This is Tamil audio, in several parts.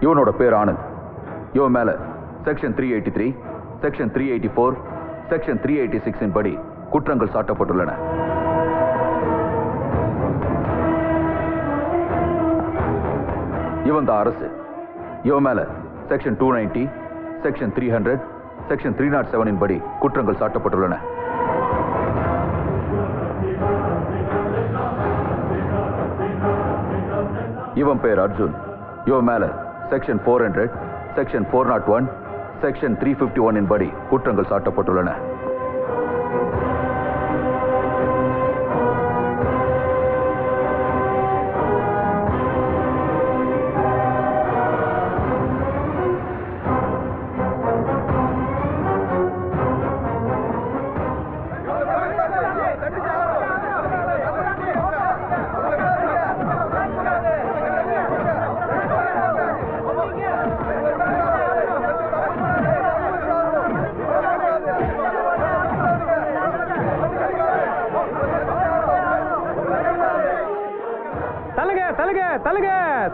இவனோட பேர் ஆனந்த். இவன் மேல செக்ஷன் 383, செக்ஷன் 384, செக்ஷன் 386 படி குற்றங்கள் சாட்டப்பட்டுள்ளன. இவன் தான் அரசு. இவன் மேல செக்ஷன் 290, செக்ஷன் 300, செக்ஷன் 307 படி குற்றங்கள் சாட்டப்பட்டுள்ளன. இவன் பேர் அர்ஜுன். இவன் மேல செக்ஷன் 400, செக்ஷன் 401, செக்ஷன் 351 படி குற்றங்கள் சாட்டப்பட்டுள்ளன.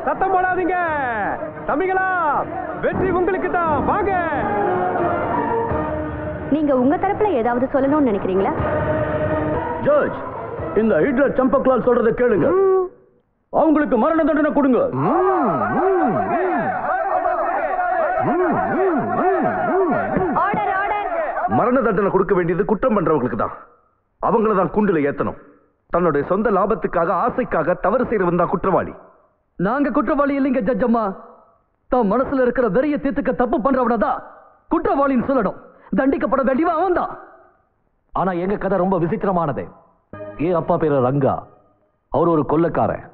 சத்தம் போடாதீங்க தம்பிகளா, வெற்றி உங்களுக்கு தான். வாங்க. நீங்க உங்க தரப்புல ஏதாவது சொல்லணும்னு நினைக்கிறீங்களா? ஜட்ஜ், இந்த ஹிட்லர் சம்பக்லால் சொல்றதை கேளுங்க. அவங்களுக்கு மரண தண்டனை கொடுங்க. மரண தண்டனை கொடுக்க வேண்டியது குற்றம் பண்றவங்களுக்கு தான். அவங்கள தான் குண்டுல ஏத்தணும். தன்னுடைய சொந்த லாபத்துக்காக, ஆசைக்காக தவறு செய்யறவன் தான் குற்றவாளி. நாங்க குற்றவாளி இல்லைங்க ஜட்ஜ் அம்மா. தான் மனசுல இருக்கிற வெறிய தீர்த்துக்க தப்பு பண்றவனதான் குற்றவாளின்னு சொல்லணும். தண்டிக்கப்பட வேண்டியவன் அவன் தான். ஆனா எங்க கதை ரொம்ப விசித்திரமானது. ஏன் அப்பா பேரு ரங்கா. அவர் ஒரு கொள்ளைக்காரன்.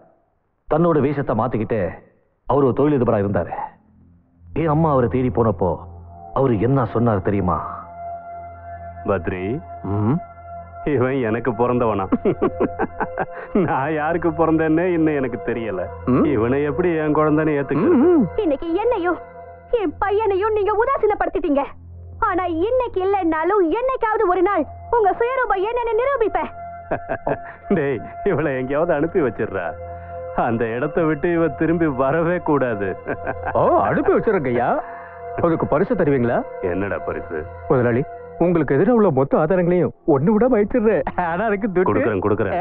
தன்னோட வேஷத்தை மாத்திக்கிட்டு அவர் ஒரு தொழிலதிபரா இருந்தாரு. ஏன் அம்மா அவரை தேடி போனப்போ அவரு என்ன சொன்னார் தெரியுமா? பத்ரி, இவன் எனக்கு பிறந்தவனா? நான் யாருக்கு பிறந்தேன்னு இன்னும் எனக்கு தெரியல. இவனை எப்படி என் குழந்தைன்னு ஏத்துக்க? இன்னைக்கு என்னையும் என் பையனையும் நீங்க உதாசீனப்படுத்திட்டீங்க. ஆனா இன்னைக்கு இல்லைன்னாலும் என்னைக்காவது ஒரு நாள் உங்க சுயரூபம் என்னன்னு நிரூபிப்பேன். டேய், இவளை எங்கேயாவது அனுப்பி வச்சிடுறா. அந்த இடத்தை விட்டு இவ திரும்பி வரவே கூடாது. அனுப்பி வச்சிருக்கையா. அதுக்கு பரிசு தருவீங்களா? என்னடா பரிசு? முதலாளி, உங்களுக்கு எதிராக உள்ள மொத்த ஆதாரங்களையும் ஒண்ணு விட வச்சிடுறேன். ஆனா அதுக்கு கொடுக்குறேன்.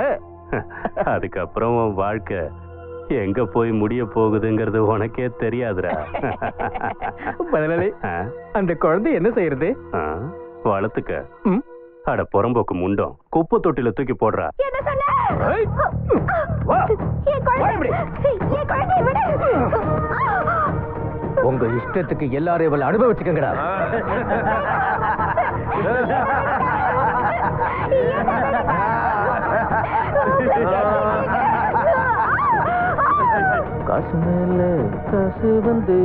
அதுக்கப்புறம் உன் வாழ்க்கை எங்க போய் முடிய போகுதுங்கிறது உனக்கே தெரியாதுடா. முதலாளி, அந்த குழந்தை என்ன செய்யறது? வளர்த்துக்க. அட புறம்போக்கு முண்டம், குப்பை தொட்டில தூக்கி போடுறா. உங்க இஷ்டத்துக்கு எல்லாரும் இவளை அனுபவிச்சுக்கங்கடா. காசு மேல காசு வந்து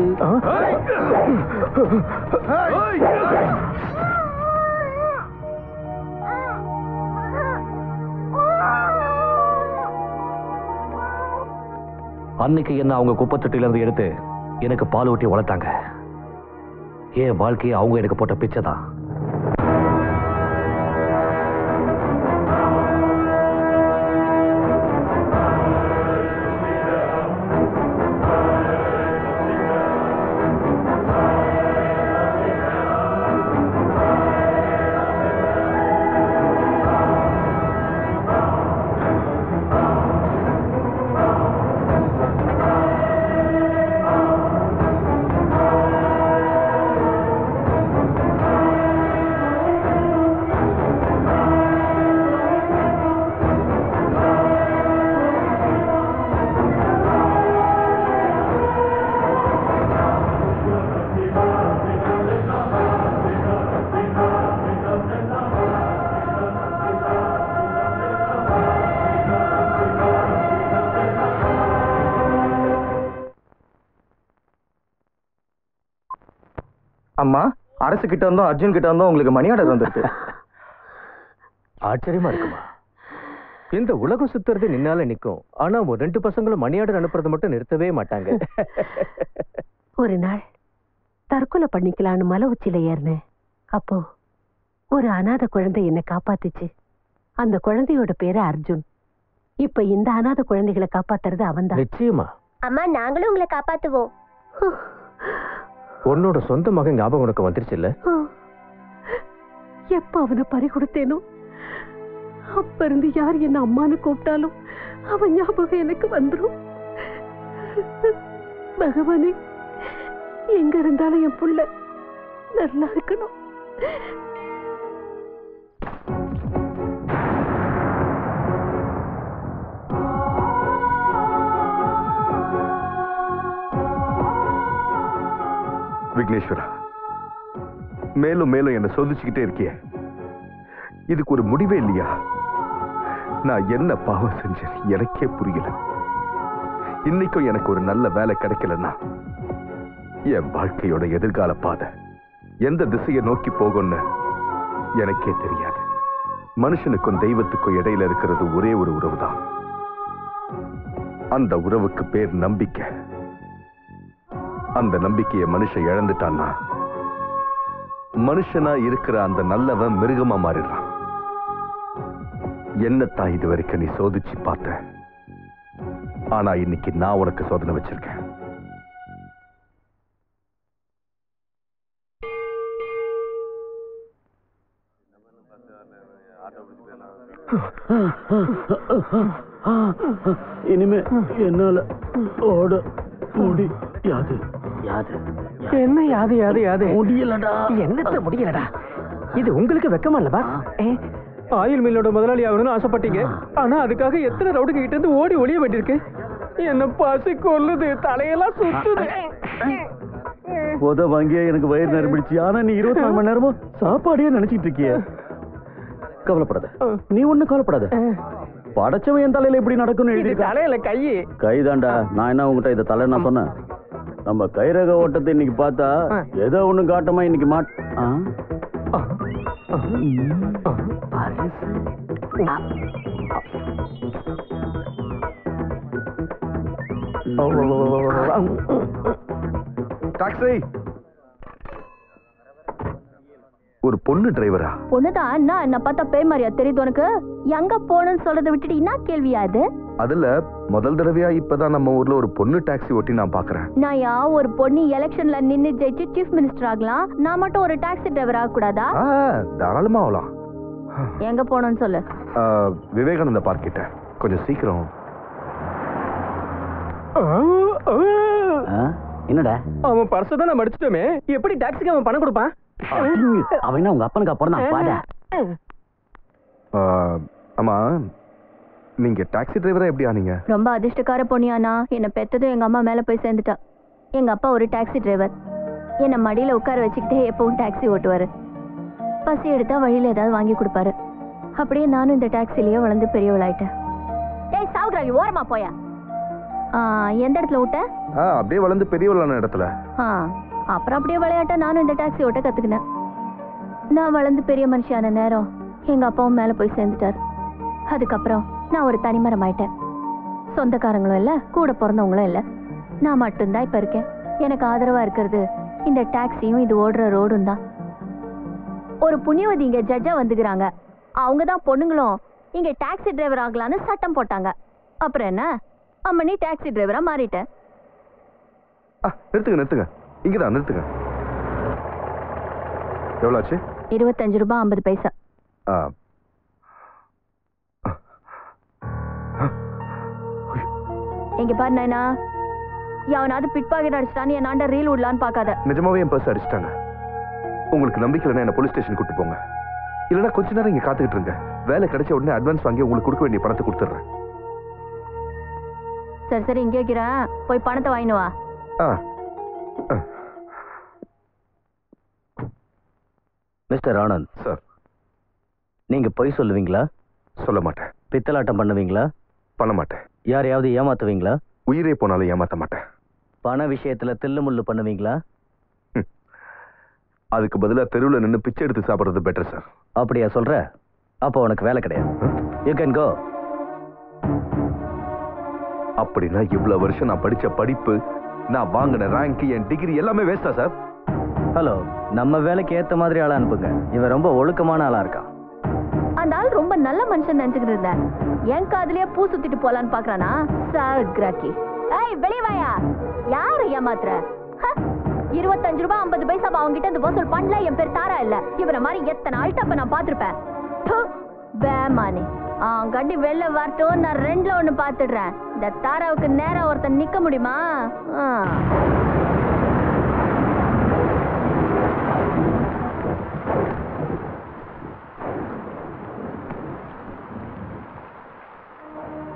அன்னைக்கு என்ன அவங்க குப்பத்தொட்டில இருந்து எடுத்து எனக்கு பால் ஊட்டி வளர்த்தாங்க. என் வாழ்க்கையை அவங்க எனக்கு போட்ட பிச்சை தான். அம்மா, அரசு கிட்ட இருந்தோம், அர்ஜுன் கிட்ட இருந்தோம் உங்களுக்கு மணி ஆர்டர் வந்துருக்கு. ஆச்சரியமா இருக்குமா? இந்த உலகம் சுத்துறது நின்னால நிக்கும். ஆனா ஒரு 2 பசங்களும் மணி ஆர்டர் அனுப்புறது மட்டும் நிறுத்தவே மாட்டாங்க. ஒரு நாள் தற்கொலை பண்ணிக்கலான்னு மலை உச்சியில ஏறினேன். அப்போ ஒரு அனாதை குழந்தை என்னை காப்பாத்துச்சு. அந்த குழந்தையோட பேரு அர்ஜுன். இப்ப இந்த அனாதை குழந்தைகளை காப்பாத்துறது அவன்தான். நிச்சயமா. அம்மா, நாங்களும் உங்களை காப்பாத்துவோம். உன்னோட சொந்த மகன் ஞாபகம் உனக்கு வந்துருச்சு இல்ல? எப்ப அவனை பறி கொடுத்தேனோ அப்ப இருந்து யார் என்ன அம்மான்னு கூப்பிட்டாலும் அவன் ஞாபகம் எனக்கு வந்துரும். பகவானே, எங்க இருந்தாலும் என் புள்ள நல்லா இருக்கணும். விக்னேஸ்வரா, மேலும் மேலும் என்ன சோதிச்சுக்கிட்டே இருக்கிய. இதுக்கு ஒரு முடிவே இல்லையா? நான் என்ன பாவம் செஞ்சேன் எனக்கே புரியல. இன்னைக்கும் எனக்கு ஒரு நல்ல வேலை கிடைக்கலன்னா என் வாழ்க்கையோட எதிர்கால பாதை எந்த திசையை நோக்கி போகும்னு எனக்கே தெரியாது. மனுஷனுக்கும் தெய்வத்துக்கும் இடையில இருக்கிறது ஒரே ஒரு உறவு தான். அந்த உறவுக்கு பேர் நம்பிக்கை. அந்த நம்பிக்கையை மனுஷன் இழந்துட்டான்னா மனுஷனா இருக்கிற அந்த நல்லவன் மிருகமா மாறிடுறான். என்னத்தான் இது வரைக்கும் நீ சோதிச்சு பார்த்த. ஆனா இன்னைக்கு நான் உனக்கு சோதனை வச்சிருக்கேன். இனிமே என்னால ஓட முடியாது. என்ன யாது யாது யாது முடியலடா. என்னத்த முடியலடா? இது உங்களுக்கு வெக்கமா இல்ல பாஸ்? ஆயில் மில்லோட முதலாளி ஆகணும்னு ஆசைப்பட்டீங்க. ஆனா அதுக்காக எத்தனை ரவுடுங்க கிட்ட இருந்து ஓடி ஒளிய வேண்டியிருக்கு. என்ன பசி கொல்லுது, தலையெல்லாம் சுத்துது. போத வாங்கிய எனக்கு வயிறு நிரம்பிடுச்சு. ஆனா நீ 24 மணி நேரமும் சாப்பாடையே நினைச்சிட்டு இருக்கிய. கவலைப்படாத, நீ ஒண்ணு கவலைப்படாத. படைச்சவன் என் தலையில எப்படி நடக்கும்னு எழுதி தலையில கைதாண்டா. நான் என்ன உங்ககிட்ட இதை தலை நான் சொன்னேன்? நம்ம கைரக ஓட்டத்தை இன்னைக்கு பார்த்தா ஏதோ ஒண்ணு காட்டமா இன்னைக்கு டாக்ஸி. ஒரு பொண்ணு டிரைவரா? பொண்ணுதான். என்ன பார்த்தா பேய் மாதிரியா தெரியுது உனக்கு? எங்க போகணும்னு சொல்றதை விட்டுட்டு என்ன கேள்வியா அது? அதுல முதல் தடவையா இப்பதான் நம்ம ஊர்ல ஒரு பொண்ணு டாக்ஸி ஓட்டி நான் பாக்குறேன். நான் ஒரு பொண்ணு எலெக்ஷன்ல நின்னு ஜெயிச்சு சீஃப் மினிஸ்டர் ஆகலாம், நான் மட்டும் ஒரு டாக்ஸி டிரைவர் ஆக கூடாதா? தாராளமா ஆகலாம். எங்க போகணும்னு சொல்லு. விவேகானந்த பார்க் கிட்ட. கொஞ்சம் சீக்கிரம். என்னடா? அவன் பர்ஸ் தான் நம்ம அடிச்சிட்டோமே, எப்படி டாக்ஸிக்கு அவன் பணம் கொடுப்பான்? அவன் உங்க அப்பனுக்கு அப்புறம் தான் பாடா. ஆமா, நீங்க டாக்ஸி டிரைவரா எப்படி ஆனீங்க? ரொம்ப அதிர்ஷ்டக்கார பொண்ணியானா. என்ன பெத்ததும் எங்க அம்மா மேல போய் சேர்ந்துட்டா. எங்க அப்பா ஒரு டாக்ஸி டிரைவர். என்ன மடியில உட்கார வச்சுக்கிட்டே எப்பவும் டாக்ஸி ஓட்டுவாரு. பசி எடுத்தா வழியில ஏதாவது வாங்கி கொடுப்பாரு. அப்படியே நானும் இந்த டாக்ஸிலேயே வளர்ந்து பெரியவளாயிட்டேன். ஏய் சாவுகிராகி, ஓரமா போயா. எந்த இடத்துல விட்ட? அப்படியே வளர்ந்து பெரியவளான இடத்துல. அப்புறம் அப்படியே விளையாட்டா நானும் இந்த டாக்ஸி ஓட்ட கத்துக்கினேன். நான் வளர்ந்து பெரிய மனுஷியான நேரம் எங்க அப்பாவும் மேல போய் சேர்ந்துட்டாரு. அதுக்கப்புறம் நான் ஒரு தனிமரம் ஆயிட்டேன். சொந்தக்காரங்களும் இல்ல, கூட பிறந்தவங்களும் இல்ல, நான் மட்டும்தான் இப்ப இருக்கேன். எனக்கு ஆதரவா இருக்கிறது இந்த டாக்ஸியும் இது ஓடுற ரோடும் தான். ஒரு புண்ணியவதி இங்க ஜட்ஜா வந்துக்கிறாங்க. அவங்கதான் பொண்ணுங்களும் இங்க டாக்ஸி டிரைவர் ஆகலான்னு சட்டம் போட்டாங்க. அப்புறம் என்ன, அம்மனி டாக்ஸி டிரைவரா மாறிட்டேன். நிறுத்துங்க நிறுத்துங்க, இங்கதான் நிறுத்துங்க. எவ்வளவு ஆச்சு? 25 ரூபாய் 50 பைசா. எங்க பாரு நாயனா, எவனாவது பிட் பாக்கெட் அடிச்சிட்டான்னு என் ஆண்ட ரீல் விடலான்னு பாக்காத. நிஜமாவே என் பர்ஸ் அடிச்சிட்டாங்க. உங்களுக்கு நம்பிக்கை இல்லைன்னா என்ன போலீஸ் ஸ்டேஷன் கூட்டு போங்க. இல்லைன்னா கொஞ்ச நேரம் இங்க காத்துக்கிட்டு இருங்க. வேலை கிடைச்ச உடனே அட்வான்ஸ் வாங்கி உங்களுக்கு கொடுக்க வேண்டிய பணத்தை கொடுத்துட்றேன். சரி சரி, இங்கே வைக்கிறேன், போய் பணத்தை வாங்கினு வா. Mister Anand sir. நீங்க பொய் சொல்லுவீங்களா? சொல்ல மாட்டேன். பித்தலாட்டம் பண்ணுவீங்களா? பண்ண மாட்டேன். யாரையாவது ஏமாத்துவீங்களா? உயிரே போனாலும் ஏமாத்த மாட்டேன். பண விஷயத்துல தில்லு முள்ளு பண்ணுவீங்களா? அதுக்கு பதிலா தெருவில் நின்று பிச்சை எடுத்து சாப்பிடுறது பெட்டர் சார். அப்படியா சொல்ற? அப்போ உனக்கு வேலை கிடையாது. You can go. அப்படின்னா இவ்வளவு வருஷம் நான் படிச்ச படிப்பு, நான் வாங்கின ரேங்க், என் டிகிரி எல்லாமே வேஸ்டா சார்? ஹலோ, நம்ம வேலைக்கு ஏத்த மாதிரி ஆளா அனுப்புங்க. இவன் ரொம்ப ஒழுக்கமான ஆளா இருக்கான். அந்த ஆள் ரொம்ப நல்ல மனுஷன் நினைச்சுக்கிட்டு இருந்தேன். என் காதுலயே பூ சுத்திட்டு போலான்னு பாக்குறானா? சாகுராக்கி. ஏய் வெளிய வாயா. யாரை ஏமாத்துற? 25 ரூபாய் 50 பைசா அவங்க கிட்ட இந்த வசூல் பண்ணல. என் பேர் தாரா இல்ல. இவரை மாதிரி எத்தனை ஆள்கிட்ட நான் பாத்திருப்பேன். பேமானி கட்டி வெளில வரட்டும், நான் 2ல 1 பாத்துடுறேன். இந்த தாராவுக்கு நேரா ஒருத்தன் நிக்க முடியுமா?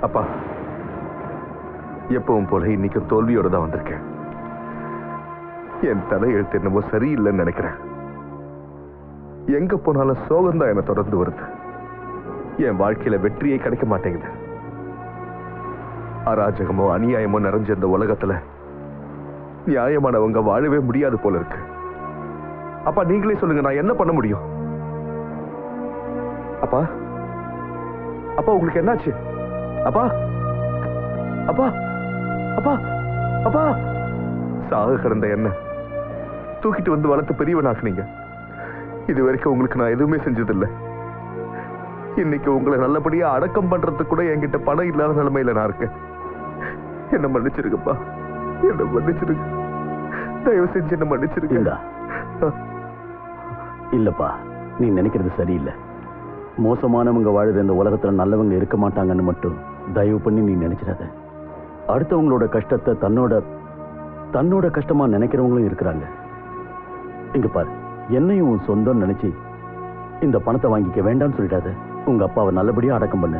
அப்பா, எப்பவும் போல இன்னைக்கு தோல்வியோட தான் வந்திருக்கேன். என் தலையெழுத்து என்னமோ சரியில்லைன்னு நினைக்கிறேன். எங்க போனாலும் சோகம் தான் என்னை தொடர்ந்து வருது. என் வாழ்க்கையில வெற்றியே கிடைக்க மாட்டேங்குது. அராஜகமோ அநியாயமோ நிறைஞ்ச இந்த உலகத்துல நியாயமானவங்க வாழவே முடியாது போல இருக்கு. அப்பா, நீங்களே சொல்லுங்க, நான் என்ன பண்ண முடியும்? அப்பா, அப்பா உங்களுக்கு என்னாச்சு? அப்பா, அப்பா, அப்பா, அப்பா, சாக கிடந்த என்ன தூக்கிட்டு வந்து வளர்த்து பெரியவனாக்குனீங்க. இது வரைக்கும் உங்களுக்கு நான் எதுவுமே செஞ்சதில்லை. இன்னைக்கு உங்களை நல்லபடியா அடக்கம் பண்றதுக்கு கூட என்கிட்ட பணம் இல்லாத நிலைமையில நான் இருக்கேன். என்ன மன்னிச்சிருக்கப்பா, என்ன மன்னிச்சிருங்க. தயவு செஞ்சு என்ன மன்னிச்சிருக்கீங்க. இல்லப்பா, நீ நினைக்கிறது சரியில்லை. மோசமானவங்க வாழுற இந்த உலகத்துல நல்லவங்க இருக்க மாட்டாங்கன்னு மட்டும் தயவு பண்ணி நீ நினைச்சிடாத. அடுத்தவங்களோட கஷ்டத்தை தன்னோட கஷ்டமா நினைக்கிறவங்களும் இருக்கிறாங்க. இங்க பாரு, என்னையும் உன் சொந்தம் நினைச்சு இந்த பணத்தை வாங்கிக்க வேண்டாம்னு சொல்லிடாத. உங்க அப்பாவை நல்லபடியா அடக்கம் பண்ணு.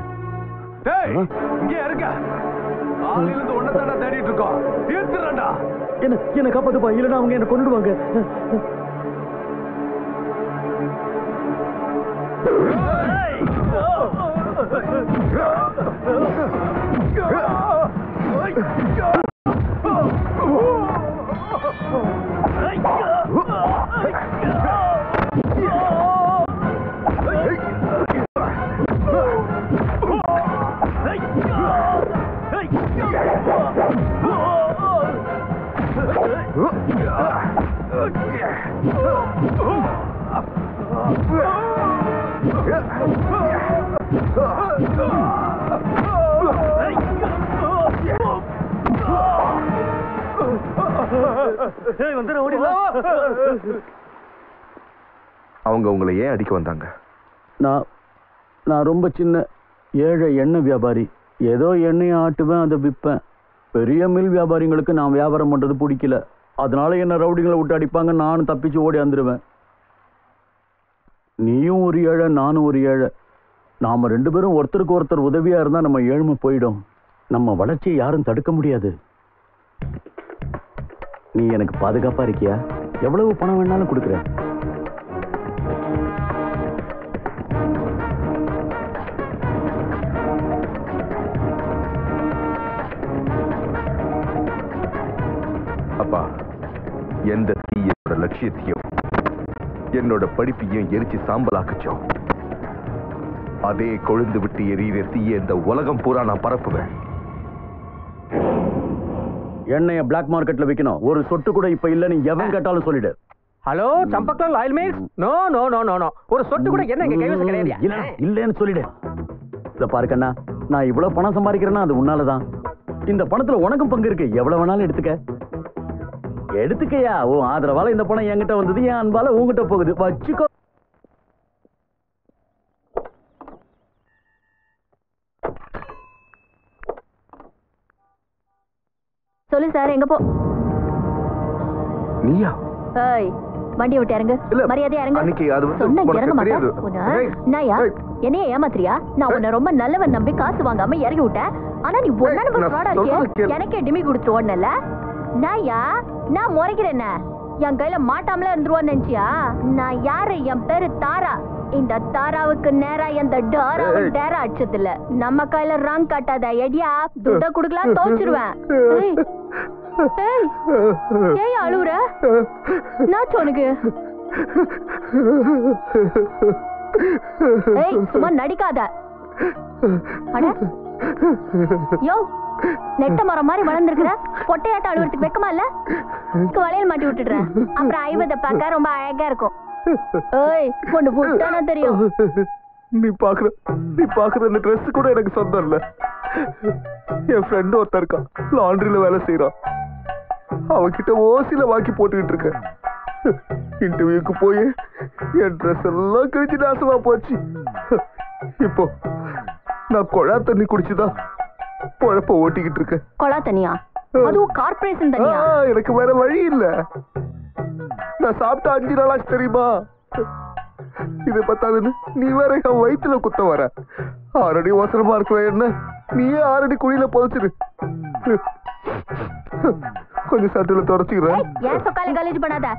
என்ன காப்பாத்துப்பா, இல்லைன்னா அவங்க என்ன கொண்டுடுவாங்க. அவங்க உங்களை ஏன் அடிக்க வந்தாங்க? நான் ரொம்ப சின்ன ஏழை எண்ணெய் வியாபாரி. ஏதோ எண்ணெயை ஆட்டுவேன், அதை விற்பேன். பெரிய மில் வியாபாரிங்களுக்கு நான் வியாபாரம் பண்றது பிடிக்கல. அதனால என்ன ரவுடிங்களை விட்டு அடிப்பாங்க, நானும் தப்பிச்சு ஓடி வந்துடுவேன். நீயும் ஒரு ஏழை, நானும் ஒரு ஏழை. நாம 2 பேரும் ஒருத்தருக்கு ஒருத்தர் உதவியா இருந்தா நம்ம ஏழ்மை போயிடும். நம்ம வளர்ச்சியை யாரும் தடுக்க முடியாது. நீ எனக்கு பாதுகாப்பா இருக்கியா? எவ்வளவு பணம் வேணாலும் கொடுக்குறேன். அப்பா, எந்த தீ என்னோட லட்சியத்தையும் என்னோட படிப்பையும் எரிச்சு சாம்பலாக்குச்சோம், அதே கொழுந்து விட்டு எரியிற தீய இந்த உலகம் பூரா நான் பரப்புவேன். எண்ணெய பிளாக் மார்க்கெட்ல விக்கணும். ஒரு சொட்டு கூட இப்ப இல்ல, நீ எவன் கேட்டாலும் சொல்லிடு. Hello, Champaklal oil mills. No no no no no, ஒரு சொட்டு கூட என்ன எங்க கைவசம் கிடையாது. இல்லன்னு சொல்லிடு. இத பாரு கண்ணா, நான் இவ்வளவு பணம் சம்பாதிக்கிறேன்னா அது உன்னாலதான். இந்த பணத்துல உனக்கும் பங்கு இருக்கு. எவ்வளவு வேணாலும் எடுத்துக்கயா. உன் ஆதரவால இந்த பணம் என்கிட்ட வந்தது, என் அன்பால உங்ககிட்ட போகுது. வச்சுக்கோ. சொல்லு சார், எங்க போ? நீயா? ஏய், வண்டியை விட்டு இறங்கு. மரியாதையா இறங்கு. சொன்ன இறங்க மாட்டேன். நாயா, என்னைய ஏமாத்திரியா? நான் உன்னை ரொம்ப நல்லவன் நம்பி காசு வாங்காம இறங்கி விட்டேன். ஆனா நீ ஒன்னா நம்பர் ஃப்ராடா இருக்கிய. எனக்கே டிமி கொடுத்துட்டு ஓடனல. நாயா, நான் முறைக்கிறேன். என் கையில மாட்டாமல இருந்துருவான்னு நினைச்சியா? நான் யாரு? என் பேரு தாரா. இந்த தாராவுக்கு நேரா எந்த டாராவும் டேரா அடிச்சது இல்ல. நம்ம கையில ராங் காட்டாத. எடியா, துட்ட குடுக்கலாம் தோச்சிருவேன். ஏய் அழுவுற? நான் சொனுக்கு. ஏய், சும்மா நடிக்காத. அட யோ, நெட்ட மரம் மாதிரி வளர்ந்துருக்குற. பொட்டையாட்ட அழுவுறதுக்கு வெக்கமா இல்ல? வளையல் மாட்டி விட்டுடுறேன். அப்புறம் ஐவத பார்க்க ரொம்ப அழகா இருக்கும். ஏய், கொண்டு போட்டானா தெரியும். நீ பாக்குற இந்த ட்ரெஸ் கூட எனக்கு சொந்தம் இல்ல. என் ஃப்ரெண்ட் ஒருத்தர் இருக்கான், லாண்ட்ரியில வேலை செய்யறான். அவகிட்ட ஓசில வாக்கி போட்டுக்கிட்டு இருக்கேன். இன்டர்வியூக்கு போய் என் ட்ரெஸ் எல்லாம் கிழிச்சு நாசமா போச்சு. இப்போ நான் கொழா தண்ணி குடிச்சுதான் பொழப்ப ஓட்டிக்கிட்டு இருக்கேன். கொலா தனியா? அதுவும் கார்ப்பரேஷன் தனியா? எனக்கு வேற வழி இல்ல. நான் சாப்பிட்ட 5 நாளாச்சு தெரியுமா? இது பத்தாதுன்னு நீ வேற என் வயிற்றுல குத்த வர. 6 அடி அவசரமா இருக்கிற என்ன நீயே 6 அடி குழியில புதைச்சிரு. கொஞ்சம் சட்டுல தொடச்சுக்கிறேன். ஏன் சொக்கால காலேஜ் பண்ணாத?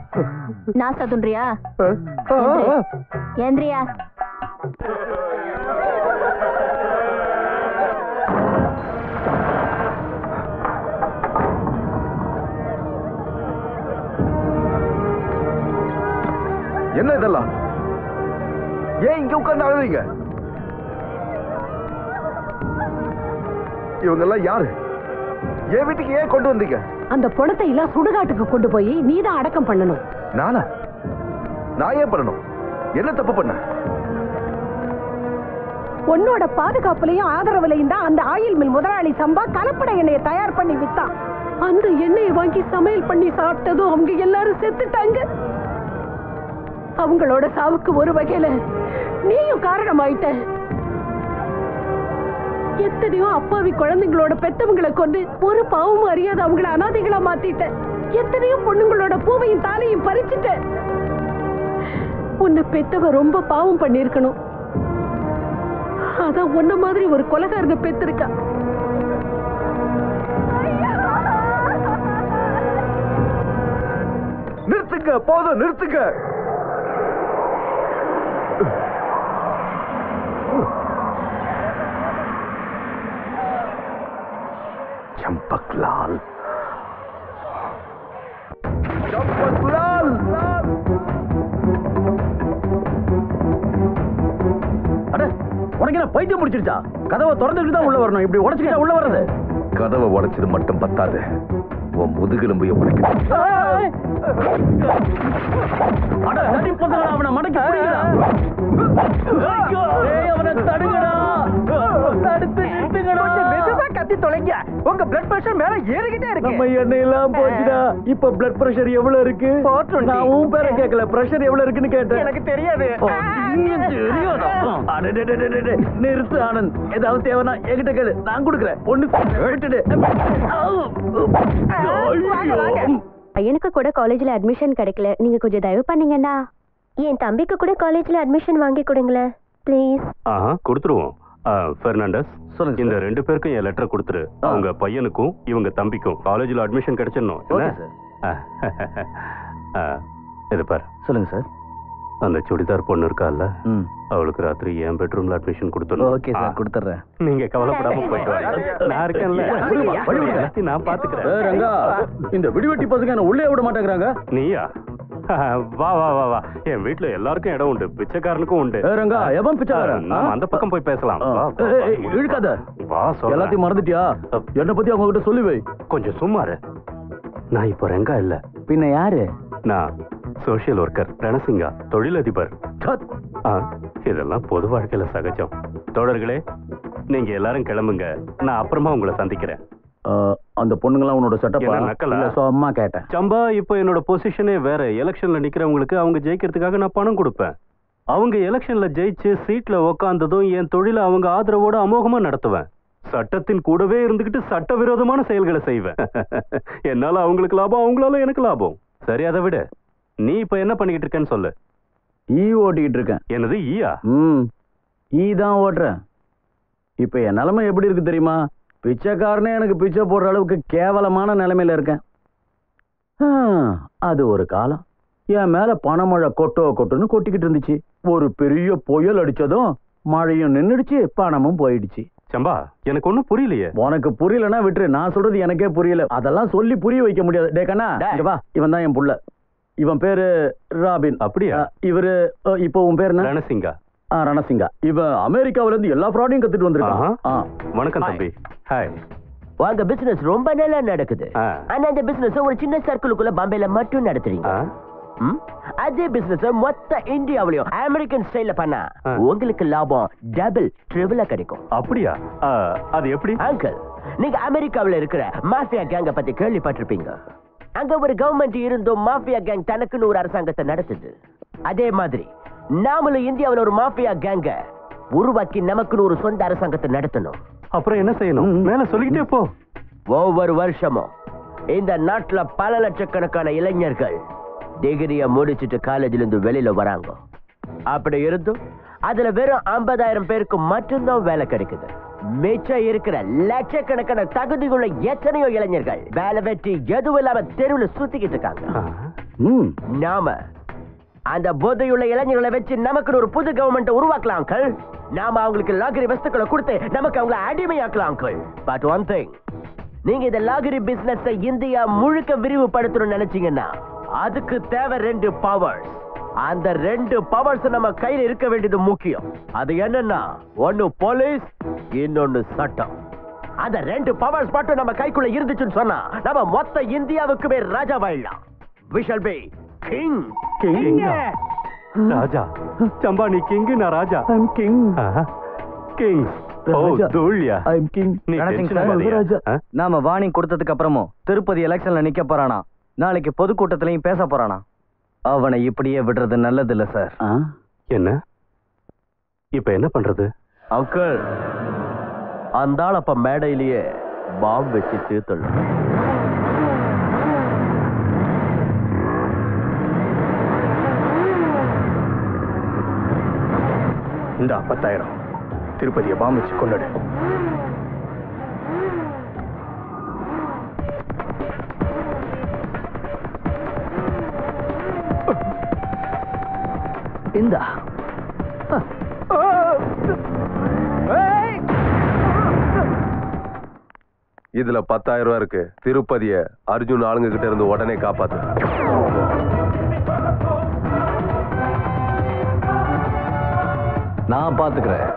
நான் சதுன்றியா? ஏந்திரியா? என்ன இதெல்லாம்? ஏன் இங்க உட்கார்ந்து அழுறீங்க? இவங்க எல்லாம் யாரு? என் வீட்டுக்கு ஏன் கொண்டு வந்தீங்க? அந்த பணத்தை எல்லாம் சுடுகாட்டுக்கு கொண்டு போய் நீதான் அடக்கம் பண்ணணும். நானா? நான் ஏன் பண்ணணும்? என்ன தப்பு பண்ண? உன்னோட பாதுகாப்புலையும் ஆதரவுலையும் தான் அந்த ஆயில் மில் முதலாளி சம்பா கலப்பட எண்ணெயை தயார் பண்ணி வித்தான். அந்த எண்ணெயை வாங்கி சமையல் பண்ணி சாப்பிட்டதும் அவங்க எல்லாரும் செத்துட்டாங்க. அவங்களோட சாவுக்கு ஒரு வகையில நீயும் காரணமாயிட்ட. எத்தனையோ அப்பாவி குழந்தைங்களோட பெத்தவங்களை கொண்டு ஒரு பாவமும் அறியாத அவங்கள அனாதைகளா மாத்திட்ட. எத்தனையோ பொண்ணுங்களோட பூவையும் தாலையும் பறிச்சுட்ட. உன்னை பெத்தவ ரொம்ப பாவம் பண்ணிருக்கணும். அதான் உன்ன மாதிரி ஒரு கொலைகாரனை பெத்திருக்கா. நிறுத்துங்க, போதும் நிறுத்துங்க. चंपकलाल, चंपकलाल, அட உனக்கு என்ன பைத்தியம் முடிச்சிருச்சா? கதவை திறந்துட்டு தான் உள்ள வரணும். இப்படி உடைச்சுக்கிட்டா உள்ள வர்றது? கதவை உடைச்சது மட்டும் பத்தாது, உன் முதுகெலும்பைய உடைக்கணும். அட தடி பசங்களா, அவனை மடக்கி புடிங்கடா. ஏய் அவனை தடுங்கடா. தடுத்து நிறுத்துங்கடா. மெதுவா கத்தி தொலைங்க. உங்க பிளட் பிரஷர் மேல ஏறிக்கிட்டே இருக்கு. நம்ம எண்ணெய் எல்லாம் போச்சுடா. இப்ப பிளட் பிரஷர் எவ்வளவு இருக்கு? நான் உன் பேரை கேட்கல, பிரஷர் எவ்வளவு இருக்குன்னு கேட்டேன். எனக்கு தெரியாது. நிறுத்து ஆனந்த். ஏதாவது தேவைன்னா என்கிட்ட கேளு, நான் கொடுக்குறேன். ஒண்ணு பையனுக்கு கூட காலேஜ்ல அட்மிஷன் கிடைக்கல. நீங்க கொஞ்சம் தயவு பண்ணீங்கன்னா என் தம்பிக்கு கூட காலேஜ்ல அட்மிஷன் வாங்கி கொடுங்களேன் ப்ளீஸ். கொடுத்துருவோம். பெர்னாண்டஸ், சொல்லுங்க. இந்த 2 பேருக்கும் என் லெட்டர் கொடுத்துரு. அவங்க பையனுக்கும் இவங்க தம்பிக்கும் காலேஜ்ல அட்மிஷன் கிடைச்சிடணும். இது பாரு. சொல்லுங்க சார். அந்த சுடிதார் பொண்ணு இருக்கால, அவளுக்கு ராத்திரி என் பெட்ரூம்ல அட்மிஷன் கொடுத்துடணும். ஓகே சார், கொடுத்துறேன். நீங்க கவலைப்படாம போயிட்டு வாங்க. நான் இருக்கேன்ல, நான் பாத்துக்கிறேன். ரங்கா, இந்த விடிவெட்டி பசங்க என்ன உள்ளே விட மாட்டேங்கிறாங்க. நீயா? வா வா வா வா. என் வீட்டுல எல்லாருக்கும் இடம் உண்டு, பிச்சைக்காரனுக்கும் உண்டு. ரங்கா, எவன் பிச்சைக்காரன்? நாம அந்த பக்கம் போய் பேசலாம். இழுக்காத. வா, சொல்ல. எல்லாத்தையும் மறந்துட்டியா? என்ன பத்தி அவங்க கிட்ட சொல்லி வை. கொஞ்சம் சும்மாரு. நான் இப்ப ரெங்கா இல்ல. பின்ன யாரு? நான் சோஷியல் ஒர்க்கர் ரணசிங்கா, தொழிலதிபர். இதெல்லாம் பொது வாழ்க்கையில சகஜம். தோழர்களே, நீங்க எல்லாரும் கிளம்புங்க. நான் அப்புறமா உங்களை சந்திக்கிறேன். அந்த பொண்ணுங்களாம் உன்னோட செட்டப் நக்கலா? அம்மா கேட்டேன். சம்பா, இப்போ என்னோட பொசிஷனே வேற. எலெக்ஷன்ல நிக்கிறவங்களுக்கு அவங்க ஜெயிக்கிறதுக்காக நான் பணம் கொடுப்பேன். அவங்க எலெக்ஷன்ல ஜெயிச்சு சீட்ல உக்காந்ததும் என் தொழிலை அவங்க ஆதரவோட அமோகமா நடத்துவேன். சட்டத்தின் கூடவே இருந்துகிட்டு சட்டவிரோதமான செயல்களை செய்வேன். என்னால அவங்களுக்கு லாபம், அவங்களால எனக்கு லாபம். சரி, அதை விட நீ இப்ப என்ன பண்ணிக்கிட்டு இருக்கேன்னு சொல்லு. ஓட்டிக்கிட்டு இருக்கேன். என்னது ஈயா? தான் ஓட்டுறேன். இப்ப என் நிலைமை எப்படி இருக்கு தெரியுமா? பிச்சைக்காரனே எனக்கு பிச்சை போடுற அளவுக்கு கேவலமான நிலைமையில இருக்கேன். அது ஒரு காலம். என் மேல பணமழை கொட்டுன்னு கொட்டிக்கிட்டு இருந்துச்சு. ஒரு பெரிய புயல் அடிச்சதும் மழையும் நின்றுடுச்சு, பணமும் போயிடுச்சு. சம்பா, எனக்கு ஒண்ணும் புரியலையே. உனக்கு புரியலன்னா விட்டுரு. நான் சொல்றது எனக்கே புரியல. அதெல்லாம் சொல்லி புரிய வைக்க முடியாது. டே கண்ணா, வா. இவன் தான் என் புள்ள. இவன் பேரு ராபின். அப்படியா? இவரு இப்போ உன் பேரு என்ன? ரணசிங்கா. ரணசிங்கா. இவன் அமெரிக்காவில இருந்து எல்லா ஃப்ராடையும் கத்துட்டு வந்திருக்கான். வணக்கம் தம்பி. ஹாய். உங்க பிசினஸ் ரொம்ப நல்லா நடக்குது. ஆனா அந்த பிசினஸ் ஒரு சின்ன சர்க்கிளுக்குள்ள பாம்பேல மட்டும் நடத்துறீங்க. அதே பிசினஸ் மொத்த இந்தியாவிலையும் அமெரிக்கன் ஸ்டைல்ல பண்ணா உங்களுக்கு லாபம் டபுள் ட்ரிபிளா கிடைக்கும். அப்படியா? அது எப்படி? அங்கிள், நீங்க அமெரிக்காவில இருக்கிற மாஃபியா கேங்க பத்தி கேள்விப்பட்டிருப்பீங்க. அங்க ஒரு கவர்மெண்ட் இருந்தும் மாஃபியா கேங் தனக்குன்னு ஒரு அரசாங்கத்தை நடத்துது. அதே மாதிரி நாமளும் இந்தியாவில் ஒரு மாஃபியா கேங்க உருவாக்கி நமக்குன்னு ஒரு சொந்த அரசாங்கத்தை நடத்தணும். அப்புறம் என்ன செய்யணும்? மேல சொல்லிக்கிட்டே போ. ஒவ்வொரு வருஷமும் இந்த நாட்டுல பல லட்சக்கணக்கான இளைஞர்கள் டிகிரிய முடிச்சுட்டு காலேஜ்ல இருந்து வெளியில வராங்க. அப்படி இருந்தும் அதுல வெறும் 50,000 பேருக்கு மட்டும்தான் வேலை கிடைக்குது. மிச்சம் இருக்கிற லட்சக்கணக்கான தகுதியுள்ள எத்தனையோ இளைஞர்கள் வேலை வெட்டி எதுவும் இல்லாம தெருவில் சுத்திக்கிட்டு இருக்காங்க. நாம அந்த போதையுள்ள இளைஞர்களை வச்சு நமக்கு ஒரு புது கவர்மெண்ட் உருவாக்கலாம் அங்கிள். நாம அவங்களுக்கு லாகரி வஸ்துக்களை கொடுத்து நமக்கு அவங்களை அடிமையாக்கலாம் அங்கிள். பட் ஒன் திங், நீங்க இந்த லாகரி பிசினஸ் இந்தியா முழுக்க விரிவுபடுத்தணும்னு நினைச்சீங்கன்னா அதுக்கு தேவை 2 பவர்ஸ். அந்த 2 பவர்ஸ் நம்ம கையில இருக்க வேண்டியது முக்கியம். அது என்னன்னா, ஒன்னு போலீஸ், இன்னொன்னு சட்டம். அந்த 2 பவர்ஸ் மட்டும் நம்ம கைக்குள்ள இருந்துச்சுன்னு சொன்னா நம்ம மொத்த இந்தியாவுக்குமே ராஜாவாயிடலாம். We shall be king. ராஜா சம்பா, நீ கிங், நான் ராஜா. I'm king. கிங். ஓ தூள்யா. I'm king. நாம வார்னிங் கொடுத்ததுக்கு அப்புறமும் திருப்பதி எலெக்ஷன்ல நிக்க போறானா, நாளைக்கு பொதுக்கூட்டத்திலையும் பேச போறானா. அவனை இப்படியே விடுறது நல்லது இல்ல சார். என்ன இப்ப என்ன பண்றது? அங்கிள், அந்த ஆள் அப்ப மேடையிலேயே பாம்பு வச்சு தீர்த்தள்ள. இந்த 10,000 திருப்பதியை பாம்பு வச்சு கொண்டாடு. இந்தா. இதுல 10,000 ரூபாய் இருக்கு. திருப்பதிய அர்ஜுன் ஆளுங்க கிட்ட இருந்து உடனே காப்பாத்து. நான் பாத்துக்கிறேன்.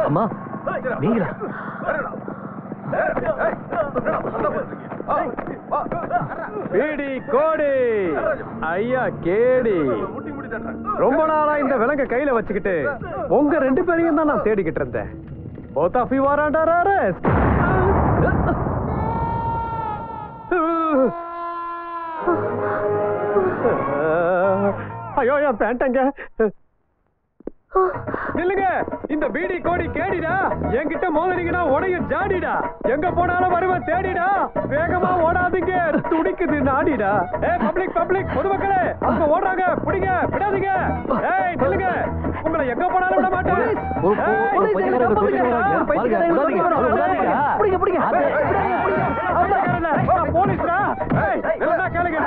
அம்மா, நீங்களா? பீடி கோடி ஐயா கேடி, ரொம்ப நாளா இந்த விலங்க கையில வச்சுக்கிட்டு உங்க 2 பேரையும் தான் நான் தேடிக்கிட்டு இருந்தேன். Both of you are under arrest. ஐயோ, என் பேண்டங்க. நில்லுங்க, இந்த பீடி கோடி கேடிடா. என்கிட்ட மோதினீங்கன்னா உடையும் ஜாடிடா. எங்க போனாலும் வருவேன் தேடிடா. வேகமா ஓடாதீங்க, துடிக்குது நாடிடா. பப்ளிக் பப்ளிக், பொதுமக்களே அவங்க ஓடுறாங்க, பிடிங்க, விடாதீங்க. நில்லுங்க, உங்களை எங்க போனாலும் விட மாட்டேன். போலீஸ்ரா, கேளுங்க.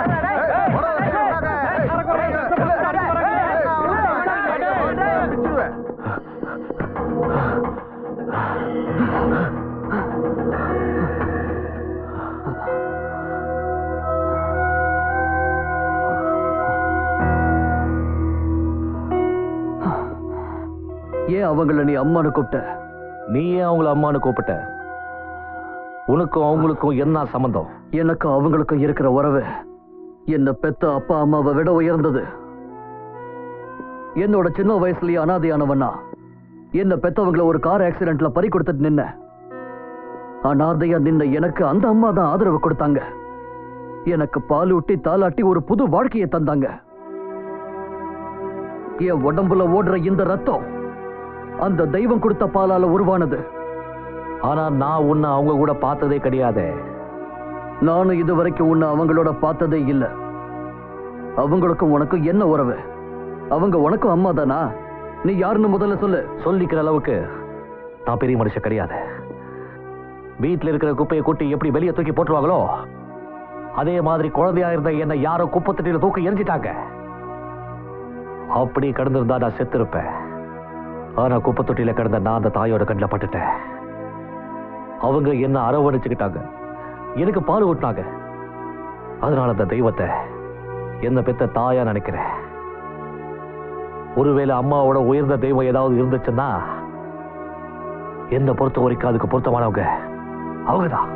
ஏன் அவங்கள நீ அம்மானு கூப்பிட்ட? நீ ஏன் அவங்கள அம்மானு கூப்பிட்ட? உனக்கும் அவங்களுக்கும் என்ன சம்பந்தம்? எனக்கு அவங்களுக்கும் இருக்கிற உறவு என்ன பெத்த அப்பா அம்மாவை விட உயர்ந்தது. என்னோட சின்ன வயசுலயே அனாதையானவனா என்ன பெத்தவங்களை ஒரு கார் ஆக்சிடென்ட்ல பறி கொடுத்துட்டு நின்ன. அனாதையா நின்ன எனக்கு அந்த அம்மா தான் ஆதரவு கொடுத்தாங்க. எனக்கு பாலூட்டி தாலாட்டி ஒரு புது வாழ்க்கையை தந்தாங்க. என் உடம்புல ஓடுற இந்த ரத்தம் அந்த தெய்வம் கொடுத்த பாலால உருவானது. ஆனா நான் உன்னை அவங்க கூட பார்த்ததே கிடையாது. நானும் இது வரைக்கும் உன்னை அவங்களோட பார்த்ததே இல்லை. அவங்களுக்கும் உனக்கும் என்ன உறவு? அவங்க உனக்கும் அம்மா தானா? நீ யாருன்னு முதல்ல சொல்லு. சொல்லிக்கிற அளவுக்கு நான் பெரிய மனுஷன் கிடையாது. வீட்டில் இருக்கிற குப்பையை கூட்டி எப்படி வெளியே தூக்கி போட்டுருவாங்களோ அதே மாதிரி குழந்தையா இருந்த என்னை யாரோ குப்பத்தட்டியில தூக்கி எரிஞ்சிட்டாங்க. அப்படி கடந்திருந்தா நான் செத்து இருப்பேன். ஆனா குப்பை தொட்டியில கிடந்த நான் அந்த தாயோட கண்ணில் பட்டுட்டேன். அவங்க என்ன அரவணைச்சுக்கிட்டாங்க, எனக்கு பால் ஊட்டினாங்க. அதனால அந்த தெய்வத்தை என்ன பெத்த தாயா நினைக்கிறேன். ஒருவேளை அம்மாவோட உயர்ந்த தெய்வம் ஏதாவது இருந்துச்சுன்னா என்ன பொறுத்த வரைக்கும் அதுக்கு பொருத்தமானவங்க அவங்கதான்.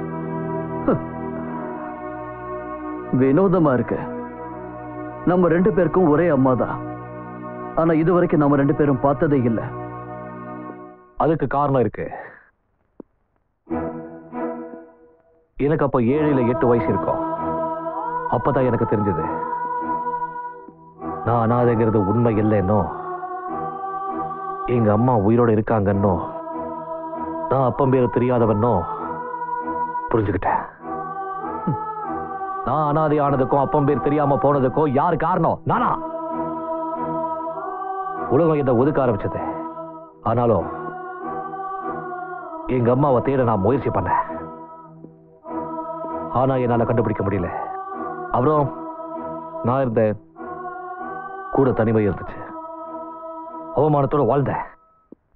வினோதமா இருக்கு. நம்ம 2 பேருக்கும் ஒரே அம்மா தான். ஆனா இது வரைக்கும் நம்ம 2 பேரும் பார்த்ததே இல்லை. அதுக்கு காரணம் இருக்கு. எனக்கு அப்ப 7 இல்ல 8 வயசு இருக்கும். அப்பதான் எனக்கு தெரிஞ்சது நான் அனாதைங்கிறது உண்மை இல்லைன்னோ, எங்க அம்மா உயிரோட இருக்காங்கன்னோ, நான் அப்பம் பேரு தெரியாதவன்னோ புரிஞ்சுக்கிட்டேன். நான் அனாதை ஆனதுக்கும் அப்பம் பேர் தெரியாம போனதுக்கும் யார் காரணம்? நானா? உலகம் என்ன ஒதுக்க ஆரம்பிச்சது. ஆனாலும் எங்க அம்மாவை தேட நான் முயற்சி பண்ணேன். ஆனா என்னால கண்டுபிடிக்க முடியல. அப்புறம் நான் இருந்த கூட தனிமை இருந்துச்சு. அவமானத்தோட வாழ்ந்தேன்.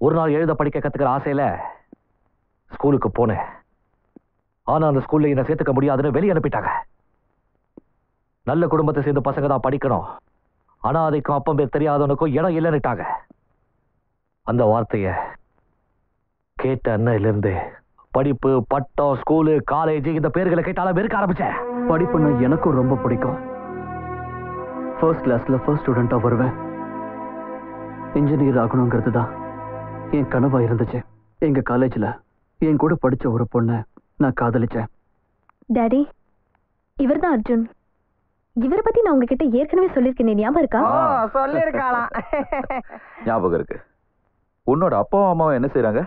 ஒரு நாள் எழுத படிக்க கத்துக்கிற ஆசையில ஸ்கூலுக்கு போனேன். ஆனா அந்த ஸ்கூல்ல என்ன சேர்த்துக்க முடியாதுன்னு வெளியே அனுப்பிட்டாங்க. நல்ல குடும்பத்தை சேர்ந்து பசங்க தான் படிக்கணும், ஆனா அதுக்கும் அப்பம் பேர் தெரியாதவனுக்கும் இடம் இல்லைன்னுட்டாங்க. அந்த வார்த்தைய கேட்ட அன்னையிலிருந்து படிப்பு, பட்டம், ஸ்கூலு, காலேஜ் இந்த பேர்களை கேட்டாலும் வெறுக்க ஆரம்பிச்சேன். படிப்புன்னா எனக்கும் ரொம்ப பிடிக்கும். ஃபர்ஸ்ட் கிளாஸ்ல ஃபர்ஸ்ட் ஸ்டூடெண்டா வருவேன். இன்ஜினியர் ஆகணுங்கிறது தான் என் கனவா இருந்துச்சு. எங்க காலேஜ்ல என் கூட படிச்ச ஒரு பொண்ணை நான் காதலிச்சேன். டாடி, இவர் தான் அர்ஜுன். இவரை பத்தி நான் உங்ககிட்ட ஏற்கனவே சொல்லியிருக்கேன், ஞாபகம் இருக்கா? சொல்லிருக்கலாம். ஞாபகம் இருக்கு. உன்னோட அப்பாவும் அம்மாவும் என்ன செய்யறாங்க?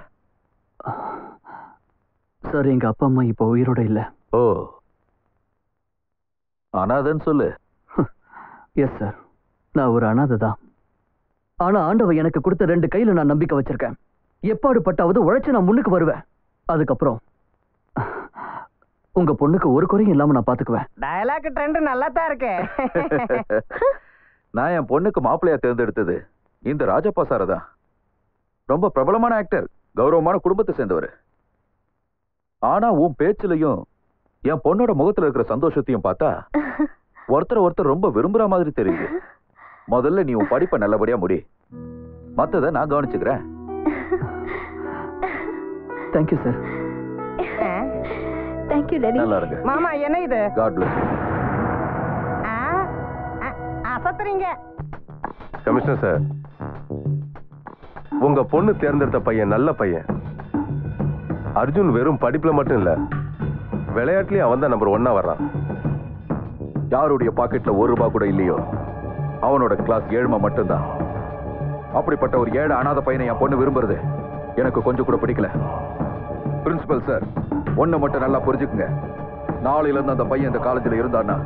சார், எங்க அப்பா அம்மா இப்போ உயிரோட இல்ல. ஓ, அனாதைன்னு சொல்லு. எஸ் சார், நான் ஒரு அனாதை தான். ஆனா ஆண்டவன் எனக்கு கொடுத்த 2 கையில நான் நம்பிக்கை வச்சிருக்கேன். எப்பாடு பட்டாவது உழைச்சு நான் முன்னுக்கு வருவேன். அதுக்கப்புறம் உங்க பொண்ணுக்கு ஒரு குறையும் இல்லாம நான் பாத்துக்குவேன். டயலாக் ட்ரெண்ட் நல்லா தான் இருக்கு. நான் என் பொண்ணுக்கு மாப்பிள்ளையா தேர்ந்தெடுத்தது இந்த ராஜப்பா சாரை தான். ரொம்ப பிரபலமான ஆக்டர், கௌரவமான குடும்பத்தை சேர்ந்தவர். ஆனா உன் பேச்சிலையும் என் பொண்ணோட முகத்துல இருக்கிற சந்தோஷத்தையும் பார்த்தா ஒருத்தர் ரொம்ப விரும்புற மாதிரி தெரியுது. முதல்ல நீ உன் படிப்பை நல்லபடியா முடி, மத்தத நான் கவனிச்சுக்கிறேன். Thank you sir. Thank you daddy. நல்லா இருங்க மாமா. என்ன இது? God bless. அசத்துறீங்க. கமிஷனர் சார், உங்க பொண்ணு தேர்ந்தெடுத்த பையன் நல்ல பையன். அர்ஜுன் வெறும் படிப்புல மட்டும் இல்ல, விளையாட்டுலயும் அவன் தான் நம்பர் 1 வர்றான். யாருடைய பாக்கெட்ல ₹1 கூட இல்லையோ அவனோட கிளாஸ் 7 மட்டும்தான். அப்படிப்பட்ட ஒரு 7 அனாதை பையனை என் பொண்ணு விரும்புறது எனக்கு கொஞ்சம் கூட பிடிக்கல. பிரின்சிபல் சார், ஒண்ணு மட்டும் நல்லா புரிஞ்சுக்குங்க. நாளையில இருந்து அந்த பையன் இந்த காலேஜில் இருந்தான்னா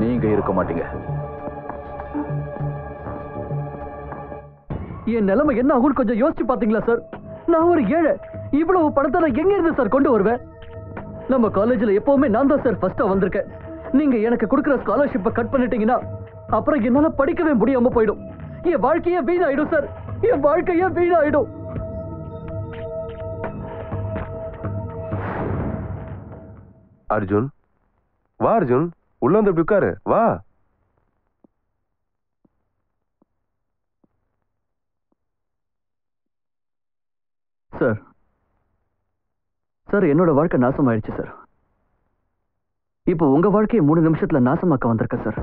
நீங்க இருக்க மாட்டீங்க. என் நிலைமை என்ன ஆகும் கொஞ்சம் யோசிச்சு பாத்தீங்களா சார்? நான் ஒரு ஏழை. இவ்வளவு பணத்தை நான் எங்க இருந்து சார் கொண்டு வருவேன்? நம்ம காலேஜ்ல எப்பவுமே நான் தான் சார் ஃபர்ஸ்டா வந்திருக்கேன். நீங்க எனக்கு கொடுக்குற ஸ்காலர்ஷிப்பை கட் பண்ணிட்டீங்கன்னா அப்புறம் என்னால படிக்கவே முடியாம போயிடும். என் வாழ்க்கையே வீணாயிடும் சார். என் வாழ்க்கையே வீணாயிடும். அர்ஜுன், வா அர்ஜுன், உள்ள வந்து உட்காரு, வா. சார், சார், என்னோட வாழ்க்கை நாசமாயிடுச்சு சார். இப்போ உங்க வாழ்க்கையை 3 நிமிஷத்துல நாசமாக்க வந்திருக்க சார்.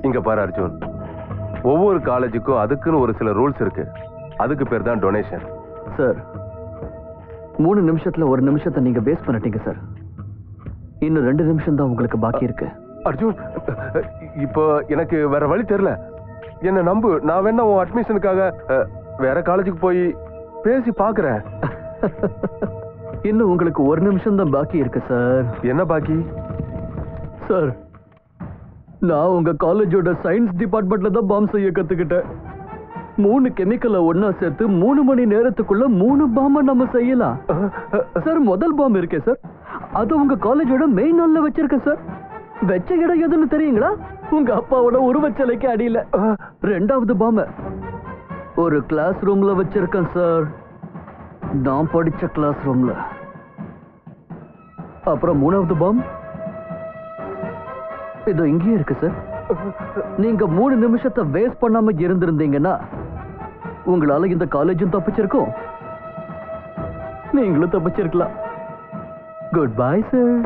இங்க பாரு அர்ஜுன், ஒவ்வொரு காலேஜுக்கும் அதுக்குன்னு ஒரு சில ரூல்ஸ் இருக்கு. அதுக்கு பேர் தான் டொனேஷன். சார், 3 நிமிஷத்துல 1 நிமிஷத்தை நீங்க பேஸ் பண்ணிட்டீங்க சார். இன்னும் 2 நிமிஷம் தான் உங்களுக்கு பாக்கி இருக்கு. அர்ஜுன், இப்போ எனக்கு வேற வழி தெரியல. என்ன நம்பு, நான் வேணா உன் அட்மிஷனுக்காக வேற காலேஜுக்கு போய் பேசி பாக்குறேன். இன்னும் உங்களுக்கு ஒரு நிமிஷம் தான் பாக்கி இருக்கு சார். என்ன பாக்கி? சார், நான் உங்க காலேஜோட சயின்ஸ் டிபார்ட்மெண்ட்ல தான் பாம் செய்ய கத்துக்கிட்டேன். 3 கெமிக்கலை ஒன்னா சேர்த்து 3 மணி நேரத்துக்குள்ள 3 பாம்ப நம்ம செய்யலாம் சார். முதல் பாம் இருக்கே சார், அது உங்க காலேஜோட மெயின் ஹால்ல வச்சிருக்கேன் சார். வச்ச இடம் எதுன்னு தெரியுங்களா? உங்க அப்பாவோட உருவச்சிலைக்கு அடியில. 2வது பாம்ப ஒரு கிளாஸ் ரூம்ல வச்சிருக்கேன் சார், நான் படிச்ச கிளாஸ் ரூம்ல. அப்புறம் 3வது பாம் இது இங்கேயே இருக்கு சார். நீங்க 3 நிமிஷத்தை வேஸ்ட் பண்ணாம இருந்திருந்தீங்கன்னா உங்களால இந்த காலேஜும் தப்பிச்சிருக்கும், நீங்களும் தப்பிச்சிருக்கலாம். Good bye sir.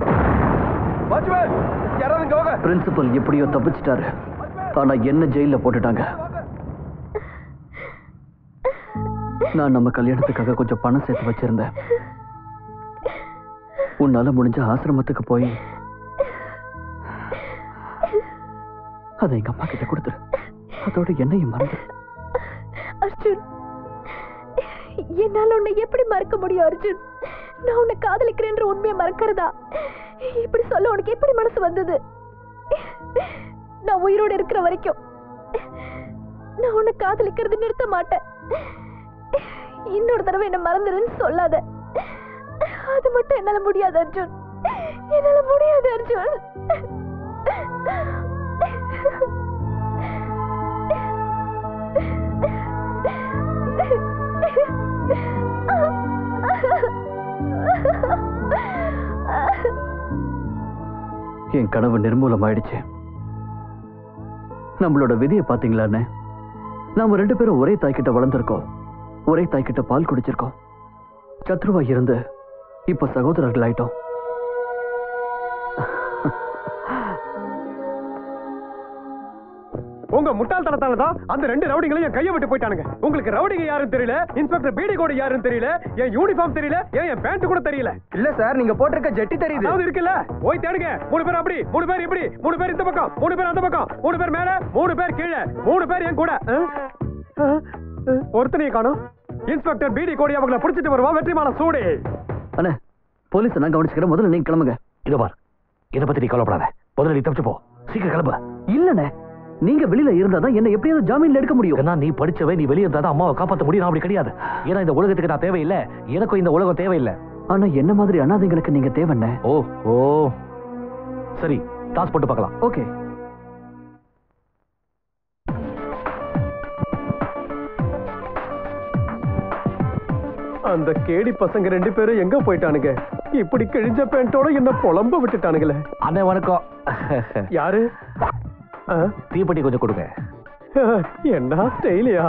பிரின்சிபல் எப்படியோ தப்பிச்சிட்டாரு, ஆனா என்ன ஜெயில போட்டுட்டாங்க. நான் நம்ம கல்யாணத்துக்காக கொஞ்சம் பணம் சேர்த்து வச்சிருந்தேன். உன்னால முடிஞ்ச ஆசிரமத்துக்கு போய் அதை எங்க அம்மா கிட்ட கொடுத்துரு. அதோட என்னையும் மறந்து. அர்ஜுன், என்னால உன்னை எப்படி மறக்க முடியும் அர்ஜுன்? நான் உன்னை காதலிக்கிறேன்ற உண்மையை மறக்கிறதா? இப்படி சொல்ல உனக்கு எப்படி மனசு வந்தது? நான் உயிரோடு இருக்கிற வரைக்கும் நான் உன்னை காதலிக்கிறது நிறுத்த மாட்டேன். இன்னொரு தடவை என்ன மறந்துடுன்னு சொல்லாத. அது மட்டும் என்னால முடியாது அர்ஜுன், என்னால முடியாது அர்ஜுன். என் கனவு நிர்மூலம் ஆயிடுச்சு. நம்மளோட விதியை பாத்தீங்களான்னு, நாம 2 பேரும் ஒரே தாய்கிட்ட வளர்ந்திருக்கோம், ஒரே தாய்கிட்ட பால் குடிச்சிருக்கோம். சத்ருவா இருந்து இப்ப சகோதரர்கள் ஆயிட்டோம். உங்க முட்டாள்தனத்தால தான் அந்த 2 ரவுடிங்களையும் என் கையை விட்டு போயிட்டானுங்க. உங்களுக்கு ரவுடிங்க யாருன்னு தெரியல, இன்ஸ்பெக்டர் பிடி கோட் யாருன்னு தெரியல, என் யூனிஃபார்ம் தெரியல, என் பேண்ட் கூட தெரியல. இல்ல சார், நீங்க போட்டிருக்க ஜெட்டி தெரியுது. அது இருக்குல்ல, போய் தேடுங்க. 3 பேர் அப்படி, 3 பேர் இப்படி, 3 பேர் இந்த பக்கம், 3 பேர் அந்த பக்கம், 3 பேர் மேல, 3 பேர் கீழே, 3 பேர் என் கூட. ஒருத்தனையும் காணோம். இன்ஸ்பெக்டர் பிடி கோடி அவங்களை பிடிச்சிட்டு வருவா. வெற்றிமால சூடு. அண்ணே, போலீஸ் நான் கவனிச்சுக்கிறேன். முதல்ல நீங்க கிளம்புங்க. இத பார், இத பத்தி நீ கவலைப்படாத. முதல்ல நீ தப்பிச்சு போ. சீக்கிரம் கிளம்பு. இல்லண்ணே, நீங்க வெளியில இருந்தாதான் என்ன எப்படியாவது ஜாமீன்ல எடுக்க முடியும். நீ படிச்சவே, நீ வெளியே இருந்தாதான் அம்மாவை காப்பாற்ற முடியும். நான் அப்படி கிடையாது. ஏன்னா இந்த உலகத்துக்கு நான் தேவையில்லை, எனக்கும் இந்த உலகம் தேவையில்லை. ஆனா என்ன மாதிரி அனாதைகளுக்கு நீங்க தேவைண்ணே. ஓ ஓ சரி, டாஸ் போட்டு பார்க்கலாம். ஓகே. அந்த கேடி பசங்க 2 பேரும் எங்க போயிட்டானுங்க? இப்படி கிழிஞ்ச பேண்டோட என்ன புலம்ப விட்டுட்டானுங்களே. அண்ணே வணக்கம். யாரு? தீப்பெட்டி கொஞ்சம் கொடுங்க. என்ன ஸ்டைலியா?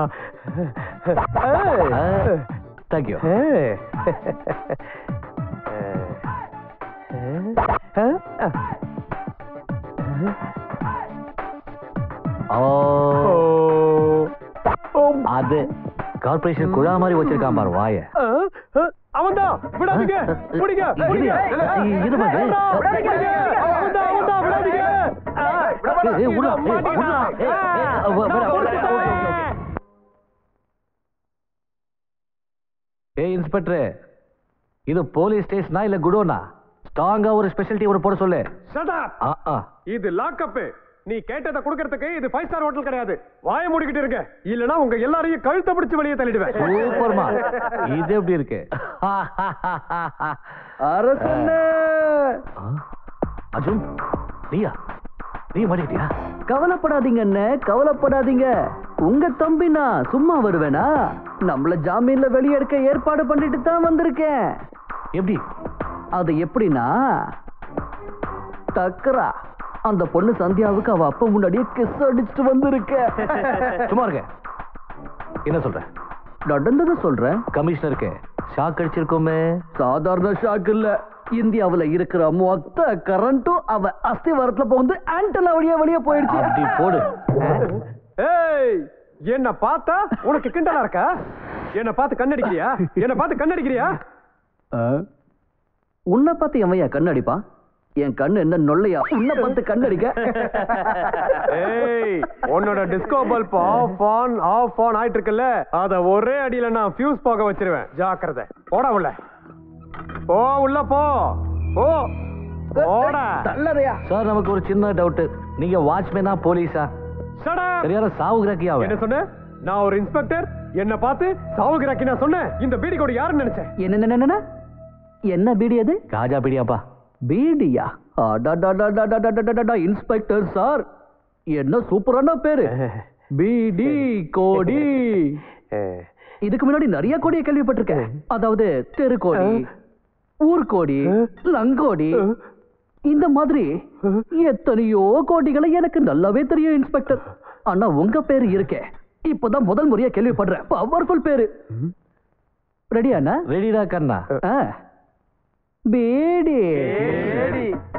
தேங்க்யூ. அது கார்பரேஷன் குழா மாதிரி வச்சிருக்கான் பாரு வாய. அவன்தான். விடாதீங்க. புடிங்க. இன்ஸ்பெக்டர், இது போலீஸ் ஸ்டேஷனா இல்ல குடோனா? ஸ்ட்ராங்கா ஒரு ஸ்பெஷாலிட்டி ஒரு போட சொல்லு. இது லாக்அப். நீ கேட்டதை கொடுக்கறதுக்கு இது 5 ஸ்டார் ஹோட்டல் கிடையாது. வாயை மூடிக்கிட்டு இருங்க, இல்லனா உங்க எல்லாரையும் கழுத்தை பிடிச்சு வெளியே தள்ளிடுவேன். சூப்பர்மா. இது எப்படி இருக்கு? அரசனே. அர்ஜுன், நீயா? நீ மாட்டிக்கிட்டியா? கவலைப்படாதீங்க அண்ணே, கவலைப்படாதீங்க. உங்க தம்பி நான் சும்மா வருவேனா? நம்மள ஜாமீன்ல வெளியே எடுக்க ஏற்பாடு பண்ணிட்டு தான் வந்திருக்கேன். எப்படி? அது எப்படின்னா, டக்கரா அந்த பொண்ணு சந்தியாவுக்கு அவ அப்பா முன்னாடியே கிஸ் அடிச்சுட்டு வந்திருக்க. சும்மா இருக்க. என்ன சொல்ற? நடந்தது சொல்றேன். கமிஷனருக்கு ஷாக் அடிச்சிருக்கோமே. சாதாரண ஷாக் இல்ல, இந்தியாவுல இருக்கிற மொத்த கரண்ட்டும் அவ அஸ்திவாரத்துல போந்து ஆண்டனா வழியா வெளியே போயிடுச்சு. அப்படி போடு. ஏய், என்ன பார்த்தா உனக்கு கிண்டலா இருக்கா? என்ன பார்த்து கண்ணடிக்கிறியா? என்ன பார்த்து கண்ணடிக்கிறியா? உன்னை பார்த்து எவையா கண்ணடிப்பா? என் கண்ணு என்ன நொல்லையா உன்னை பார்த்து கண்ணடிக்க. ஏய், உன்னோட டிஸ்கோ பல்ப் ஆஃப் ஆன் ஆயிட்டு இருக்குல்ல, அத ஒரே அடியில நான் ஃபியூஸ் போக வச்சிருவேன். ஜாக்கிரதை. போடா உள்ள. போ உள்ள போ. போ. போடா. தள்ளதையா. சார் நமக்கு ஒரு சின்ன டவுட். நீங்க வாட்ச்மேனா போலீஸா? சரியான சாவுகிராக்கியா? என்ன சொன்ன? நான் ஒரு இன்ஸ்பெக்டர். என்ன பார்த்து சாவுகிராக்கி நான் சொன்னேன்? இந்த பீடி கோடு யாருன்னு நினைச்சேன்? என்ன பீடி அது? காஜா பீடியாப்பா. பீடியா? இன்ஸ்பெக்டர் சார், என்ன சூப்பரான பேரு. பீடி கோடி. இதுக்கு முன்னாடி நிறைய கோடியை கேள்விப்பட்டிருக்கேன். அதாவது தெருக்கோடி, ஊர்கோடி, லங்கோடி, இந்த மாதிரி எத்தனையோ கோடிகளை எனக்கு நல்லாவே தெரியும் இன்ஸ்பெக்டர். ஆனா உங்க பேரு இருக்கே, இப்பதான் முதல் முறையா கேள்விப்படுறேன். பவர்ஃபுல் பேரு. ரெடியாண்ணா? ரெடிடா கண்ணா. பீடி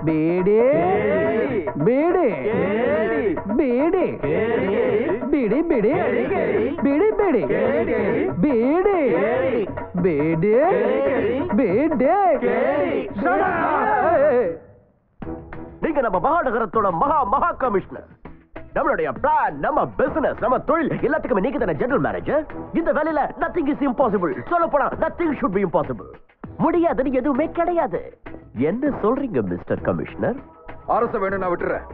பீடி பீடி பீடி பீடி பீடி பீடி பீடி பீடி பீடி பீடி. நீங்க நம்ம மகாநகரத்தோட மகா கமிஷனர். நம்மளுடைய பிளான், நம்ம பிசினஸ், நம்ம தொழில் எல்லாத்துக்குமே நீங்க தானே ஜெனரல் மேனேஜர். இந்த வேலையில நத்திங் இஸ் இம்பாசிபிள். சொல்ல போனா நத்திங் ஷுட் பி இம்பாசிபிள். முடியாதுன்னு எதுவுமே கிடையாது. என்ன சொல்றீங்க மிஸ்டர் கமிஷனர்? அரச வேணும் நான் விட்டுறேன்.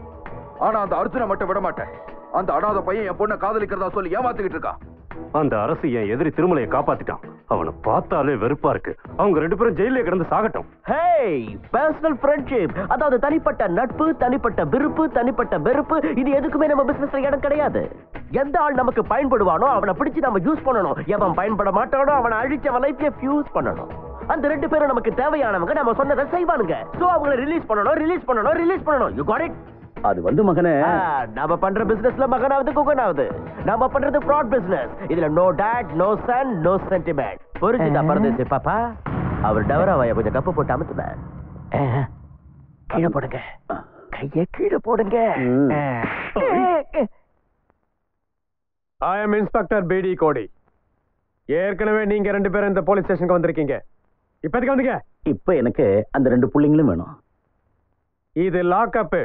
ஆனா அந்த அர்ஜுனை மட்டும் விட மாட்டேன். அந்த அனாதை பையன் என் பொண்ணை காதலிக்கிறதா சொல்லி ஏமாத்திக்கிட்டு இருக்கான். அந்த அரசு என் எதிரி திருமலையை காப்பாத்திட்டான். அவனை பார்த்தாலே வெறுப்பா இருக்கு. அவங்க 2 பேரும் ஜெயிலே கிடந்து சாகட்டும். ஹேய், பர்சனல் ஃப்ரெண்ட்ஷிப், அதாவது தனிப்பட்ட நட்பு, தனிப்பட்ட விருப்பு, தனிப்பட்ட வெறுப்பு, இது எதுக்குமே நம்ம பிசினஸ்ல இடம் கிடையாது. எந்த ஆள் நமக்கு பயன்படுவானோ அவனை பிடிச்சு நம்ம யூஸ் பண்ணணும். எவன் பயன்பட மாட்டானோ அவனை அழிச்சு அவன் லைஃப்ல ஃபியூஸ் பண்ணணும். அந்த 2 பேரும் நமக்கு தேவையானவங்க. நம்ம சொன்னதை செய்வானுங்க. சோ அவங்கள ரிலீஸ் பண்ணணும். You got it? அது வந்து மகனே, நாம பண்ற பிசினஸ்ல மகனாவது குகனாவது. நாம பண்றது ஃப்ராட் பிசினஸ். இதுல no dad, no son, no sentiment. புரிஞ்சுதா பரதேசி பாப்பா? அவர் டவராவைய கொஞ்சம் கப்பு போட்டு அமுத்துன. கீழே போடுங்க, கையை கீழே போடுங்க. ஐ அம் இன்ஸ்பெக்டர் பிடி கோடி. ஏற்கனவே நீங்க 2 பேரும் இந்த போலீஸ் ஸ்டேஷனுக்கு வந்திருக்கீங்க. இப்ப எதுக்கு வந்தீங்க? இப்ப எனக்கு அந்த 2 புள்ளைங்களும் வேணும். இது லாக்அப்,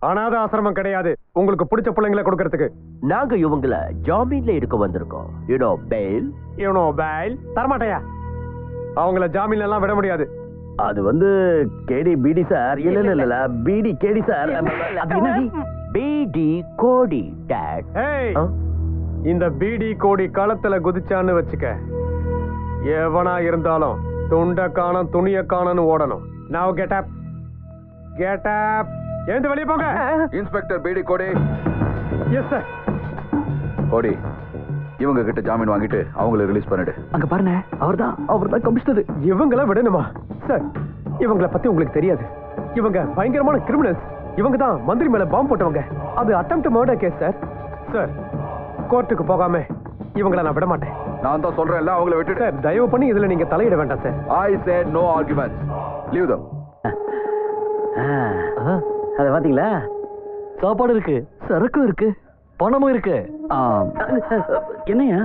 அனாத ஆசிரமம் கிடையாது. உங்களுக்கு பிடிச்ச பிள்ளைங்களை கொடுக்கறதுக்கு. நாங்க இவங்கள ஜாமீன்ல எடுக்க வந்திருக்கோம். யூனோ பெயில் தரமாட்டையா? அவங்கள ஜாமீன்ல எல்லாம் விட முடியாது. அது வந்து கேடி பிடி சார். இல்ல பிடி கேடி சார். அது என்னடி? பிடி கோடி டாட். ஏய், இந்த பிடி கோடி களத்துல குதிச்சான்னு வச்சுக்க, எவனா இருந்தாலும் துண்ட காணம் துணிய காணன்னு ஓடணும். Now get up. எழுந்து வெளியே போங்க. இன்ஸ்பெக்டர் பிடி கோடி. Yes sir. கோடி, இவங்க கிட்ட ஜாமீன் வாங்கிட்டு அவங்கள ரிலீஸ் பண்ணிடு. அங்க பாருங்க, அவர்தான் கமிஷனர். இவங்கள விடணுமா சார்? இவங்கள பத்தி உங்களுக்கு தெரியாது. இவங்க பயங்கரமான கிரிமினல்ஸ். இவங்க தான் மந்திரி மேல பாம்பு போட்டவங்க. அது attempt murder case sir. Sir, கோர்ட்டுக்கு போகாம இவங்கள நான் விட மாட்டேன். நான் தான் சொல்றேன்ல, அவங்கள விட்டுட்டு. சார், தயவு பண்ணி இதுல நீங்க தலையிட வேண்டாம் sir. I said no arguments. Leave them. அத பாத்தீங்களா? சாப்பாடு இருக்கு, சரக்கும் இருக்கு, பணமும் இருக்கு. என்னையா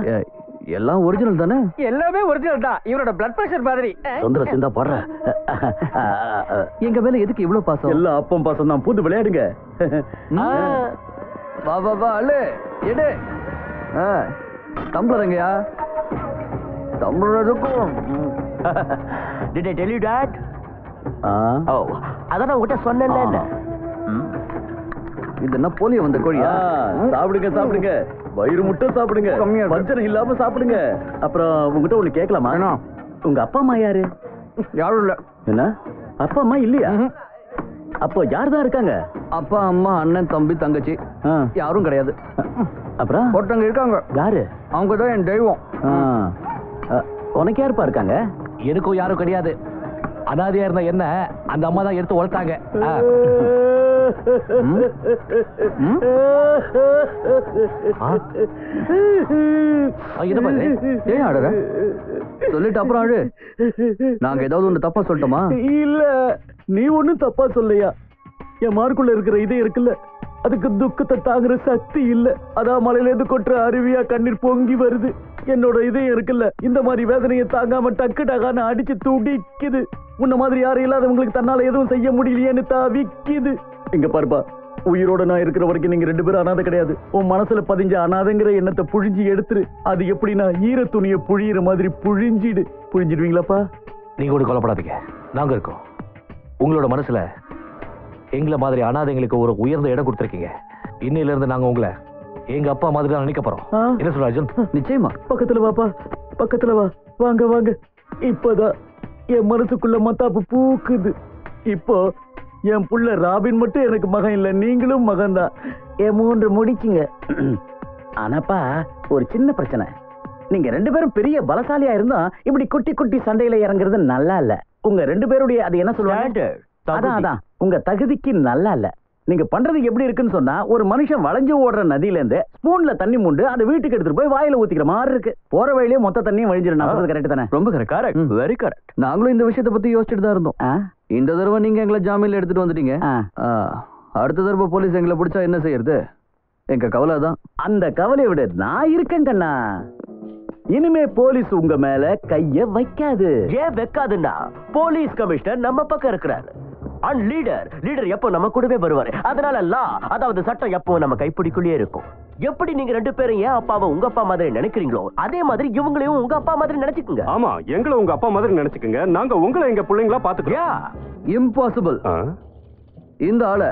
எல்லாம் ஒரிஜினல் தானே? எல்லாமே ஒரிஜினல் தான். இவரோட பிளட் பிரஷர் மாதிரி. சுந்தர சிந்தா போடுற. எங்க மேல எதுக்கு இவ்வளவு பாசம்? எல்லாம் அப்பம் பாசம் தான். பூந்து விளையாடுங்க. வா அல்லு எடு. டம்ளர் எங்கயா? டம்ளர் இருக்கும். Did I tell you that? அதான் உங்ககிட்ட சொன்னேன்ல. இது என்ன போலியோ வந்த கோழியா? சாப்பிடுங்க. வயிறு முட்டை சாப்பிடுங்க. வஞ்சனை இல்லாம சாப்பிடுங்க. அப்புறம் உங்ககிட்ட ஒண்ணு கேட்கலாமா? உங்க அப்பா அம்மா யாரு? யாரும் இல்ல. என்ன, அப்பா அம்மா இல்லையா? அப்போ யார் தான் இருக்காங்க? அப்பா அம்மா அண்ணன் தம்பி தங்கச்சி யாரும் கிடையாது. அப்புறம் ஒருத்தவங்க இருக்காங்க. யாரு? அவங்க தான் என் தெய்வம். உனக்கு யாருப்பா இருக்காங்க? எனக்கும் யாரும் கிடையாது. அனாதையா இருந்த என்ன அந்த அம்மா தான் எடுத்து வளர்த்தாங்க. ஏன் ஆடுற? சொல்லிட்டு அப்புறம் ஆடு. நாங்க ஏதாவது ஒண்ணு தப்பா சொல்லிட்டோமா? இல்ல, நீ ஒண்ணும் தப்பா சொல்லையா. என் மார்க்குள்ள இருக்கிற இது இருக்குல்ல, அதுக்கு துக்கத்தை தாங்குற சக்தி இல்ல. அதான் மலையில இருந்து கொட்டுற அருவியா கண்ணீர் பொங்கி வருது. என்னோட இதயம் இருக்குல்ல, இந்த மாதிரி வேதனையை தாங்காம டக்கு டகான்னு அடிச்சு துடிக்குது. உன்ன மாதிரி யாரும் இல்லாதவங்களுக்கு தன்னால எதுவும் செய்ய முடியலையேன்னு தவிக்குது. இங்க பாருப்பா, உயிரோட நான் இருக்கிற வரைக்கும் நீங்க 2 பேரும் அனாதை கிடையாது. உன் மனசுல பதிஞ்ச அனாதைங்கிற எண்ணத்தை புழிஞ்சி எடுத்துரு. அது எப்படின்னா ஈர துணியை புழியிற மாதிரி புழிஞ்சிடுவீங்களாப்பா? நீங்க கூட கொல்லப்படாதீங்க, நாங்க இருக்கோம். உங்களோட மனசுல எங்களை மாதிரி அனாதைங்களுக்கு ஒரு உயர்ந்த இடம் கொடுத்துருக்கீங்க. இன்னையில இருந்து நாங்க உங்களை எங்க அப்பா மாதிரி தான் நினைக்க போறோம். என்ன சொல்ற அர்ஜுன்? நிச்சயமா. பக்கத்துல வாப்பா, பக்கத்துல வா. வாங்க வாங்க. இப்பதான் என் மனசுக்குள்ள மத்தாப்பு பூக்குது. இப்போ என் புள்ள ராபின் மட்டும் எனக்கு மகன் இல்ல, நீங்களும் மகன் தான். என் 3 முடிச்சுங்க. ஆனாப்பா ஒரு சின்ன பிரச்சனை. நீங்க 2 பேரும் பெரிய பலசாலியா இருந்தா இப்படி குட்டி குட்டி சண்டையில இறங்குறது நல்லா இல்ல. உங்க 2 பேருடைய அது என்ன சொல்லுவாங்க? அதான் உங்க தகுதிக்கு நல்லா இல்ல. நீங்க பண்றது எப்படி இருக்குன்னு சொன்னா, ஒரு மனுஷன் வளைஞ்சு ஓடுற நதியில இருந்து ஸ்பூன்ல தண்ணி மூண்டு அதை வீட்டுக்கு எடுத்துட்டு போய் வாயில ஊத்திக்கிற மாதிரி இருக்கு. போற வழியிலே மொத்த தண்ணியும் வழிஞ்சிடும். நான் சொல்றது கரெக்ட் தானே? ரொம்ப கரெக்ட், வெரி கரெக்ட். நாங்களும் இந்த விஷயத்தை பத்தி யோசிச்சுட்டு தான் இருந்தோம். இந்த தடவை நீங்க எங்களை ஜாமீன்ல எடுத்துட்டு வந்துட்டீங்க. அடுத்த தடவை போலீஸ் எங்களை பிடிச்சா என்ன செய்யறது? எங்க கவலை தான். அந்த கவலையை விட நான் இருக்கேன் கண்ணா. இனிமே போலீஸ் உங்க மேல கைய வைக்காது. ஏன் வைக்காதுன்னா போலீஸ் கமிஷனர் நம்ம பக்கம் இருக்கிறாரு. அண்ட் லீடர் எப்போ நம்ம கூடவே வருவாரு. அதனால லா, அதாவது சட்டம் எப்போ நம்ம கைப்பிடிக்குள்ளே இருக்கும். எப்படி நீங்க 2 பேரும் ஏன் அப்பாவை உங்க அப்பா மாதிரி நினைக்கிறீங்களோ அதே மாதிரி இவங்களையும் உங்க அப்பா மாதிரி நினைச்சுக்குங்க. ஆமா, எங்களை உங்க அப்பா மாதிரி நினைச்சுக்குங்க. நாங்க உங்களை எங்க பிள்ளைங்களா பாத்துக்கிறோம். இம்பாசிபிள். இந்த ஆளை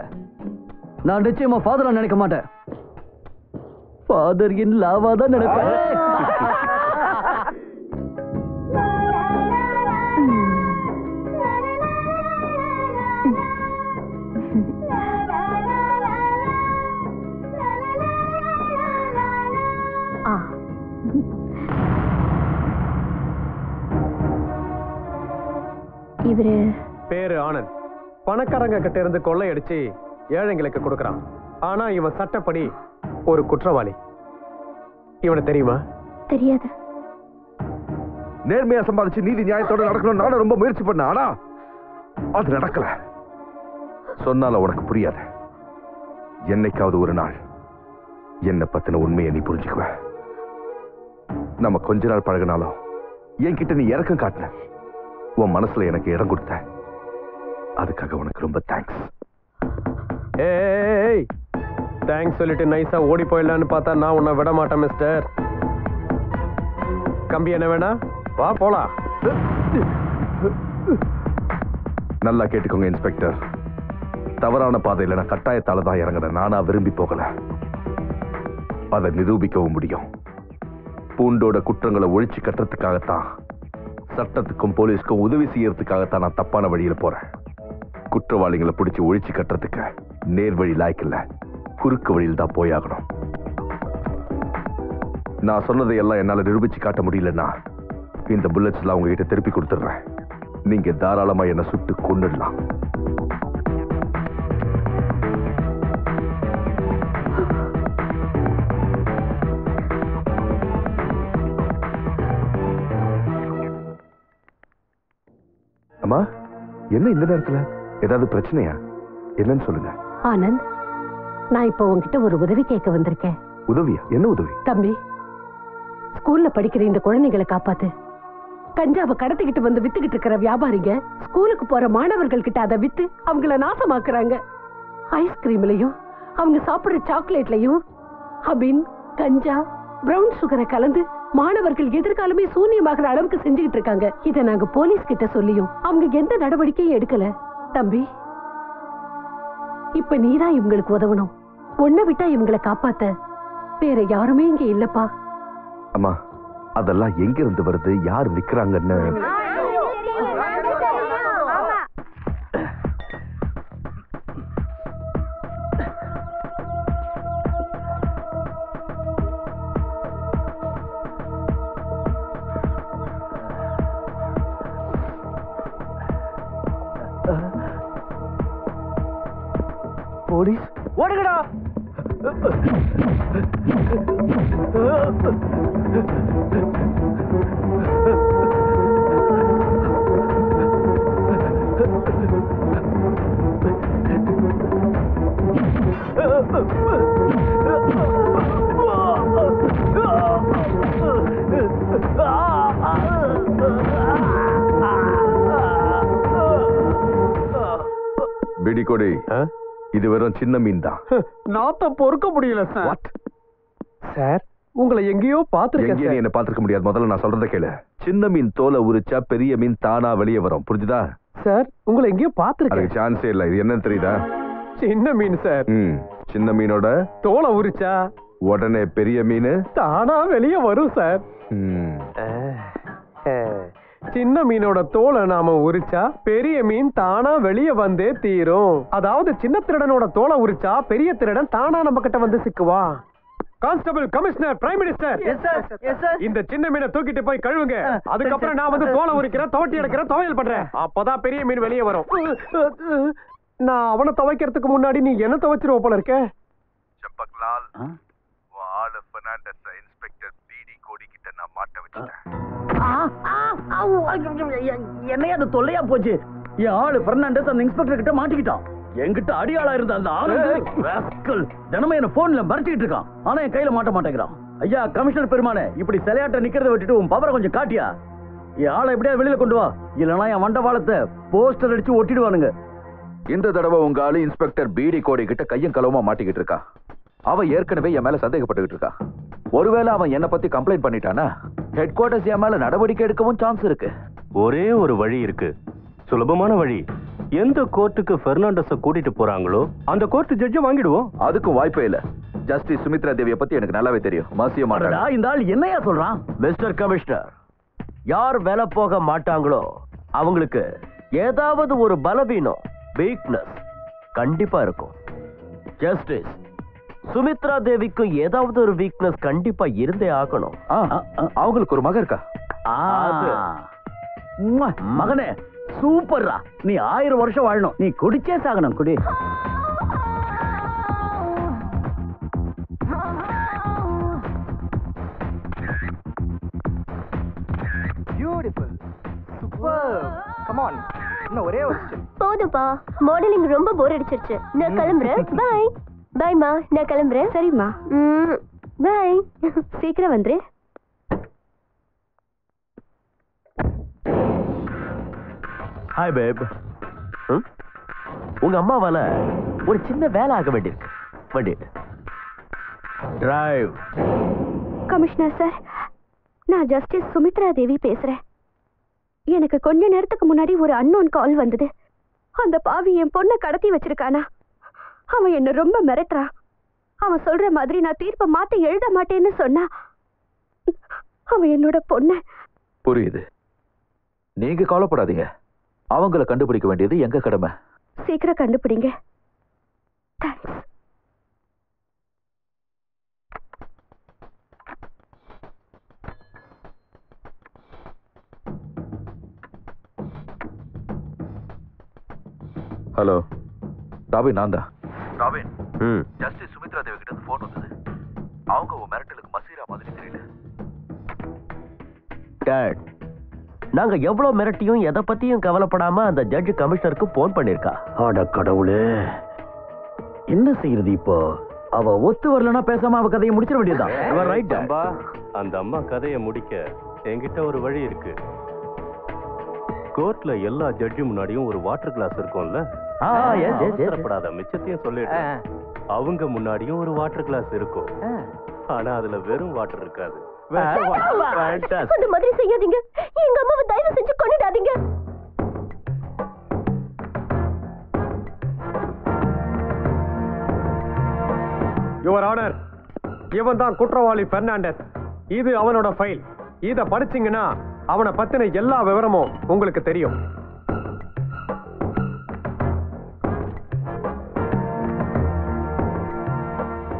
நான் நிச்சயமா ஃபாதரா நினைக்க மாட்டேன். ஃபாதர் இன் லாவா தான் நினைப்பேன். இவரு பேரு ஆனந்த். பணக்காரங்க கிட்ட இருந்து கொள்ளையடிச்சு ஏழைங்களுக்கு கொடுக்கறான். ஆனா இவன் சட்டப்படி ஒரு குற்றவாளி. இவனை தெரியுமா? தெரியாது. நேர்மையா சம்பாதிச்சு நீதி நியாயத்தோட நடக்கணும் நானும் ரொம்ப முயற்சி பண்ண. ஆனா அது நடக்கல. சொன்னால உனக்கு புரியாது. என்னைக்காவது ஒரு நாள் என்ன பத்தின உண்மையை நீ புரிஞ்சுக்குவ. நம்ம கொஞ்ச நாள் பழகினாலும் என்கிட்ட நீ இறக்கம் காட்டின. உன் மனசுல எனக்கு இடம் கொடுத்த. அதுக்காக உனக்கு ரொம்ப தேங்க்ஸ். ஏய், தேங்க்ஸ் சொல்லிட்டு நைஸா ஓடி போயிடலான்னு பார்த்தா நான் உன்னை விட மாட்டேன் மிஸ்டர். கம்பி என்ன வேணா? வா போலாம். நல்லா கேட்டுக்கோங்க இன்ஸ்பெக்டர். தவறான பாதையில நான் கட்டாயத்தால தான் இறங்கினேன். நானா விரும்பி போகல. அதை நிரூபிக்கவும் முடியும். பூண்டோட குற்றங்களை ஒழிச்சு கட்டுறதுக்காகத்தான், சட்டத்துக்கும் போலீஸ்க்கும் உதவி செய்யறதுக்காகத்தான் நான் தப்பான வழியில போறேன். குற்றவாளிகளை பிடிச்சி ஒழிச்சு கட்டுறதுக்கு நேர் வழி லாய்க்கில்ல, குறுக்கு வழியில் தான் போயாகணும். நான் சொன்னதை எல்லாம் என்னால நிரூபிச்சு காட்ட முடியலன்னா இந்த புல்லட்ஸ் எல்லாம் உங்ககிட்ட திருப்பி கொடுத்துடுறேன். நீங்க தாராளமா என்ன சுட்டு கொன்னுடலாம். அம்மா, என்ன இந்த நேரத்துல? ஏதாவது பிரச்சனையா? என்னன்னு சொல்லுங்க. ஆனந்த், நான் இப்போ உங்ககிட்ட ஒரு உதவி கேட்க வந்திருக்கேன். உதவியா? என்ன உதவி? தம்பி, ஸ்கூல்ல படிக்கிற இந்த குழந்தைகளை காப்பாத்து. கஞ்சாவை கடத்திக்கிட்டு வந்து வித்துக்கிட்டு இருக்கிற வியாபாரிங்க ஸ்கூலுக்கு போற மாணவர்கள் கிட்ட அதை வித்து அவங்கள நாசமாக்குறாங்க. ஐஸ்கிரீம்லயும் அவங்க சாப்பிடுற சாக்லேட்லயும் அபின், கஞ்சா, பிரவுன் சுகரை கலந்து மாணவர்கள் எதிர்காலமே சூன்யமாகிற அளவுக்கு செஞ்சுக்கிட்டு இருக்காங்க. இதை நாங்க போலீஸ் கிட்ட சொல்லியும் அவங்க எந்த நடவடிக்கையும் எடுக்கல. தம்பி, இப்ப நீதான் இவங்களுக்கு உதவணும். ஒன்ன விட்டா இவங்களை காப்பாத்த வேற யாருமே இங்க இல்லப்பா. அம்மா, அதெல்லாம் எங்க இருந்து வருது? யார் விக்கிறாங்கன்னு? போலீஸ் ஓடுங்கடா. பீடி கொடி இது வெறும் சின்ன மீன் தான். நாத்தம் பொறுக்க முடியல சார். சார் உங்களை எங்கேயோ பாத்துருக்கேன். எங்கேயும் என்ன பாத்துருக்க முடியாது. முதல்ல நான் சொல்றத கேளு. சின்ன மீன் தோலை உரிச்சா பெரிய மீன் தானா வெளியே வரும். புரிஞ்சுதா? சார் உங்களை எங்கேயோ பாத்துருக்கேன். அதுக்கு சான்ஸே இல்ல. இது என்னன்னு தெரியுதா? சின்ன மீன் சார். சின்ன மீனோட தோலை உரிச்சா உடனே பெரிய மீன் தானா வெளியே வரும் சார். சின்ன மீனோட தோலை நாம உரிச்சா பெரிய மீன் தானா வெளியே வந்தே தீரும். அதாவது சின்ன திருடனோட தோலை உரிச்சா பெரிய திருடன் தானா நம்ம கிட்ட வந்து சிக்குவா. கான்ஸ்டபிள், கமிஷனர், பிரைம் மினிஸ்டர், இந்த சின்ன மீனை தூக்கிட்டு போய் கழுவுங்க. அதுக்கப்புறம் நான் வந்து தோலை உரிக்கிறேன், தோட்டி எடுக்கிறேன், துவையல் பண்றேன். அப்பதான் பெரிய மீன் வெளியே வரும். நான் அவனை துவைக்கிறதுக்கு முன்னாடி நீ என்ன துவைச்சிருவ போல இருக்க. செம்பக்லால், ஆளு பெர்னாண்டஸ் இன்ஸ்பெக்டர் பீடி கோடி கிட்ட நான் மாட்ட வச்சிட்டேன். என்னையா அது தொல்லையா போச்சு. என் ஆளு பெர்னாண்டஸ் அந்த இன்ஸ்பெக்டர் கிட்ட மாட்டிக்கிட்டான். என்கிட்ட அடியாளா இருந்த அந்த ஆளு தினமும் என்ன போன்ல மறைச்சிக்கிட்டு இருக்கான். ஆனா என் கையில மாட்ட மாட்டேங்கிறான். ஐயா கமிஷனர் பெருமானே, இப்படி சிலையாட்ட நிக்கிறத விட்டுட்டு உன் பவரை கொஞ்சம் காட்டியா. என் ஆளை எப்படியா வெளியில கொண்டு வா, இல்லனா என் வண்டவாளத்தை போஸ்டர் அடிச்சு ஒட்டிடுவானுங்க. இந்த தடவை உங்க ஆளு இன்ஸ்பெக்டர் பீடி கோடி கிட்ட கையும் களவுமா மாட்டிக்கிட்டு இருக்கா. அவன் ஏற்கனவே என் மேல சந்தேகப்பட்டுக்கிட்டு இருக்கா. ஒருவேளை அவன் என்ன பத்தி கம்ப்ளைண்ட் பண்ணிட்டானா ஹெட் குவார்டர்ஸ் என் மேல நடவடிக்கை எடுக்கவும் சான்ஸ் இருக்கு. ஒரே ஒரு வழி இருக்கு, சுலபமான வழி. எந்த கோர்ட்டுக்கு பெர்னாண்டஸ கூட்டிட்டு போறாங்களோ அந்த கோர்ட் ஜட்ஜை வாங்கிடுவோம். அதுக்கும் வாய்ப்பே இல்ல. ஜஸ்டிஸ் சுமித்ரா தேவியை பத்தி எனக்கு நல்லாவே தெரியும். மாசிய மாட்டாங்க. இந்த ஆள் என்னையா சொல்றான்? மிஸ்டர் கமிஷனர், யார் வேலை போக மாட்டாங்களோ அவங்களுக்கு ஏதாவது ஒரு பலவீனம், வீக்னஸ் கண்டிப்பா இருக்கும். ஜஸ்டிஸ் சுமித்ரா தேவிக்கும் ஏதாவது ஒரு வீக்னஸ் கண்டிப்பா இருந்தே ஆகணும். அவங்களுக்கு ஒரு மகன் இருக்கா? மகனே சூப்பர்ரா, நீ 1000 வருஷம் வாழணும். நீ குடிச்சே சாகணும். குடி. Beautiful, super. கம் ஆன், இன்னும் ஒரே ஒரு போதும்பா, மாடலிங் ரொம்ப போர் அடிச்சிருச்சு. நான் கிளம்புறேன். பை பைமா, நான் கிளம்புறேன். சரிம்மா, பை. சீக்கிரம் வந்துரு. ஹாய் பேப். உங்க அம்மாவால ஒரு சின்ன வேலை ஆக வேண்டியிருக்கு. வண்டி டிரைவ். கமிஷனர் சார், நான் ஜஸ்டிஸ் சுமித்ரா தேவி பேசுறேன். எனக்கு கொஞ்ச நேரத்துக்கு முன்னாடி ஒரு அன்னோன் கால் வந்தது. அந்த பாவி என் பொண்ணை கடத்தி வச்சிருக்கானா. அவன் என்ன ரொம்ப மிரட்டுறான். அவன் சொல்ற மாதிரி நான் தீர்ப்பை மாத்தி எழுத மாட்டேன்னு சொன்னா. அவன் என்னோட பொண்ண. புரியுது. நீங்க கவலைப்படாதீங்க. அவங்கள கண்டுபிடிக்க வேண்டியது எங்க கடமை. சீக்கிரம் கண்டுபிடிங்க. தேங்க்ஸ். ஹலோ ராபின், நான் தான். ராபின், ஜஸ்டிஸ் சுமித்ரா தேவி கிட்ட போன் வந்தது. அவங்க உன் மிரட்டலுக்கு மசீரா மாதிரி தெரியல. டாட், நாங்க எவ்வளவு மிரட்டியும் எதை பத்தியும் கவலைப்படாம அந்த ஜட்ஜ் கமிஷனருக்கு போன் பண்ணிருக்கா. ஆட கடவுளே, என்ன செய்யறது இப்போ? அவ ஒத்து வரலன்னா பேசாம அவ கதையை முடிச்சிட வேண்டியதுதான். ரைட் அம்பா. அந்த அம்மா கதையை முடிக்க என்கிட்ட ஒரு வழி இருக்கு. கோர்ட்ல எல்லா ஜட்ஜி முன்னாடியும் ஒரு வாட்டர் கிளாஸ் இருக்கும்ல. அவசரப்படாத, மிச்சத்தையும் சொல்லிட்டு. அவங்க முன்னாடியும் ஒரு வாட்டர் கிளாஸ் இருக்கும். ஆனா அதுல வெறும் வாட்டர் இருக்காது. அந்த மாதிரி செய்யாதீங்க. எங்க அம்மாவை தயவு செஞ்சு கொன்னுடாதீங்க. யுவர் ஆனர், இவன் தான் குற்றவாளி பெர்னாண்டஸ். இது அவனோட ஃபைல். இத படிச்சீங்கன்னா அவனை பத்தின எல்லா விவரமும் உங்களுக்கு தெரியும்.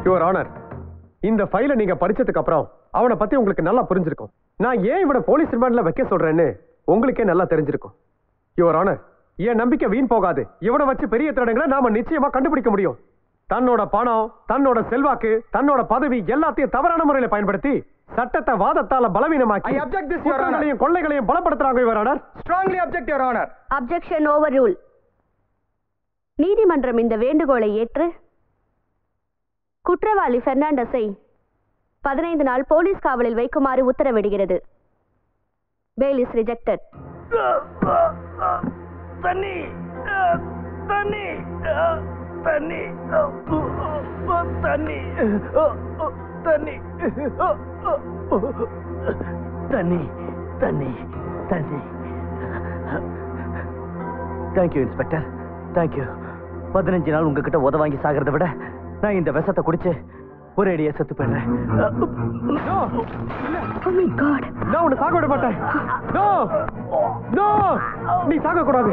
யுவர் ஆனர், இந்த ஃபைலை நீங்க படிச்சதுக்கு அப்புறம் அவனை பத்தி உங்களுக்கு நல்லா புரிஞ்சிருக்கும். நான் ஏன் இவனை போலீஸ் ரிமாண்ட்ல வைக்க சொல்றேன்னு உங்களுக்கே நல்லா தெரிஞ்சிருக்கும். யுவர் ஆனர், என் நம்பிக்கை வீண் போகாது. இவனை வச்சு பெரிய திருடங்களை நாம நிச்சயமா கண்டுபிடிக்க முடியும். தன்னோட பணம், தன்னோட செல்வாக்கு, தன்னோட பதவி எல்லாத்தையும் தவறான முறையில பயன்படுத்தி சட்டத்தை வாதத்தால பலவீனமாக்கி குற்றங்களையும் கொள்ளைகளையும் பலப்படுத்துறாங்க. Your honour, strongly object your honour. Objection overruled. நீதிமன்றம் இந்த வேண்டுகோளை ஏற்று குற்றவாளி பெர்னாண்டஸை 15 நாள் போலீஸ் காவலில் வைக்குமாறு உத்தரவிடுகிறது. Fail is rejected. தண்ணி தண்ணி தண்ணி தண்ணி தண்ணி தண்ணி தண்ணி. Thank you inspector, thank you. 15 நாள் உங்ககிட்ட உத வாங்கி சாகிறத விட நான் இந்த விஷத்தை குடிச்சு ஒரே அடியா செத்து போயிடுறேன். நான் உன்னை சாக விட மாட்டேன். நீ சாக கூடாது.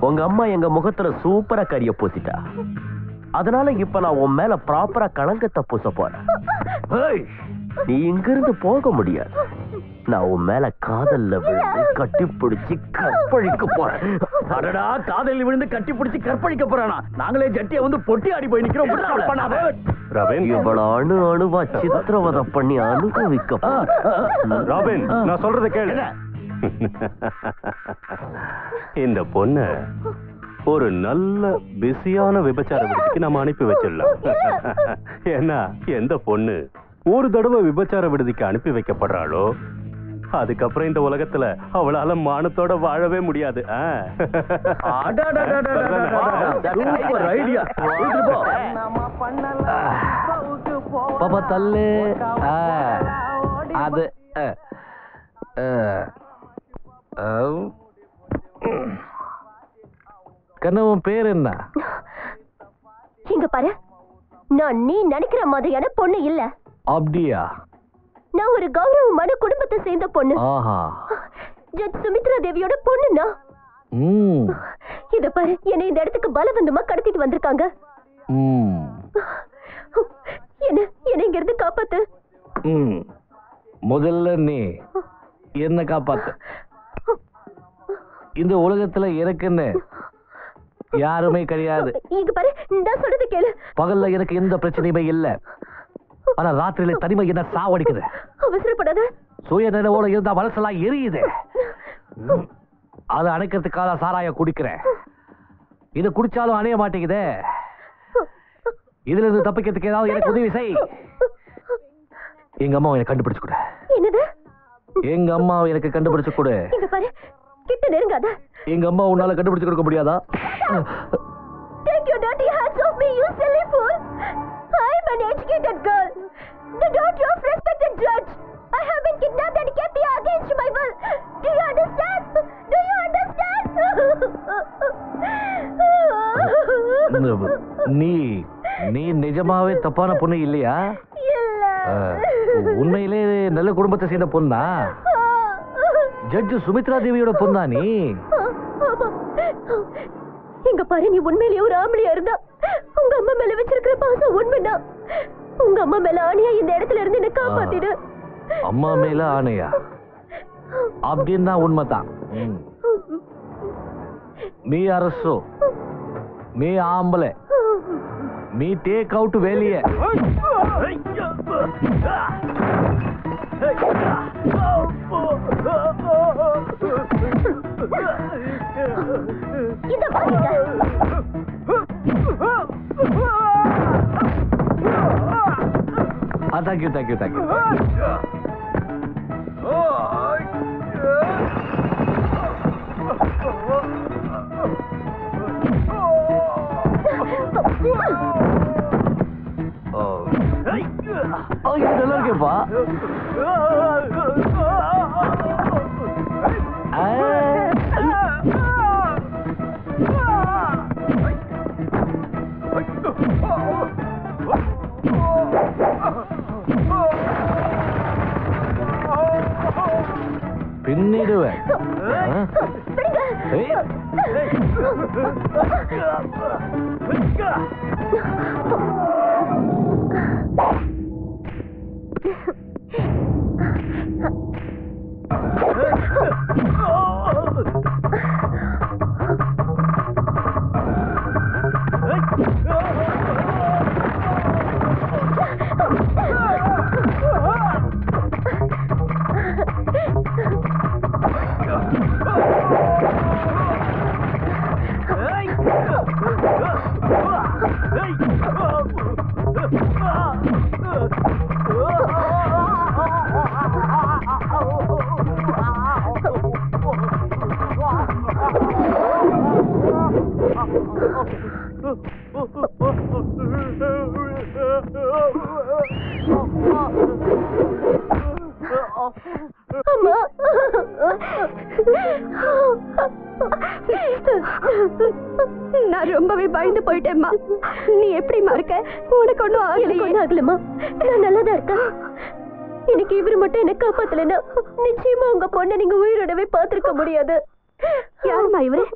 உங்க அம்மா எங்க முகத்துல சூப்பரா கரிய பூசிட்டா. அதனால இப்ப நான் உன் மேல ப்ராப்பரா களங்கத்தை பூச போறேன். நீ இங்கிருந்து போக முடியாது. நான் உன் மேல காதல்ல விழுந்து கட்டி பிடிச்சி கற்பழிக்க போறேன். அடடா, காதலில் விழுந்து கட்டி பிடிச்சி கற்பழிக்க போறானா? நாங்களே ஜட்டியை வந்து பொட்டி ஆடி போய் நிக்கிறோம். இவ்வளவு அணு அணுவா சித்திரவதை பண்ணி அனுபவிக்க ராபின், நான் சொல்றத கேளு. இந்த பொண்ண ஒரு நல்ல பிஸியான விபச்சார விடுதிக்கு நம்ம அனுப்பி வச்சிடலாம். ஏன்னா எந்த பொண்ணு ஒரு தடவை விபச்சார விடுதிக்கு அனுப்பி வைக்கப்படுறாளோ அதுக்கப்புறம் இந்த உலகத்துல அவளால மானத்தோட வாழவே முடியாது. பாப்பா தள்ளு. அது கண்ணவன் பேர் என்ன? இங்க பாரு, நான் நீ நினைக்கிற மாதிரியான பொண்ணு இல்ல. அப்படியா? நான் ஒரு கௌரவமான குடும்பத்தை சேர்ந்த பொண்ணு. ஜட்ஜ் சுமித்ரா தேவியோட பொண்ணுண்ணா. இத பாரு, என்னை இந்த இடத்துக்கு பலவந்தமா கடத்திட்டு வந்திருக்காங்க. என்ன இங்க இருந்து காப்பாத்து. முதல்ல நீ என்ன காப்பாத்து. இந்த உலகத்துல எனக்குன்னு யாருமே கிடையாது. இங்க பாரு, நான் சொல்றது கேளு. பகல்ல எனக்கு எந்த பிரச்சனையுமே இல்ல. ஆனா ராத்திரியில தனிமை என்ன சாவடிக்குது. அவசரப்படாத. சுய நினைவோட இருந்தா மனசெல்லாம் எரியுது. அதை அணைக்கிறதுக்காக சாராய குடிக்கிறேன். இதை குடிச்சாலும் அணைய மாட்டேங்குதே. இதுல இருந்து தப்பிக்கிறதுக்கு ஏதாவது எனக்கு உதவி செய். எங்க அம்மாவை எனக்கு கண்டுபிடிச்சு கொடு. என்னது? எங்க அம்மாவை எனக்கு கண்டுபிடிச்சு கொடு. இங்க பாரு, கிட்ட நெருங்காத. எங்க அம்மா உன்னால கண்டுபிடிச்சு கொடுக்க முடியாதா? Take your dirty hands off me, you silly fool. I am an educated girl, the daughter of respected judge. I have been kidnapped and kept here against my will. Do you understand? Do you understand? நீ நிஜமாவே தப்பான பொண்ணு இல்லையா? இல்ல. உண்மையிலே நல்ல குடும்பத்தை சேர்ந்த பொண்ணா? ஜட்ஜ் சுமித்ரா தேவியோட பொண்ணா நீ? இங்க பாரு, நீ உண்மையிலேயே ஒரு ஆம்பளையா இருந்தா உங்க அம்மா மேல வச்சிருக்கிற பாசம் உண்மைதான். உங்க அம்மா மேல ஆணையா இந்த இடத்துல இருந்து என்ன காப்பாத்திடு. அம்மா மேல ஆணையா? அப்படின்னா உண்மைதான். நீ அரசு, நீ ஆம்பளை, நீ டேக் அவுட் வெளியே. இத பாருங்க. Thank you thank you thank you. இது நல்லா இருக்கேப்பா. பின்னிடுவேன். அம்மா நான் ரொம்பவே பயந்து போயிட்டேம்மா. நீ எப்படிமா இருக்க? உனக்கு ஒன்றும் ஆகலையேம்மா. நான் நல்லாதான் இருக்கேன். எனக்கு இவரு மட்டும் என்ன காப்பாத்தலன்னா நிச்சயமா உங்க பொண்ணை நீங்க உயிரோடவே பார்த்திருக்க முடியாது. யாருமா இவரு?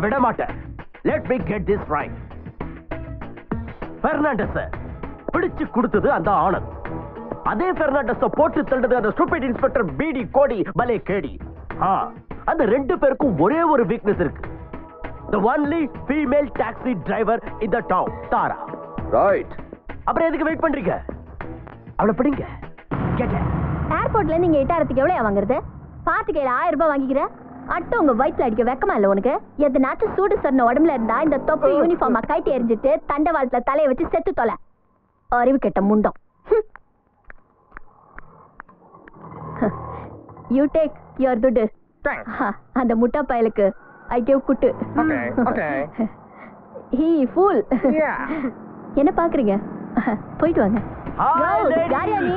விட மாட்டேன். Let me get this right. Fernandes பிடிச்சு கொடுத்தது அந்த ஆனந்த். அதே பெர்னாண்டஸ் போட்டு தள்ளுது அந்த ஸ்டூபிட் இன்ஸ்பெக்டர் பிடி கோடி பலே கேடி. அந்த ரெண்டு பேருக்கும் ஒரே ஒரு வீக்னஸ் இருக்கு. the only female taxi driver in the town, Tara. Right. அப்புறம் எதுக்கு வெயிட் பண்றீங்க? அவளை பிடிங்க. கேட்ட. ஏர்போர்ட்ல நீங்க 8000க்கு எவ்வளவு வாங்குறது? பாத்து கையில 1000 ரூபாய் வாங்கிக்கிற. அட்ட உங்க வயித்துல அடிக்க வெக்கமா இல்ல உனக்கு? எதனாச்சும் சூடு சொன்ன உடம்புல இருந்தா இந்த தொப்பி யூனிஃபார்மா கைட்டி எரிஞ்சிட்டு தண்டவாளத்துல தலையை வச்சு செத்து தொலை. அறிவு கெட்ட முண்டம். You take your துட்டு. அந்த முட்டா பயலுக்கு I give குட்டு. Okay. He fool. என்ன பாக்குறீங்க? போயிட்டு வாங்க. யாரியா நீ?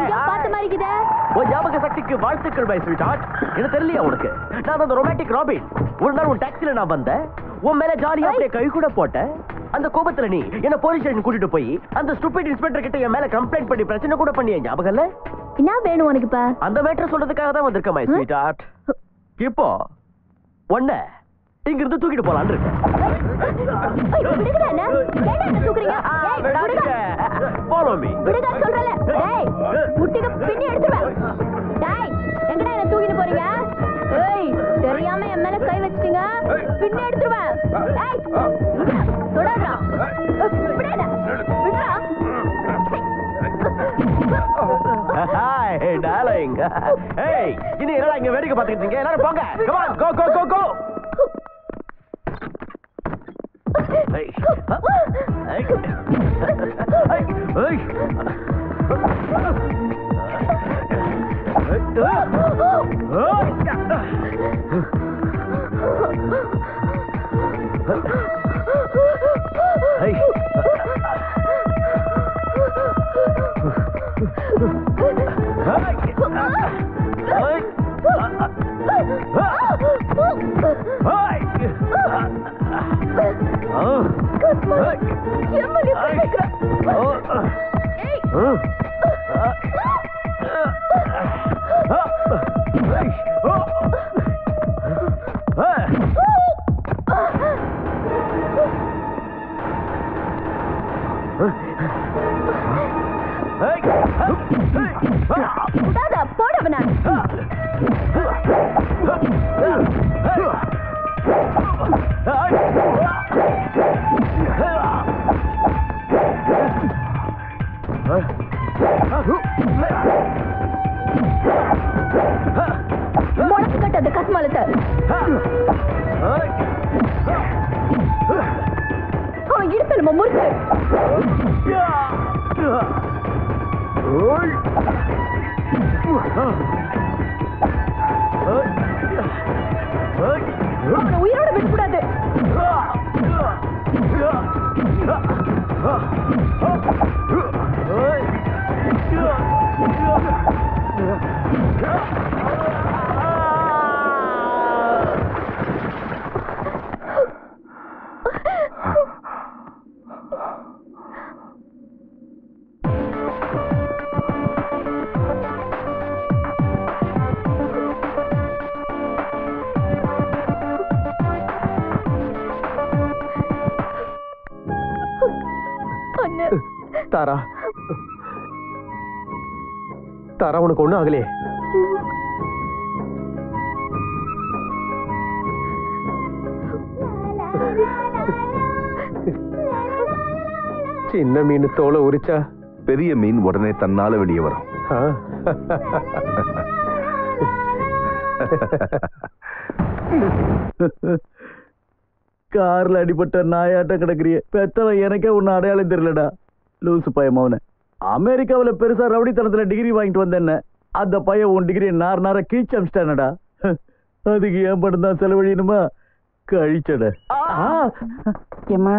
எங்க பார்த்த மாதிரி இருக்குதே? ஓ ஞாபக சக்திக்கு வாழ்த்துக்கள் மை ஸ்வீட் ஹார்ட். என்ன தெரியலையா உனக்கு? நான் அந்த ரொமான்டிக் ராபின். ஒரு நாள் உன் டாக்ஸில நான் வந்தேன். உன் மேல ஜாலியா அப்படியே கை கூட போட்டேன். அந்த கோபத்துல நீ என்ன போலீஸ் ஸ்டேஷன் கூட்டிட்டு போய் அந்த ஸ்டூபிட் இன்ஸ்பெக்டர் கிட்ட என் மேல கம்ப்ளைண்ட் பண்ணி பிரச்சனை கூட பண்ணிய ஞாபகம் இல்ல? என்ன வேணும் உனக்கு இப்ப? அந்த மேட்டர் சொல்றதுக்காக தான் வந்திருக்கேன் மை ஸ்வீட் ஹார்ட். இப்போ ஒண்ணே இங்க இருந்து தூக்கிட்டு போலான்னு இருக்கேன். Follow me. விடுங்க சொல்றல. டேய் முட்டிக்கு பின்னி எடுத்துறேன். டேய் எங்கடா என்ன தூக்கிட்டு போறீங்க? ஏய் தெரியாம என் மேல கை வச்சிட்டீங்க. பின்னி எடுத்துறேன். டேய் தொடாதடா. விடுடா. விடுடா. Hey darling. Hey இனி என்னடா இங்க வேடிக்கை பார்த்துட்டு இருக்கீங்க? எல்லாரும் போங்க. Come on go go go go. Hey. Hey. Hey. உயிரோட விடக்கூடாது. தாரா தாரா உனக்கு ஒண்ணும் ஆகலையே? சின்ன மீன் தோலை உரிச்சா பெரிய மீன் உடனே தன்னால வெளியே வரும். கார்ல அடிபட்ட நாயாட்டம் கிடக்குறிய பெத்தவன் எனக்கே ஒன்னு அடையாளம் தெரியலடா. லூசு பையன் மௌன அமெரிக்காவில பெருசா ரவுடித்தனத்துல டிகிரி வாங்கிட்டு வந்தேன்ன அந்த பையன் உன் டிகிரி நார கீழ்ச்சி அமிச்சிட்டானடா. அதுக்கு ஏன் படம் தான் செலவழியணுமா? கழிச்சட ஏமா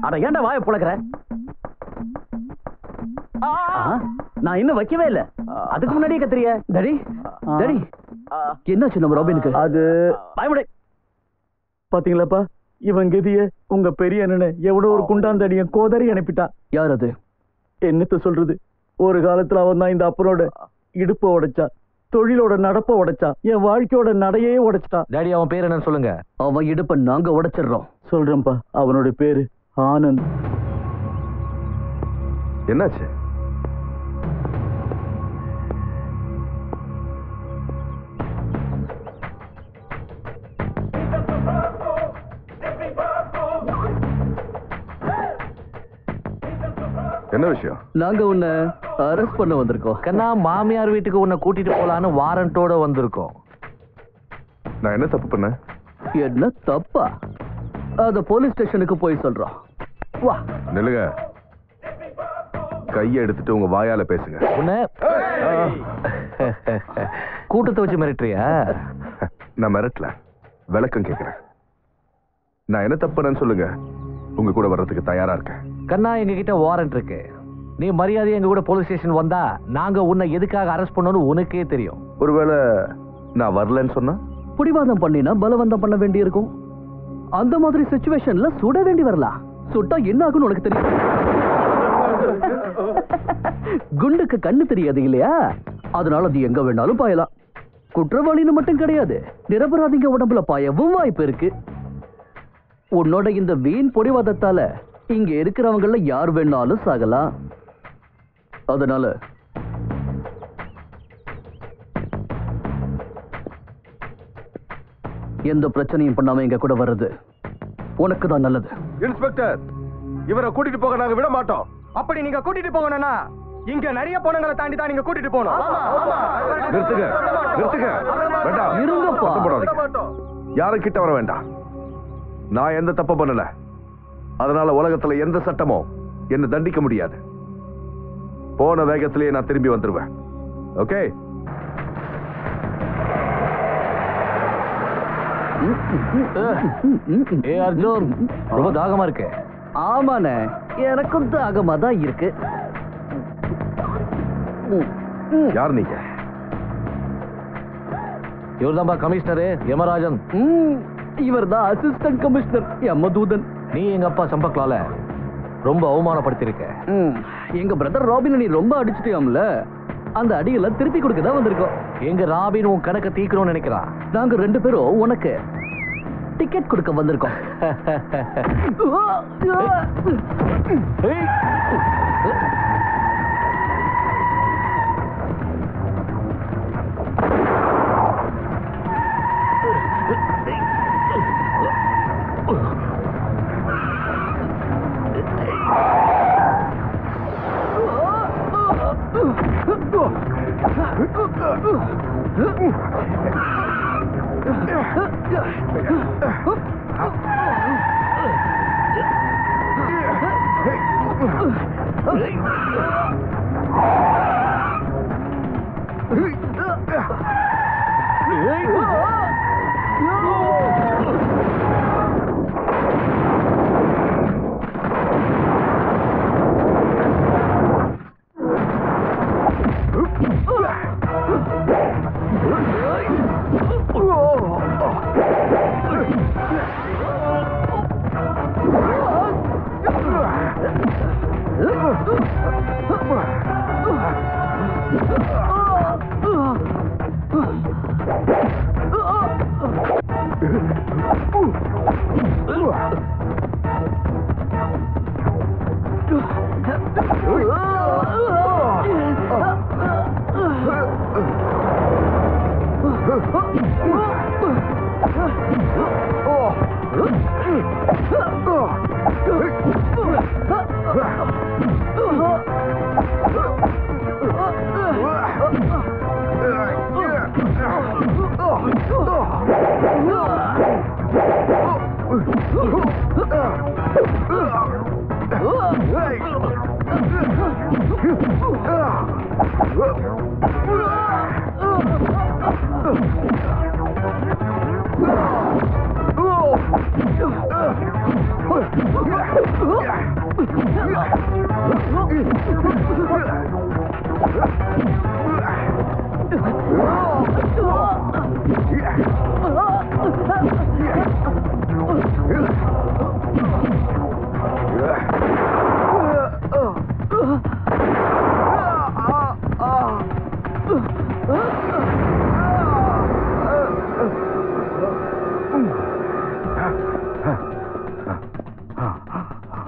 அட ஏன்டா வாயை புழக்கிற? நான் இன்னும் வைக்கவே இல்ல. அதுக்கு முன்னாடியே கத்துறிய. டேடி டேடி என்னாச்சு நம்ம ராபினுக்கு? அது பயமுடை பாத்தீங்களாப்பா இவன் கதிய உங்க பெரிய அண்ணனை எவ்வளவு ஒரு குண்டாந்தடிய கோதறி அனுப்பிட்டா. யார் அது? என்னத்த சொல்றது, ஒரு காலத்துல அவன் தான் இந்த அப்பனோட இடுப்ப உடைச்சா, தொழிலோட நடப்ப உடைச்சா, என் வாழ்க்கையோட நடையே உடைச்சிட்டா. டேடி அவன் பேர் என்னன்னு சொல்லுங்க. அவன் இடுப்ப நாங்க உடைச்சிடுறோம். சொல்றேன்ப்பா, அவனோட பேரு ஆனந்த். என்னாச்சு? என்ன விஷயம்? நாங்க உன்னை அரெஸ்ட் பண்ண வந்திருக்கோம். கண்ணா, மாமியார் வீட்டுக்கு உன்னை கூட்டிட்டு போலான்னு வாரண்டோட வந்திருக்கோம். நான் என்ன தப்பு பண்ணேன்? என்ன தப்பா? அத போலீஸ் ஸ்டேஷனுக்கு போய் சொல்றோம். வா. நில்லுங்க. கையை எடுத்துட்டு உங்க வாயால பேசுங்க. உன்னை கூட்டத்தை வச்சு மிரட்டுறியா? நான் மிரட்டல, விளக்கம் கேட்கிறேன். நான் என்ன தப்பு பண்ணேன்னு சொல்லுங்க. உங்க கூட வர்றதுக்கு தயாரா இருக்கேன். கண்ணா, எங்க கிட்ட வாரண்ட் இருக்கு. நீ மரியாதை எங்க கூட போலீஸ் ஸ்டேஷன் வந்தா நாங்க உன்னை எதுக்காக அரெஸ்ட் பண்ணணும்னு உனக்கே தெரியும். ஒருவேளை நான் வரலன்னு சொன்னா? புடிவாதம் பண்ணினா பலவந்தம் பண்ண வேண்டி இருக்கும். அந்த மாதிரி சிச்சுவேஷன்ல சுட வேண்டி வரலாம். சுட்டா என்ன ஆகும்னு உனக்கு தெரியும். குண்டுக்கு கண்ணு தெரியாது இல்லையா? அதனால அது எங்க வேணாலும் பாயலாம். குற்றவாளின்னு மட்டும் கிடையாது, நிரபராதிங்க உடம்புல பாயவும் வாய்ப்பு இருக்கு. உன்னோட இந்த வீண் பொடிவாதத்தால இங்க இருக்கிறவங்கள யார் வேணாலும் சாகலாம். அதனால எந்த பிரச்சனையும் பண்ணாம எங்க கூட வர்றது உனக்கு தான் நல்லது. இன்ஸ்பெக்டர், இவரை கூட்டிட்டு போக நாங்க விட மாட்டோம். அப்படி நீங்க கூட்டிட்டு போகணும்னா இங்க நிறைய பொண்ணுங்களை தாண்டி தான் நீங்க கூட்டிட்டு போகணும். நிறுத்துங்க, நிறுத்துங்க. வேண்டாம். இருங்கப்பா. சத்தம் போடாதீங்க. யாரும் கிட்ட வர வேண்டாம். நான் எந்த தப்பு பண்ணல. அதனால உலகத்துல எந்த சட்டமோ என்ன தண்டிக்க முடியாது. போன வேகத்திலேயே நான் திரும்பி வந்துருவேன். ஓகே? ஏ அர்ஜுன், ரொம்ப தாகமா இருக்கு. ஆமாண்ணே, எனக்கும் தாகமா தான் இருக்கு. யார் நீங்க? இவர்தான்பா கமிஷனரு யமராஜன். இவர் தான் அசிஸ்டன்ட் கமிஷனர் யமதூதன். நீ எங்க அப்பா சம்பக்லால ரொம்ப அவமானப்படுத்திருக்க. எங்க பிரதர் ராபின் நீ ரொம்ப அடிச்சுட்டியாம்ல, அந்த அடியெல்லாம் திருப்பி கொடுக்க தான் வந்திருக்கோம். எங்க ராபின் உன் கணக்க தீக்கணும்னு நினைக்கிறான். நாங்க 2 பேரும் உனக்கு டிக்கெட் கொடுக்க வந்திருக்கோம்.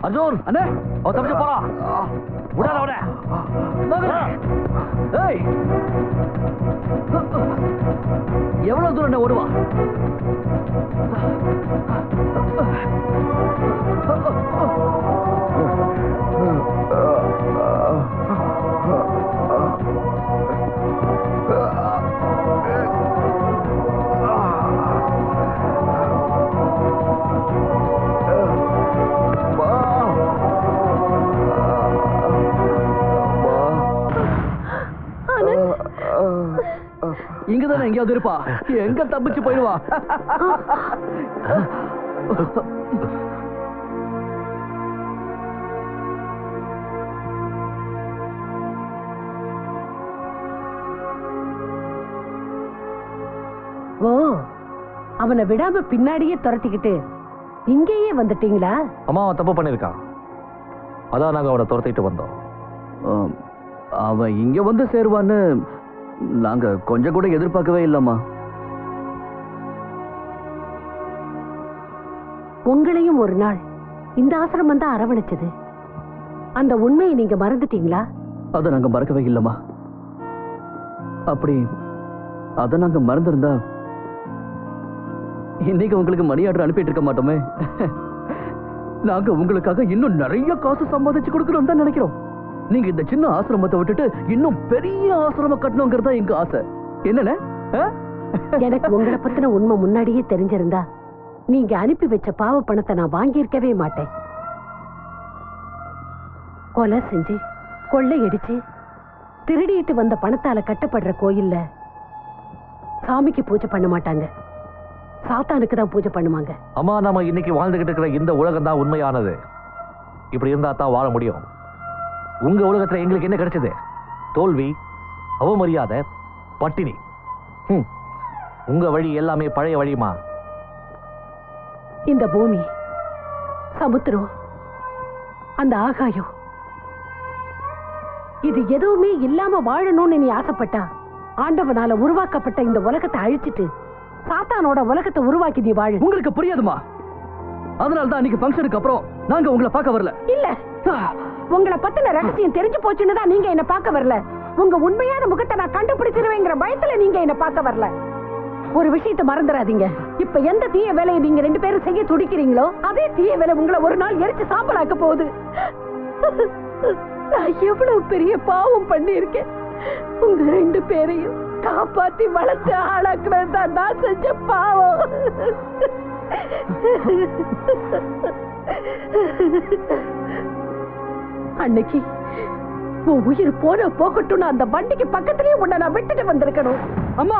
அர்ஜுன் அண்ணே, அவன் தப்பிச்சு போறான். விடாத அவனை. ஏய், எவ்வளவு தூரம் ஓடுவான்? இங்கதானே எங்கேயாவது இருப்பா. எங்க தப்பிச்சு போயிடுவா? ஓ, அவனை விடாம பின்னாடியே துரத்திக்கிட்டு இங்கேயே வந்துட்டீங்களா? அம்மா அவன் தப்பு பண்ணிருக்கான், அதான் நாங்க அவனை துரத்திட்டு வந்தோம். அவன் இங்க வந்து சேருவான்னு நாங்க கொஞ்சம் கூட எதிர்பார்க்கவே இல்லம்மா. உங்களையும் ஒரு நாள் இந்த ஆசிரமம் தான் அரவணைச்சது. அந்த உண்மையை நீங்க மறந்துட்டீங்களா? அதை நாங்க மறக்கவே இல்லம்மா. அப்படி அதை நாங்க மறந்திருந்தா இன்னைக்கு உங்களுக்கு மணி ஆர்டர் அனுப்பிட்டு இருக்க மாட்டோமே. நாங்க உங்களுக்காக இன்னும் நிறைய காசு சம்பாதிச்சு கொடுக்கணும் தான் நினைக்கிறோம். நீங்க இந்த சின்ன ஆசிரமத்தை விட்டுட்டு இன்னும் பெரிய ஆசிரமம் கட்டணுங்கிறதா எங்க ஆசை. என்னன்னு எனக்கு உங்களை பத்தின உண்மை முன்னாடியே தெரிஞ்சிருந்தா நீங்க அனுப்பி வச்ச பாவ பணத்தை நான் வாங்கியிருக்கவே மாட்டேன். கொலை செஞ்சு கொள்ளையடிச்சு திருடிட்டு வந்த பணத்தால கட்டப்படுற கோயில்ல சாமிக்கு பூஜை பண்ண மாட்டாங்க, சாத்தானுக்கு தான் பூஜை பண்ணுவாங்க. அம்மா, நம்ம இன்னைக்கு வாழ்ந்துகிட்டு இருக்கிற இந்த உலகம் தான் உண்மையானது. இப்படி இருந்தா தான் வாழ முடியும். உங்க உலகத்துல எங்களுக்கு என்ன கிடைச்சது? தோல்வி, அவமரியாதை, பட்டினி. உங்க வழி எல்லாமே பழைய வழிமா. இந்த பூமி, சமுத்திரம், அந்த ஆகாயம், இது எதுவுமே இல்லாம வாழணும்னு நீ ஆசைப்பட்டா ஆண்டவனால உருவாக்கப்பட்ட இந்த உலகத்தை அழிச்சிட்டு சாத்தானோட உலகத்தை உருவாக்கி நீ வாழு. உங்களுக்கு புரியாதுமா. அதனால தான் அன்னைக்கு ஃபங்க்ஷனுக்கு அப்புறம் நாங்க உங்களை பார்க்க வரல. இல்ல, உங்களை பத்தின ரகசியம் தெரிஞ்சு போச்சுன்னு தான் நீங்க என்ன பார்க்க வரல. உங்க உண்மையான முகத்தை நான் கண்டுபிடிச்சிருவேங்கிற பயத்துல நீங்க என்ன பார்க்க வரல. ஒரு விஷயத்தை மறந்துடாதீங்க. இப்ப எந்த தீய வேலையை நீங்க ரெண்டு பேரும் செய்ய துடிக்கிறீங்களோ அதே தீய வேலை உங்களை ஒரு நாள் எரிச்சு சாம்பலாக்க போகுது. நான் எவ்வளவு பெரிய பாவம் பண்ணி இருக்கேன். உங்க ரெண்டு பேரையும் காப்பாத்தி வளர்த்து ஆளாக்குறது தான் நான் செஞ்ச பாவம். அன்னைக்கு உன் உயிர் போன போகட்டும், அந்த வண்டிக்கு பக்கத்திலேயே உன்னை நான் விட்டுட்டு வந்திருக்கணும். அம்மா,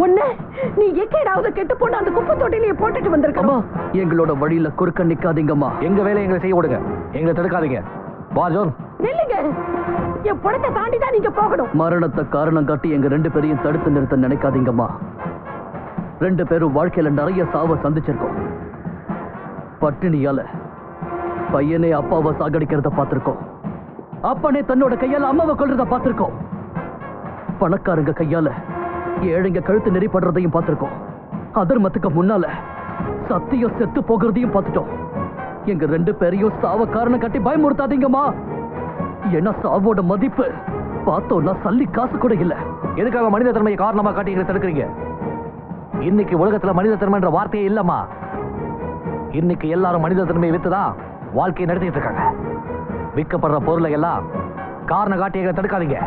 உன்னை நீ எக்கேடாவது கெட்டு போன அந்த குப்பை தொட்டிலேயே போட்டுட்டு வந்திருக்கணும். எங்களோட வழியில குறுக்க நிக்காதீங்கம்மா. எங்க வேலை எங்களை செய்ய விடுங்க, எங்களை தடுக்காதீங்க. வா ஜோன், நில்லுங்க. என் பணத்தை தாண்டி தான் நீங்க போகணும். மரணத்தை காரணம் காட்டி எங்க ரெண்டு பேரையும் தடுத்து நிறுத்த நினைக்காதீங்கம்மா. ரெண்டு பேரும் வாழ்க்கையில நிறைய சாவை சந்திச்சிருக்கோம். பட்டினியால பையனே அப்பாவை சாகடிக்கிறத பார்த்திருக்கோம். அப்பனே தன்னோட கையால அம்மாவை கொல்றத பார்த்திருக்கோம். பணக்காரங்க கையால ஏழைங்க கழுத்து நெறிப்படுறதையும் பார்த்திருக்கோம். அதர்மத்துக்கு முன்னால சத்தியம் செத்து போகிறதையும் பார்த்துட்டோம். எங்க ரெண்டு பேரையும் சாவ காரணம் காட்டி பயமுறுத்தாதீங்கம்மா. ஏன்னா சாவோட மதிப்பு பார்த்தோம்னா சல்லி காசு கூட இல்ல. எதுக்காக மனித தன்மையை காரணமா காட்டி எங்களை தடுக்கிறீங்க? இன்னைக்கு உலகத்துல மனித தன்மைன்ற வார்த்தையே இல்லம்மா. இன்னைக்கு எல்லாரும் மனித தன்மையை வித்துதான் வாழ்க்கையை நடத்திட்டு இருக்காங்க. விற்கப்படுற பொருளை எல்லாம் காரணம் காட்டி எங்களை தடுக்காதீங்க.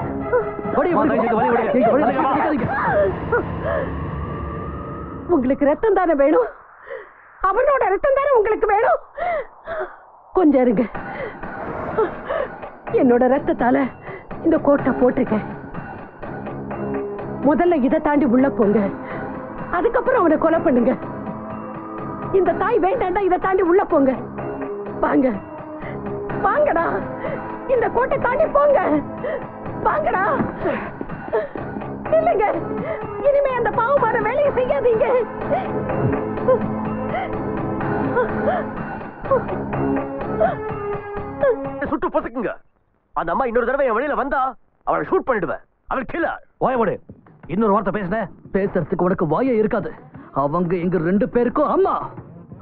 உங்களுக்கு ரத்தம் தானே வேணும்? அவனோட ரத்தம் தானே உங்களுக்கு வேணும்? கொஞ்சம் இருங்க. என்னோட ரத்தத்தால இந்த கோட்டை போட்டிருக்கேன். முதல்ல இதை தாண்டி உள்ள போங்க, அதுக்கப்புறம் அவனை கொலை பண்ணுங்க. இந்த தாய் வேண்டாண்டா, இதை தாண்டி உள்ள போங்க. வாங்க வாங்கடா, இந்த கோட்டை தாண்டி போங்க. வாங்கடா. இல்லைங்க, இனிமே அந்த பாவமான வேலையை செய்யாதீங்க. சுட்டு பொசுக்குங்க. அந்த அம்மா இன்னொரு தடவை என் வழியில வந்தா அவளை ஷூட் பண்ணிடுவேன். அவள் கில்லர். வாயப்படு. இன்னொரு வார்த்தை பேசுன பேசுறதுக்கு உனக்கு வாயே இருக்காது. அவங்க எங்க ரெண்டு பேருக்கும் அம்மா.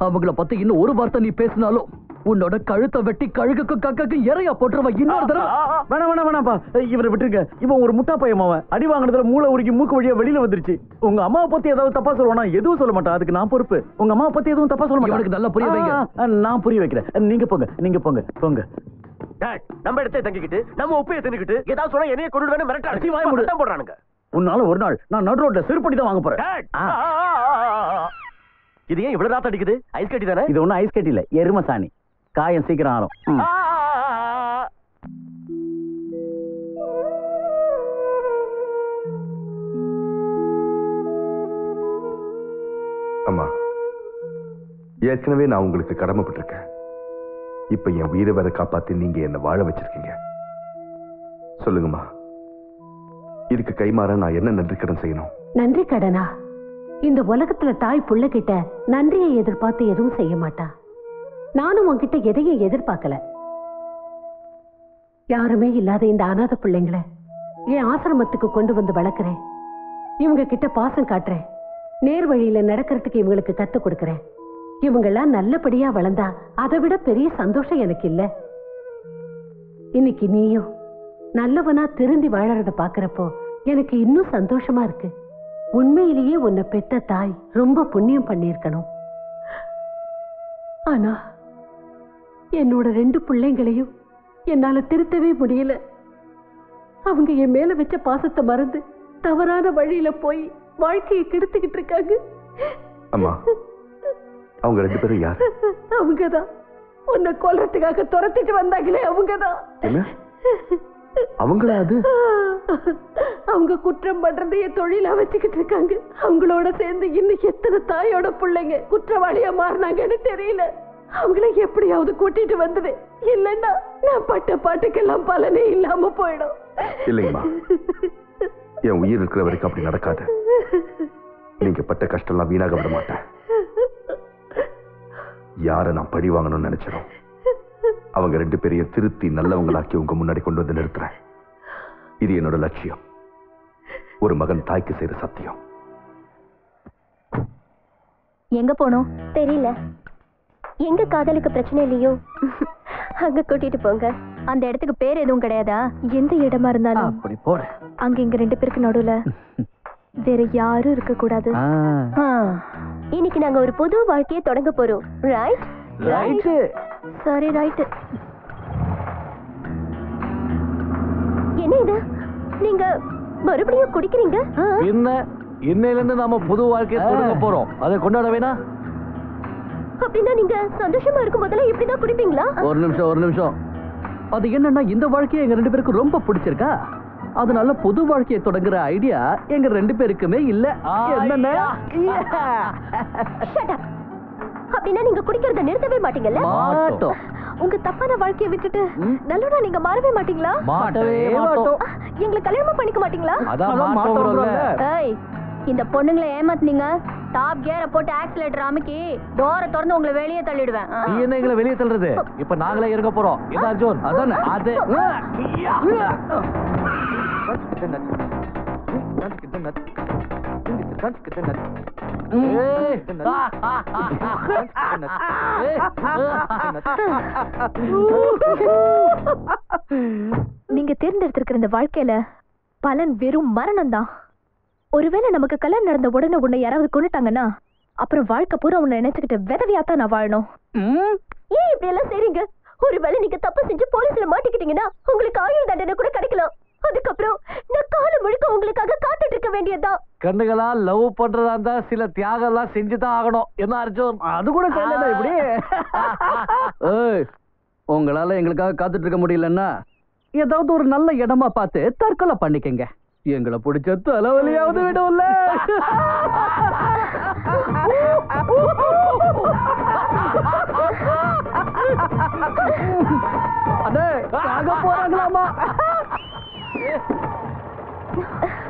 அவங்கள பத்தி இன்னும் ஒரு வார்த்தை நீ பேசினாலும் உன்னோட கழுத்தை வெட்டி கழுகுக்கு கக்கக்கு இறையா போட்டுருவா. இன்னொரு தடவை வேணாப்பா, இவரை விட்டுருங்க. இவன் ஒரு முட்டா பையன். அவன் அடி வாங்கினதுல மூளை உருக்கி மூக்கு வழியா வெளியில வந்துருச்சு. உங்க அம்மாவை பத்தி ஏதாவது தப்பா சொல்லுவானா? எதுவும் சொல்ல மாட்டான். அதுக்கு நான் பொறுப்பு. உங்க அம்மாவை பத்தி எதுவும் தப்பா சொல்ல மாட்டேன். நல்லா புரிய வைங்க. நான் புரிய வைக்கிறேன். நீங்க போங்க, நீங்க போங்க போங்க. நம்ம இடத்தை தங்கிக்கிட்டு நம்ம உப்பையை தின்னுக்கிட்டு ஏதாவது சொன்னா என்னைய கொண்டு வேணும் மிரட்டா போடுறானுங்க. உன்னால ஒரு நாள் நான் நடு ரோட்ல செருப்படி தான் வாங்க போறேன். இது ஏன் இவ்வளவு ராத்த அடிக்குது? ஐஸ் கட்டி தானே? இது ஒன்னும் ஐஸ் கட்டி இல்ல, எரும சாணி. காயம் சீக்கிரம் ஆறும். அம்மா, ஏற்கனவே நான் உங்களுக்கு கடமைப்பட்டிருக்கேன். இப்ப என் உயிரை வேற காப்பாத்தி நீங்க என்ன வாழ வச்சிருக்கீங்க. சொல்லுங்கம்மா, இதுக்கு கைமாற நான் என்ன நன்றி கடன் செய்யணும்? நன்றி கடனா? இந்த உலகத்துல தாய் புள்ள கிட்ட நன்றியை எதிர்பார்த்து எதுவும் செய்ய மாட்டா. நானும் உன்கிட்ட எதையும் எதிர்பார்க்கல. யாருமே இல்லாத இந்த அநாத பிள்ளைங்களை என் ஆசிரமத்துக்கு கொண்டு வந்து வளர்க்கிறேன். இவங்க கிட்ட பாசம் காட்டுறேன். நேர் வழியில நடக்கிறதுக்கு இவங்களுக்கு கத்து கொடுக்கறேன். இவங்கெல்லாம் நல்லபடியா வளர்ந்தா அதை விட பெரிய சந்தோஷம் எனக்கு இல்ல. இன்னைக்கு நீயும் நல்லவனா திருந்தி வாழறத பாக்குறப்போ எனக்கு இன்னும் சந்தோஷமா இருக்கு. உண்மையிலேயே உன்னை பெத்த தாய் ரொம்ப புண்ணியம் பண்ணியிருக்கணும். ஆனா என்னோட 2 பிள்ளைங்களையும் என்னால திருத்தவே முடியல. அவங்க என் மேல வச்ச பாசத்தை மறந்து தவறான வழியில போய் வாழ்க்கையை கெடுத்துக்கிட்டு இருக்காங்க. அம்மா, அவங்க 2 பேரும் யார்? அவங்கதான் உன்னை கொல்றதுக்காக துரத்திட்டு வந்தாங்களே, அவங்கதான். என்ன? அவங்களா அது? அவங்க குற்றம் பண்றதைய தொழிலா வச்சுக்கிட்டு இருக்காங்க. அவங்களோட சேர்ந்து இன்னும் எத்தனை தாயோட பிள்ளைங்க குற்றவாளியா மாறினாங்கன்னு தெரியல. அவங்கள எப்படியாவது கூட்டிட்டு வந்தது, இல்லன்னா நான் பட்ட பாட்டுக்கெல்லாம் பலனே இல்லாம போயிடும். இல்லைங்கம்மா, என் உயிர் இருக்கிற வரைக்கும் அப்படி நடக்காது. நீங்க பட்ட கஷ்டம்லாம் வீணாக விட மாட்டேன். யாரை நான் பழி வாங்கணும்னு நினைச்சிடும் அவங்க 2 பேரையும் திருத்தி நல்லவங்களாக்கி உங்க முன்னாடி கொண்டு வந்து நிறுத்துறேன். இது என்னோட லட்சியம். ஒரு மகன் தாய்க்கு செய்த சத்தியம். எங்க போனோம் தெரியல. எங்க காதலுக்கு பிரச்சனை இல்லையோ அங்க கூட்டிட்டு போங்க. அந்த இடத்துக்கு பேர் எதுவும் கிடையாதா? எந்த இடமா இருந்தாலும் அப்படி போற. அங்க இங்க 2 பேருக்கு நடுவுல வேற யாரும் இருக்க கூடாது. இன்னைக்கு நாங்க ஒரு புது வாழ்க்கையை தொடங்க போறோம். ரைட்? ரைட். சரி, ரைட். என்ன இது? நீங்க மறுபடியும் குடிக்கிறீங்க? இன்னையில இருந்து நாம புது வாழ்க்கையை தொடங்க போறோம். அதை கொண்டாட வேணா? அப்படின்னா நீங்க சந்தோஷமா இருக்கும் போதெல்லாம் இப்படிதான் குடிப்பீங்களா? ஒரு நிமிஷம். அது என்னன்னா, இந்த வாழ்க்கையை எங்க 2 பேருக்கு ரொம்ப பிடிச்சிருக்கா. அதனால புது வாழ்க்கையை தொடங்குற ஐடியா எங்க 2 பேருக்குமே இல்ல. என்னன்னா, அப்படின்னா நீங்க குடிக்கிறத நிறுத்தவே மாட்டீங்கல்ல? மாட்டோம். உங்க தப்பான வாழ்க்கையை விட்டுட்டு நல்லவனா நீங்க மாறவே மாட்டீங்களா? மாட்டவே மாட்டோம். எங்களை கல்யாணம் பண்ணிக்க மாட்டீங்களா? அதான் மாட்டோம்ல. ஏய், இந்த பொண்ணுங்களை ஏமாத்துனீங்க. டாப் கியரை போட்டு ஆக்சிலேட்டர் அமுக்கி டோரை திறந்து உங்களை வெளியே தள்ளிடுவேன். நீ என்ன எங்களை வெளியே தள்ளுறது? இப்ப நாங்களே இருக்க போறோம். இது அர்ஜுன். அதானே அது. நீங்க தேர்ந்தெடுத்திருக்கிற இந்த வாழ்க்கையில பலன் வெறும் மரணம் தான். ஒருவேளை நமக்கு கல்யாணம் நடந்த உடனே உன்னை யாராவது கொண்டுட்டாங்கன்னா அப்புறம் வாழ்க்கை பூரா உன்னை நினைச்சுக்கிட்டு விதவியாத்தான் நான் வாழணும். ஏன் இப்படி எல்லாம் செய்றீங்க? ஒருவேளை நீங்க தப்பு செஞ்சு போலீஸ்ல மாட்டிக்கிட்டீங்கன்னா உங்களுக்கு ஆயுள் தண்டனை கூட கிடைக்கலாம். அதுக்கப்புறம் நான் காலம் முழுக்க உங்களுக்காக காத்துட்டு இருக்க வேண்டியதுதான். கண்ணுகளா லவ் பண்றதா இருந்தா சில தியாகம் எல்லாம் செஞ்சுதான் ஆகணும். என்ன அர்ஜுன்? அது கூட செய்யல இப்படி. உங்களால எங்களுக்காக காத்துட்டு இருக்க முடியலன்னா ஏதாவது ஒரு நல்ல இடமா பார்த்து தற்கொலை பண்ணிக்கங்க. எங்களை பிடிச்ச தலைவலியாவது விடும்ல. போறாங்களாமா?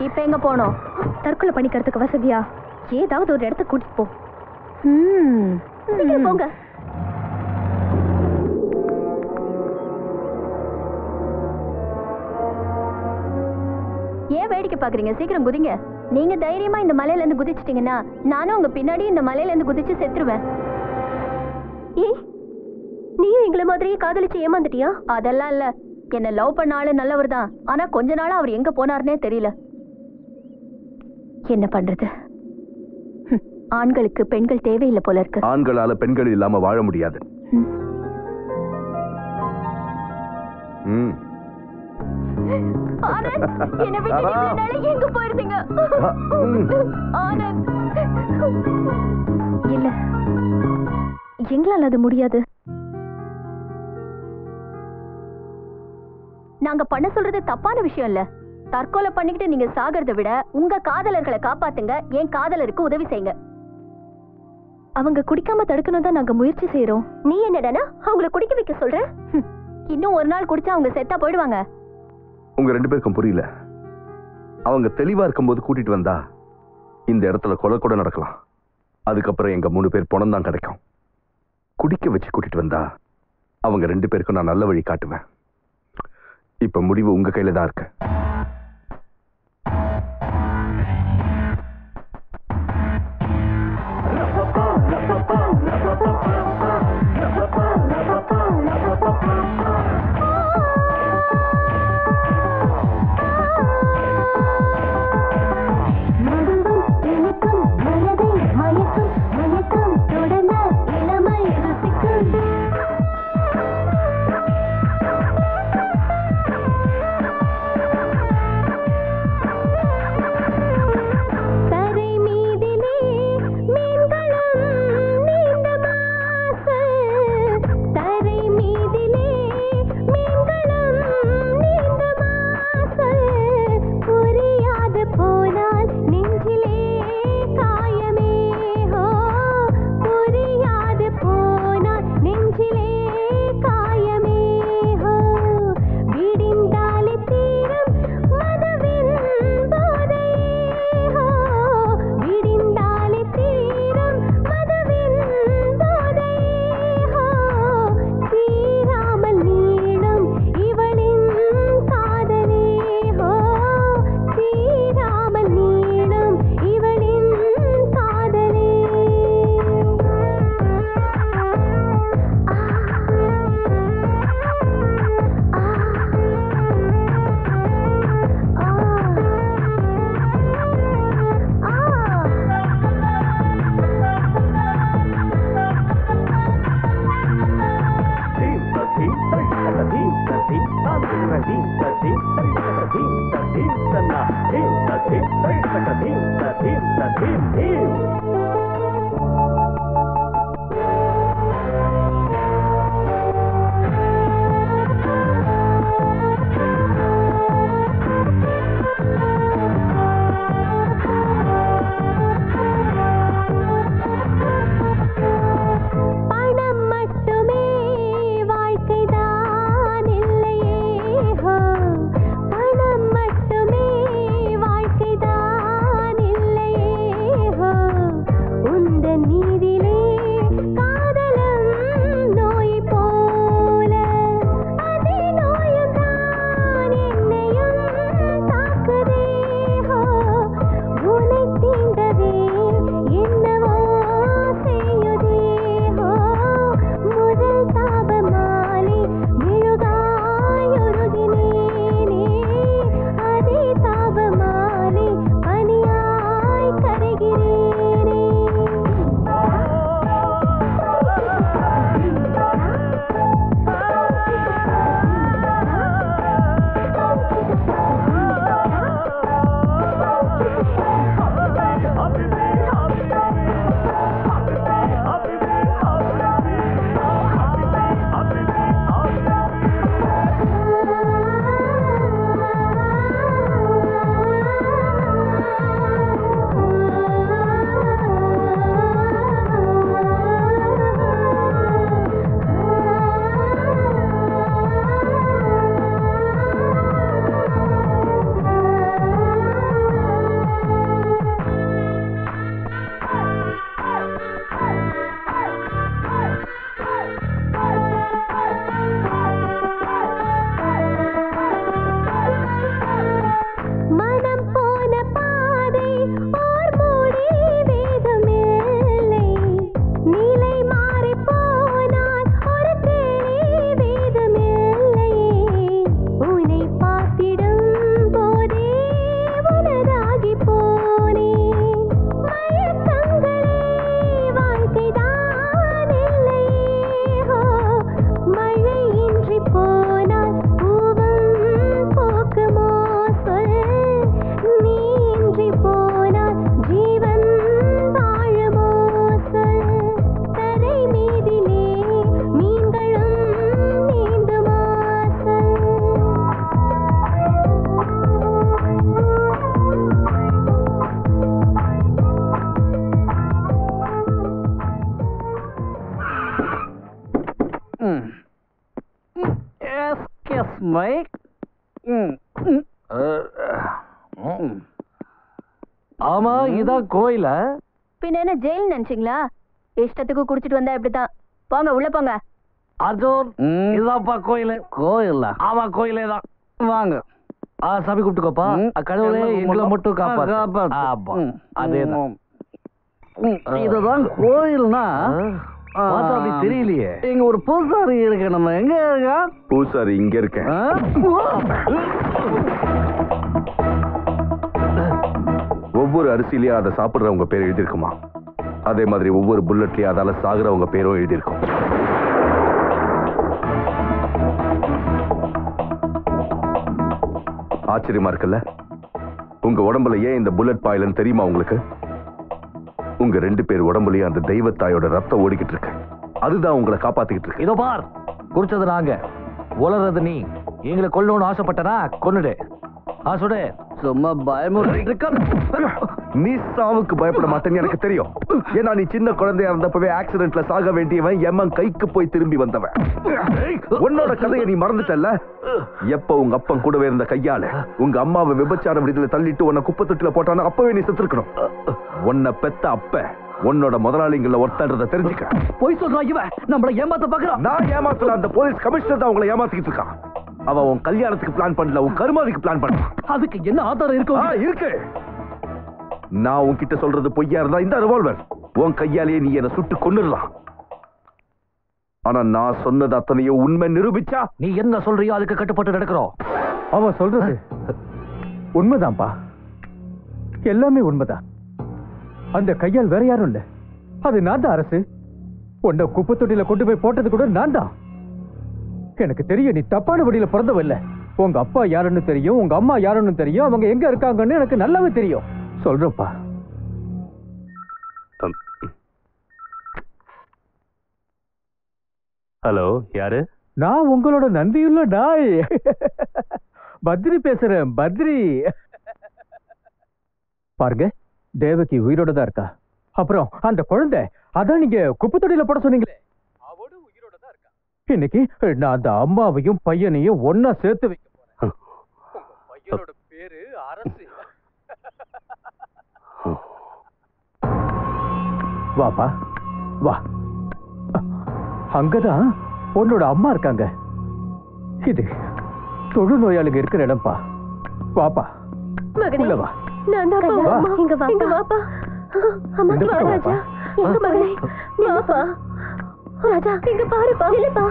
இப்ப எங்க போனோம்? தற்கொலை பண்ணிக்கிறதுக்கு வசதியா ஏதாவது ஒரு இடத்துக்கு கூட்டிட்டு போ. சீக்கிரம் போங்க. ஏன் வேடிக்கை பாக்குறீங்க? சீக்கிரம் குதிங்க. நீங்க தைரியமா இந்த மலையில இருந்து குதிச்சிட்டீங்கன்னா நானும் உங்க பின்னாடி இந்த மலையில இருந்து குதிச்சு செத்துருவேன். நீயும் எங்களை மாதிரியே காதலிச்சு ஏமாந்துட்டியா? அதெல்லாம் இல்ல. என்ன லவ் பண்ண ஆளு நல்லவர் தான். ஆனா கொஞ்ச நாளா அவர் எங்க போனாருன்னே தெரியல. என்ன பண்றது? ஆண்களுக்கு பெண்கள் தேவையில்லை போல இருக்கு. ஆண்களால பெண்கள் இல்லாம வாழ முடியாது. என்ன விட்டு எங்க போயிருந்தீங்க? ஆனந்த், இல்ல, எங்களால அது முடியாது. நாங்க பண்ண சொல்றது தப்பான விஷயம் இல்ல. தற்கொலை பண்ணிக்கிட்டு நீங்க சாகிறத விட உங்க காதலர்களை காப்பாத்துங்க. என் காதலருக்கு உதவி செய்யுங்க. அவங்க குடிக்காம தடுக்கணும் தான் நாங்க முயற்சி செய்யறோம். நீ என்னடானா அவங்கள குடிக்க வைக்க சொல்ற? இன்னும் ஒரு நாள் குடிச்சா அவங்க செத்தா போயிடுவாங்க. உங்க 2 பேருக்கும் புரியல. அவங்க தெளிவா இருக்கும்போது கூட்டிட்டு வந்தா இந்த இடத்துல கொலை கூட நடக்கலாம். அதுக்கப்புறம் எங்க 3 பேர் பணம் தான் கிடைக்கும். குடிக்க வச்சு கூட்டிட்டு வந்தா அவங்க 2 பேருக்கும் நான் நல்ல வழி காட்டுவேன். இப்ப முடிவு உங்க கையில தான் இருக்கு. மைக். ஆமா, இதான் கோயில. பின்ன என்ன ஜெயில் நினைச்சீங்களா? இஷ்டத்துக்கு குடிச்சிட்டு வந்தா இப்படித்தான். போங்க, உள்ள போங்க. அர்ஜுன், இதான்ப்பா கோயில். கோயில்ல? ஆமா, கோயிலே தான். வாங்க. சாமி கூப்பிட்டுக்கோப்பா. கடவுளே எங்களை மட்டும் காப்பாத்து. அதேதான். இதுதான் கோயில்னா பார்த்தா அப்படி தெரியலையே. இங்க ஒரு பூசாரி இருக்கு. நம்ம எங்க இருக்கா? பூசாரி இங்க இருக்கேன். ஒவ்வொரு அரிசியிலயும் அதை சாப்பிடுறவங்க பேர் எழுதியிருக்குமா, அதே மாதிரி ஒவ்வொரு புல்லட்லயும் அதால சாகுறவங்க பேரும் எழுதியிருக்கும். ஆச்சரியமா இருக்குல்ல? உங்க உடம்புல ஏன் இந்த புல்லட் பாயிலன்னு தெரியுமா உங்களுக்கு? உங்க 2 பேர் உடம்புலயும் அந்த தெய்வத்தாயோட ரத்தம் ஓடிக்கிட்டு இருக்கு. அதுதான் உங்களை காப்பாத்திக்கிட்டு இருக்கு. இதோ பார், குடிச்சது நாங்க, உளறது நீ. எங்களை கொல்லணும்னு ஆசைப்பட்டனா கொன்னுடு. சுடு. சும்மா பயமுறுத்தி. நீ சாவுக்கு பயப்பட மாட்டேன்னு எனக்கு தெரியும். ஏன்னா நீ சின்ன குழந்தையா இருந்தப்பவே ஆக்சிடென்ட்ல சாக வேண்டியவன் எம்மன் கைக்கு போய் திரும்பி வந்தவன். உன்னோட கதையை நீ மறந்துட்டல்ல? எப்ப உங்க அப்பன் கூடவே இருந்த கையால உங்க அம்மாவை விபச்சார விடுதலை தள்ளிட்டு உன்னை குப்பை தொட்டில போட்டானோ அப்பவே நீ செத்துருக்கணும். உன்னை பெத்த அப்ப உன்னோட முதலாளிங்கள ஒருத்தன்றத தெரிஞ்சுக்க. போய் சொல்றா இவன், நம்மள ஏமாத்த பாக்குறான். நான் ஏமாத்தல, அந்த போலீஸ் கமிஷனர் தான் உங்களை ஏமாத்திக்கிட்டு இருக்கான். அவன் உன் கல்யாணத்துக்கு பிளான் பண்ணல, உன் கருமாதிக்கு பிளான் பண்ணான். அதுக்கு என்ன ஆதாரம் இருக்கு? இருக்கு. நான் உன்கிட்ட சொல்றது பொய்யா இருந்தா இந்த ரிவால்வர் உன் கையாலேயே நீ என்ன சுட்டு கொன்னுடலாம். ஆனா நான் சொன்னது அத்தனையோ உண்மை நிரூபிச்சா நீ என்ன சொல்றியோ அதுக்கு கட்டுப்பட்டு நடக்கிறோம். அவன் சொல்றது உண்மைதான்ப்பா, எல்லாமே உண்மைதான். அந்த கையால் வேற யாரும் இல்ல, அது நான் தான். அரசு உன்னை குப்பை தொட்டியில கொண்டு போய் போட்டது கூட நான் தான். எனக்கு தெரியும் நீ தப்பான வழியில பிறந்தவ இல்ல. உங்க அப்பா யாருன்னு தெரியும், உங்க அம்மா யாருன்னு தெரியும், அவங்க எங்க இருக்காங்கன்னு எனக்கு நல்லாவே தெரியும். சொல்றப்பா. ஹலோ, யாரு? நான் உங்களோட நன்றியுள்ள நாய் பத்ரி பேசுறேன். பத்ரி பாருங்க, தேவகி உயிரோட தான் இருக்கா. அப்புறம் அந்த குழந்தை, அதான் நீங்க குப்பை தொட்டியில போட சொன்னீங்களே, அவனோட உயிரோட தான் இருக்கா. இன்னைக்கு நான் அந்த அம்மாவையும் பையனையும் ஒன்னா சேர்த்து வைக்க போறேன். உங்க பையனோட பேரு அரசு. வாப்பா வா. அங்கதான் உன்னோட அம்மா இருக்காங்க. இது தொழுநோயாளிங்க இருக்கிற இடம்பா. வாப்பா, உள்ள வா. நான் தான் வா. இங்க வா. இங்க வாப்பா. அம்மா இந்த வா பக்கம் ராஜா. வாப்பா. எங்க மகனே? வாப்பா. ராஜா, இங்க பாருப்பா. இல்லப்பா.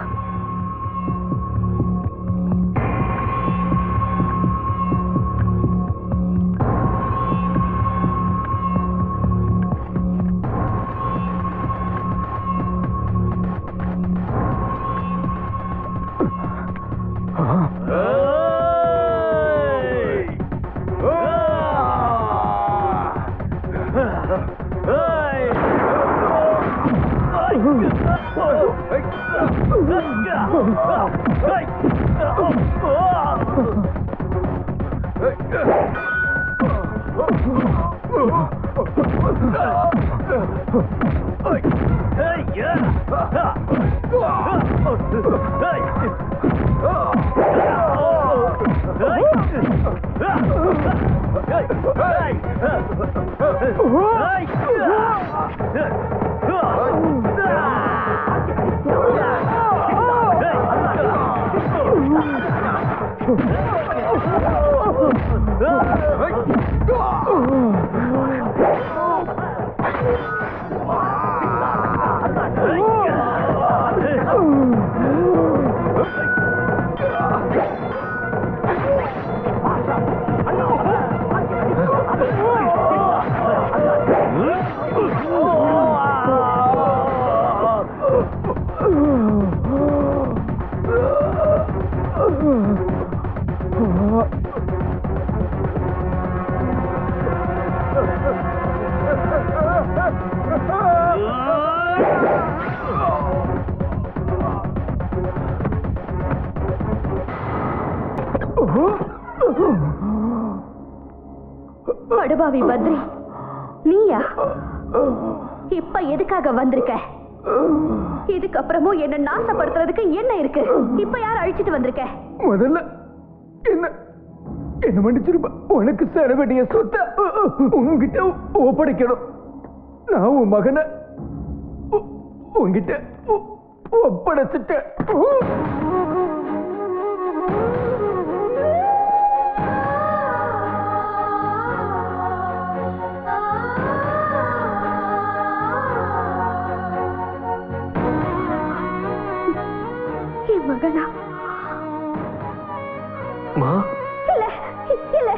படுபாவி பத்ரி, நீயா? இப்ப எதுக்காக வந்திருக்க? இதுக்கப்புறமும் என்ன நாசப்படுத்துறதுக்கு என்ன இருக்கு? இப்ப யார் அழிச்சிட்டு வந்திருக்க? முதல்ல என்ன மன்னிச்சிருப்பா. உனக்கு சேர வேண்டிய சொத்தை உங்ககிட்ட ஒப்படைக்கணும். நான் உன் மகனை உங்ககிட்ட ஒப்படைச்சிட்டேன். மகனா? இல்ல இல்ல,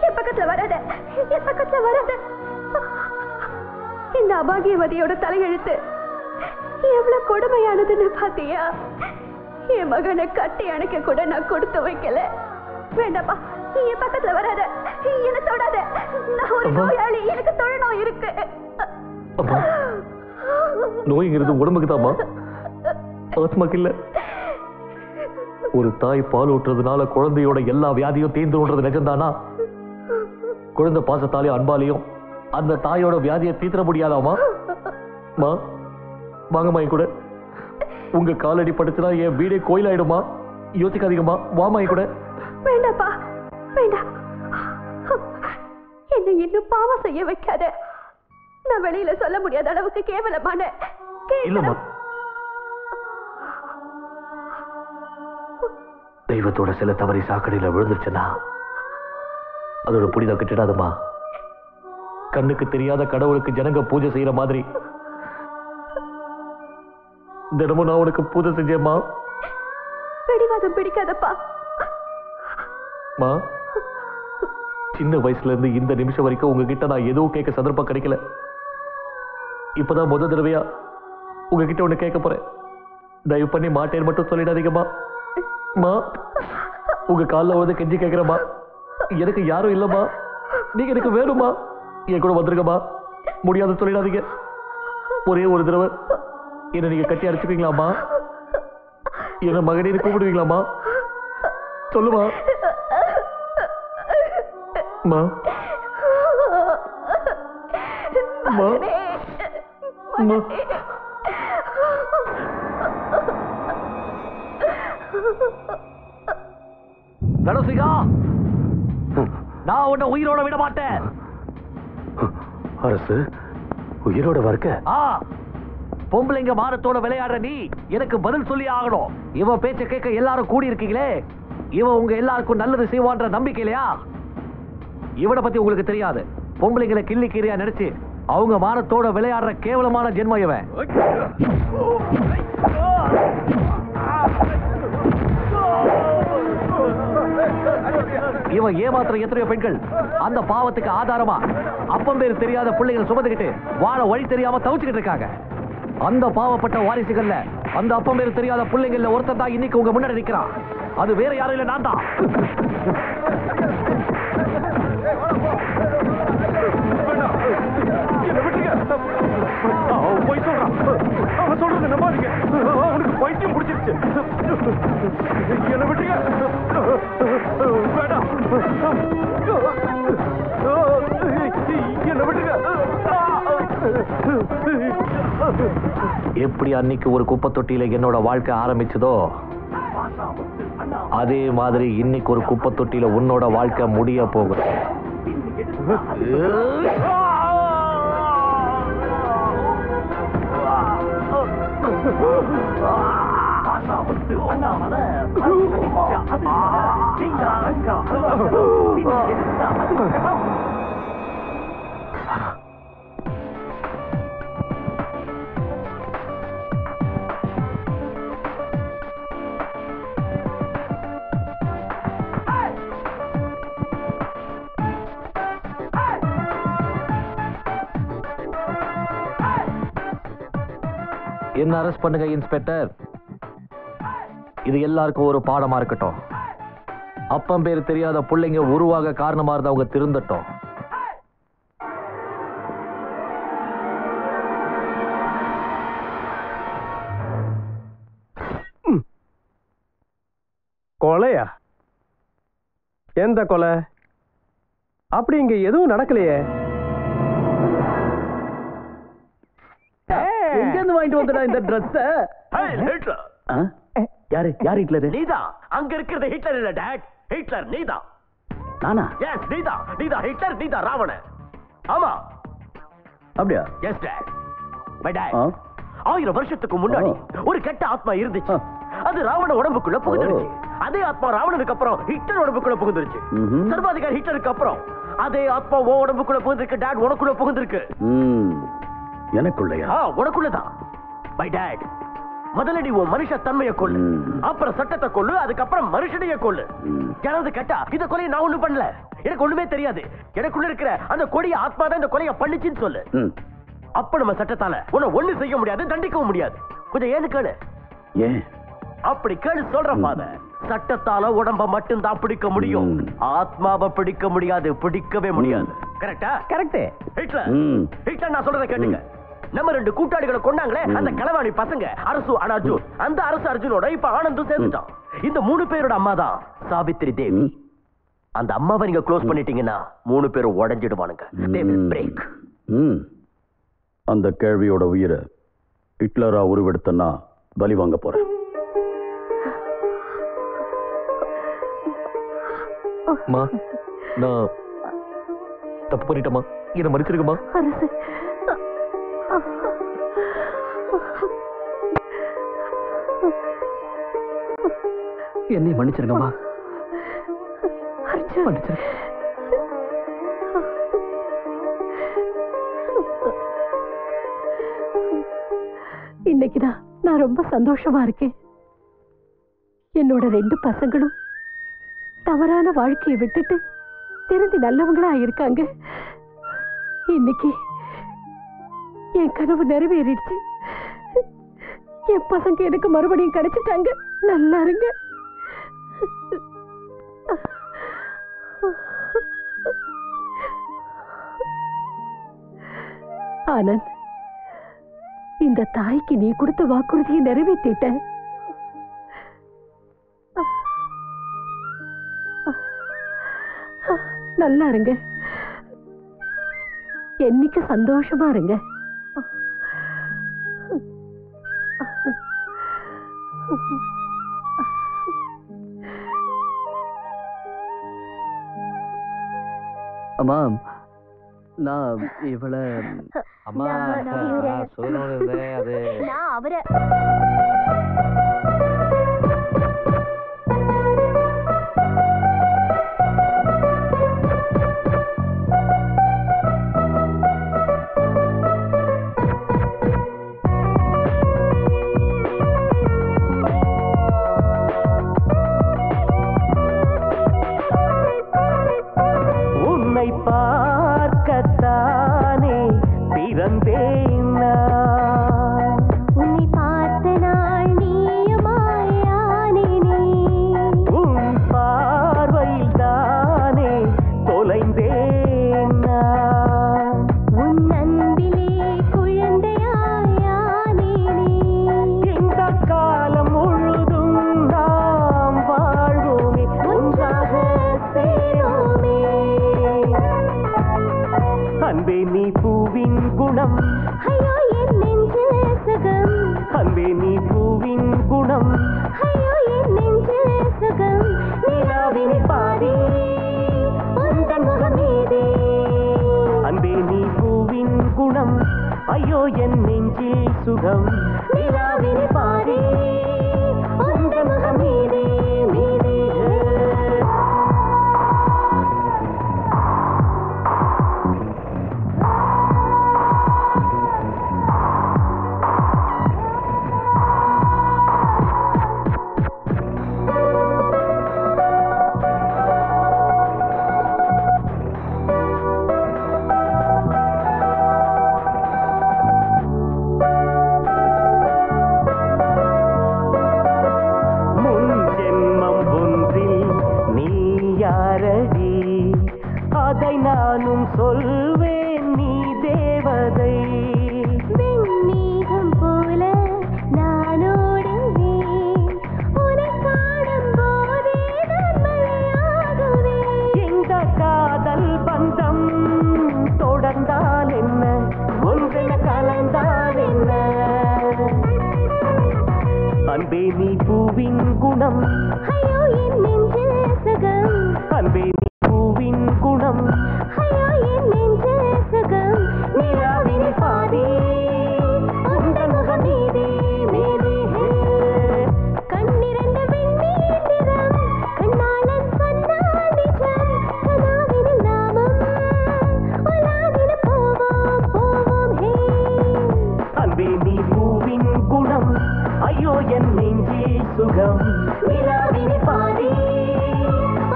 என் பக்கத்துல வராத, என் பக்கத்துல வராத. இந்த அபாகியவதியோட தலையெழுத்து எவ்வளவு கொடுமையானதுன்னு பாத்தியா? என் மகனை கட்டி அணைக்க கூட நான் கொடுத்து வைக்கல. வேண்டாப்பா, நீ என் பக்கத்துல வராத, என்ன தொடாத. நான் ஒரு நோயாளி, எனக்கு தொழுநோய் இருக்கு. நோய்ங்கிறது உடம்புக்கு தாமா, ஆத்மாக்கு இல்ல. ஒரு தாய் பால் ஊட்டுறதுனால குழந்தையோட எல்லா வியாதியும் தீர்ந்துன்றது நிஜம்தானா? குழந்தை பாசத்தாலையும் அன்பாலையும் அந்த தாயோட வியாதியை தீர்த்த முடியாதாமா? வாங்கம்மா கூட. உங்க காலடி படுத்துனா என் வீடே கோயிலாயிடுமா? யோசிக்காதீங்கம்மா, வாமா கூட. வேண்டாப்பா, வேண்டாம். என்ன இன்னும் பாவம் செய்ய வைக்காத. நான் வெளியில சொல்ல முடியாத அளவுக்கு கேவலமான. இல்லம்மா, தெய்வத்தோட சில தவறி சாக்கடையில விழுந்துருச்சுன்னா அதோட புனிதம் கிட்டிடாதுமா. கண்ணுக்கு தெரியாத கடவுளுக்கு ஜனங்க பூஜை செய்யற மாதிரி தினமும் நான் உனக்கு பூஜை செஞ்சேம்மா. பிடிவாதம் பிடிக்காதப்பா. சின்ன வயசுல இருந்து இந்த நிமிஷம் வரைக்கும் உங்ககிட்ட நான் எதுவும் கேட்க சந்தர்ப்பம் கிடைக்கல. இப்பதான் முத தடவையா உங்ககிட்ட ஒண்ணு கேட்க போறேன். தயவு பண்ணி மாட்டேன்னு மட்டும் சொல்லிடாதீங்கம்மா. உங்க காலில் வந்து கெஞ்சி கேட்கிறேம்மா. எனக்கு யாரும் இல்லம்மா, நீங்க எனக்கு வேணுமா? என் கூட வந்துருங்கம்மா. முடியாது சொல்லிடாதீங்க. ஒரே ஒரு தடவை என்ன நீங்க கட்டி அடிச்சுப்பீங்களாம்மா? என்ன மகனே கூப்பிடுவீங்களாம்மா? சொல்லுமா. நரசிங்கா, நான் உன்னை உயிரோட விட மாட்டேன். அரசு உயிரோட வரக்க? பொம்பளைங்க மானத்தோட விளையாடுற நீ எனக்கு பதில் சொல்லி ஆகணும். இவன் பேச்ச கேட்க எல்லாரும் கூடி இருக்கீங்களே, இவன் உங்க எல்லாருக்கும் நல்லது செய்வான்ற நம்பிக்கை இல்லையா? இவனை பத்தி உங்களுக்கு தெரியாது. பொம்பளைங்களை கிள்ளி கீரையா நினைச்சு அவங்க மானத்தோட விளையாடுற கேவலமான ஜென்மம் இவன். இவன் ஏமாத்திர எத்தனையோ பெண்கள் அந்த பாவத்துக்கு ஆதாரமா அப்பம் பேர் தெரியாத பிள்ளைகளை சுமந்துக்கிட்டு வாழ வழி தெரியாம தவிச்சுக்கிட்டு இருக்காங்க. அந்த பாவப்பட்ட வாரிசுகள்ல அந்த அப்பம் பேர் தெரியாத பிள்ளைங்கள்ல ஒருத்தன் தான் இன்னைக்கு உங்க முன்னாடி நிக்கிறான். அது வேற யாரும் இல்ல, நான் தான். போய் சொல்றான். அவன் சொல்றது நம்பாதீங்க. அவனுக்கு பைத்தியம் பிடிச்சிருச்சு. என்ன விட்டுங்க. வேண்டாம், என்ன விட்டுங்க. எப்படி அன்னைக்கு ஒரு குப்பை தொட்டியில என்னோட வாழ்க்கை ஆரம்பிச்சதோ அதே மாதிரி இன்னைக்கு ஒரு குப்பை தொட்டியில உன்னோட வாழ்க்கை முடிய போகுது. என்ன அரெஸ்ட் பண்ணுங்க இன்ஸ்பெக்டர். இது எல்லாருக்கும் ஒரு பாடமா இருக்கட்டும். அப்பம் பேர் தெரியாத பிள்ளைங்க உருவாக காரணமா இருந்தவங்க திருந்தட்டும். கொலையா? எந்த கொலை? அப்படி இங்க எதுவும் நடக்கலையே. எங்க இருந்து வாங்கிட்டு வந்தடா இந்த ட்ரெஸ்? யாரு யார் ஹிட்லர்? நீதான். அங்க இருக்கிறது ஹிட்லர் இல்ல டாட், ஹிட்லர் நீதான். நானா? எஸ் நீதான். நீதான் ஹிட்லர், நீதான் ராவணன். ஆமா அப்படியா? S dot. பை டாட், 1000 வருஷத்துக்கு முன்னாடி ஒரு கெட்ட ஆத்மா இருந்துச்சு. அது ராவண உடம்புக்குள்ள புகுந்துருச்சு. அதே ஆத்மா ராவணனுக்கு அப்புறம் ஹிட்லர் உடம்புக்குள்ள புகுந்துருச்சு. சர்வாதிகாரி ஹிட்லருக்கு அப்புறம் அதே ஆத்மா ஓ உடம்புக்குள்ள புகுந்திருக்கு. டாட் உனக்குள்ள புகுந்திருக்கு. எனக்குள்ளயா? உனக்குள்ளதான். பை டாட், முதல்ல நீ உன் மனுஷ தன்மையை கொள்ளு, அப்புறம் சட்டத்தை கொள்ளு, அதுக்கப்புறம் மனுஷனைய கொள்ளு. யாராவது கேட்டா இந்த கொலையை நான் ஒண்ணும் பண்ணல, எனக்கு ஒண்ணுமே தெரியாது, எனக்குள்ள இருக்கிற அந்த கொடிய ஆத்மா தான் இந்த கொலையை பண்ணிச்சுன்னு சொல்லு. அப்ப நம்ம சட்டத்தால உன்னை ஒண்ணு செய்ய முடியாது, தண்டிக்கவும் முடியாது. கொஞ்சம் ஏன்னு கேளு. ஏன் அப்படி கேளு சொல்றேன் ஃபாதர். சட்டத்தால உடம்ப மட்டும் தான் பிடிக்க முடியும், ஆத்மாவை பிடிக்க முடியாது, பிடிக்கவே முடியாது. கரெக்டா? கரெக்ட். ஹிட்லர் ஹிட்லர் நான் சொல்றதை கேட்டுங்க. நம்ம 2 கூட்டாளிகளை கொண்டாங்களே அந்த களவாணி பசங்க, அரசு அர்ஜுன். அந்த அரசு அர்ஜுனோட இப்ப ஆனந்தும் சேர்ந்துட்டான். இந்த 3 பேரோட அம்மா தான் சாவித்திரி தேவி. அந்த அம்மாவை நீங்க க்ளோஸ் பண்ணிட்டீங்கன்னா 3 பேரும் உடைஞ்சிடுவானுங்க. They will break. அந்த கேள்வியோட உயிரை ஹிட்லரா உருவெடுத்தனா பலி வாங்க போறேன். அம்மா, நான் தப்பு பண்ணிட்டேம்மா, என்ன மன்னிச்சிருக்கமா? அரசு, என்னை மன்னிச்சிருங்கம்மா. அர்ஜுன், மன்னிச்சிருங்க. இன்னைக்குதான் நான் ரொம்ப சந்தோஷமா இருக்கேன். என்னோட 2 பசங்களும் தவறான வாழ்க்கையை விட்டுட்டு திருந்தி நல்லவங்களா இருக்காங்க. இன்னைக்கு என் கனவு நிறைவேறிடுச்சு. என் பசங்க எனக்கு மறுபடியும் கிடைச்சிட்டாங்க. நல்லா இருங்க. ஆனந்த், இந்த தாய்க்கு நீ கொடுத்த வாக்குறுதியை நிறைவேற்றிட்ட. நல்லா இருங்க, என்னைக்கு சந்தோஷமா இருங்க. அம்மா, நான் இவளை அம்மா சொல்லணும் அது நான் அவரை பார்க்கத்தானே பிறந்தேன் நான். உன்னை பார்த்த நாள் நீயமாயானே நீ. உன் பார்வையில் தானே தொலைந்தேன் நான். உன் அன்பிலே குழந்தையாயானே நீ. இந்த காலம் முழுதும் நாம் வாழ்வோமே, ஒன்றாக சேரோமே. அன்பே நீ பூவின் குணம், ஐயோ என் நெஞ்சில் சுகம். அன்பே நீ பூவின் குணம், ஐயோ என் நெஞ்சில் சுகம். நிலாவினை பாடி உந்தன் முகமேதே. அன்பே நீ பூவின் குணம், ஐயோ என் நெஞ்சில் சுகம். நிலாவினை பாடி உந்தன் முகமேதே மேதே. அதை நானும் சொல்வேன், நீ தேவதை. வெண்மேகம் போல நான் ஓடுவேன், உன்னை காணும் போதே நான் மழையாகுவேன். இந்த காதல் பந்தம் தொடர்ந்தால் என்ன, ஒன்றென கலந்தால் என்ன, அன்பே நீ பூவின் குணம் ஐயோ என் நெஞ்சில் சுகம் அன்பே நீ பூவின் குணம் ஐயோ என் நெஞ்சில் சுகம் நிலாவின் பாதி உந்தன் முகம் மீதே மீதே கண்ணிரண்டு வெண்ணீர் நிறம் கண்ணாளன் சொன்னால் நிஜம் கனாவினில் நாமும் உலாவின போவோம் போவோம் ஹே அன்பே நீ பூவின் குணம் ஐயோ என் நெஞ்சில் சுகம் நிலாவின் பாதி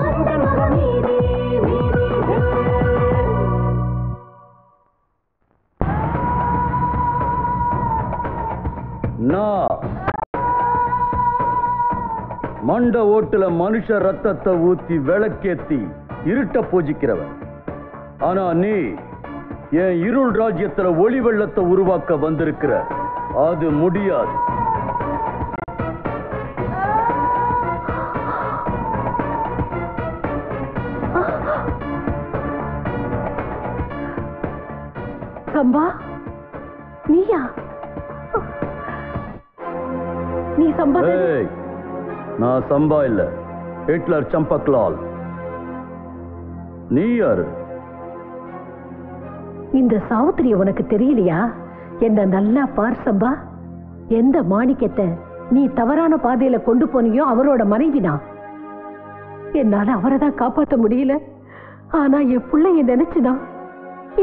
உந்தன் முகம் மீதே மீதே மண்ட ஓட்டுல மனுஷ ரத்தத்தை ஊத்தி விளக்கேத்தி இருட்ட பூஜிக்கிறவன். ஆனா நீ என் இருள் ராஜ்யத்துல ஒளி வெள்ளத்தை உருவாக்க வந்திருக்கிற. அது முடியாது. சம்பா, நீயா? நீ சம்பா தானே? ஏய், நான் சம்பா இல்ல, ஹிட்லர் சம்பக்லால். நீ யாரு? இந்த சாவுத்திரி உனக்கு தெரியலையா? என்ன நல்லா பார் சம்பா. எந்த மாணிக்கத்தை நீ தவறான பாதையில கொண்டு போனியோ அவரோட மனைவிதான். என்னால அவரை தான் காப்பாற்ற முடியல. ஆனா என் பிள்ளைய நினைச்சுனா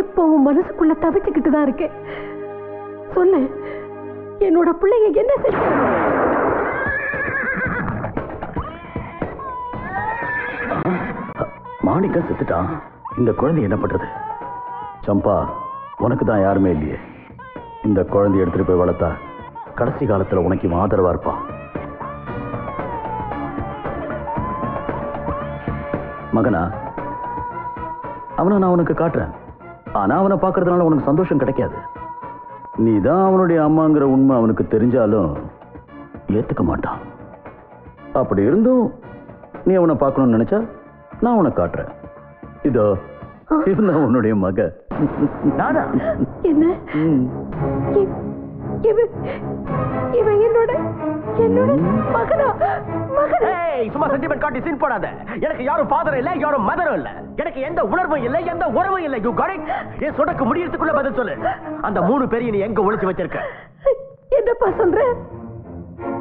இப்போ உன் மனசுக்குள்ள தவிச்சுக்கிட்டு தான் இருக்கேன். சொல்லு, என்னோட பிள்ளைய என்ன செஞ்ச? மாணிக்க செத்துட்டான். இந்த குழந்தை என்ன பண்றது? சம்பா, உனக்கு தான் யாருமே இல்லையே. இந்த குழந்தைய எடுத்துட்டு போய் வளர்த்தா கடைசி காலத்துல உனக்கு இவன் ஆதரவா இருப்பான். மகனா, அவனை நான் உனக்கு காட்டுறேன். ஆனா அவனை பார்க்கறதுனால உனக்கு சந்தோஷம் கிடைக்காது. நீ தான் அவனுடைய அம்மாங்கிற உண்மை அவனுக்கு தெரிஞ்சாலும் ஏத்துக்க மாட்டான். அப்படி இருந்தும் நீ அவனை பார்க்கணும்னு நினைச்சா நான் உனக்கு காட்டுறேன். இதோ இவன் உன்னுடைய மக. நானா? என்ன? இவன் என்னோட மகனா? மகனா? சும்மா சென்டிமெண்ட் காட்டி சீன் போடாத. எனக்கு யாரும் ஃபாதர் இல்ல, யாரும் மதரும் இல்ல. எனக்கு எந்த உணர்வும் இல்ல, எந்த உறவும் இல்ல. You got it? என் சொடக்கு முடியறதுக்குள்ள பதில் சொல்லு. அந்த 3 பேரையும் நீ எங்க ஒளிச்சு வச்சிருக்க? என்னப்பா சொல்ற?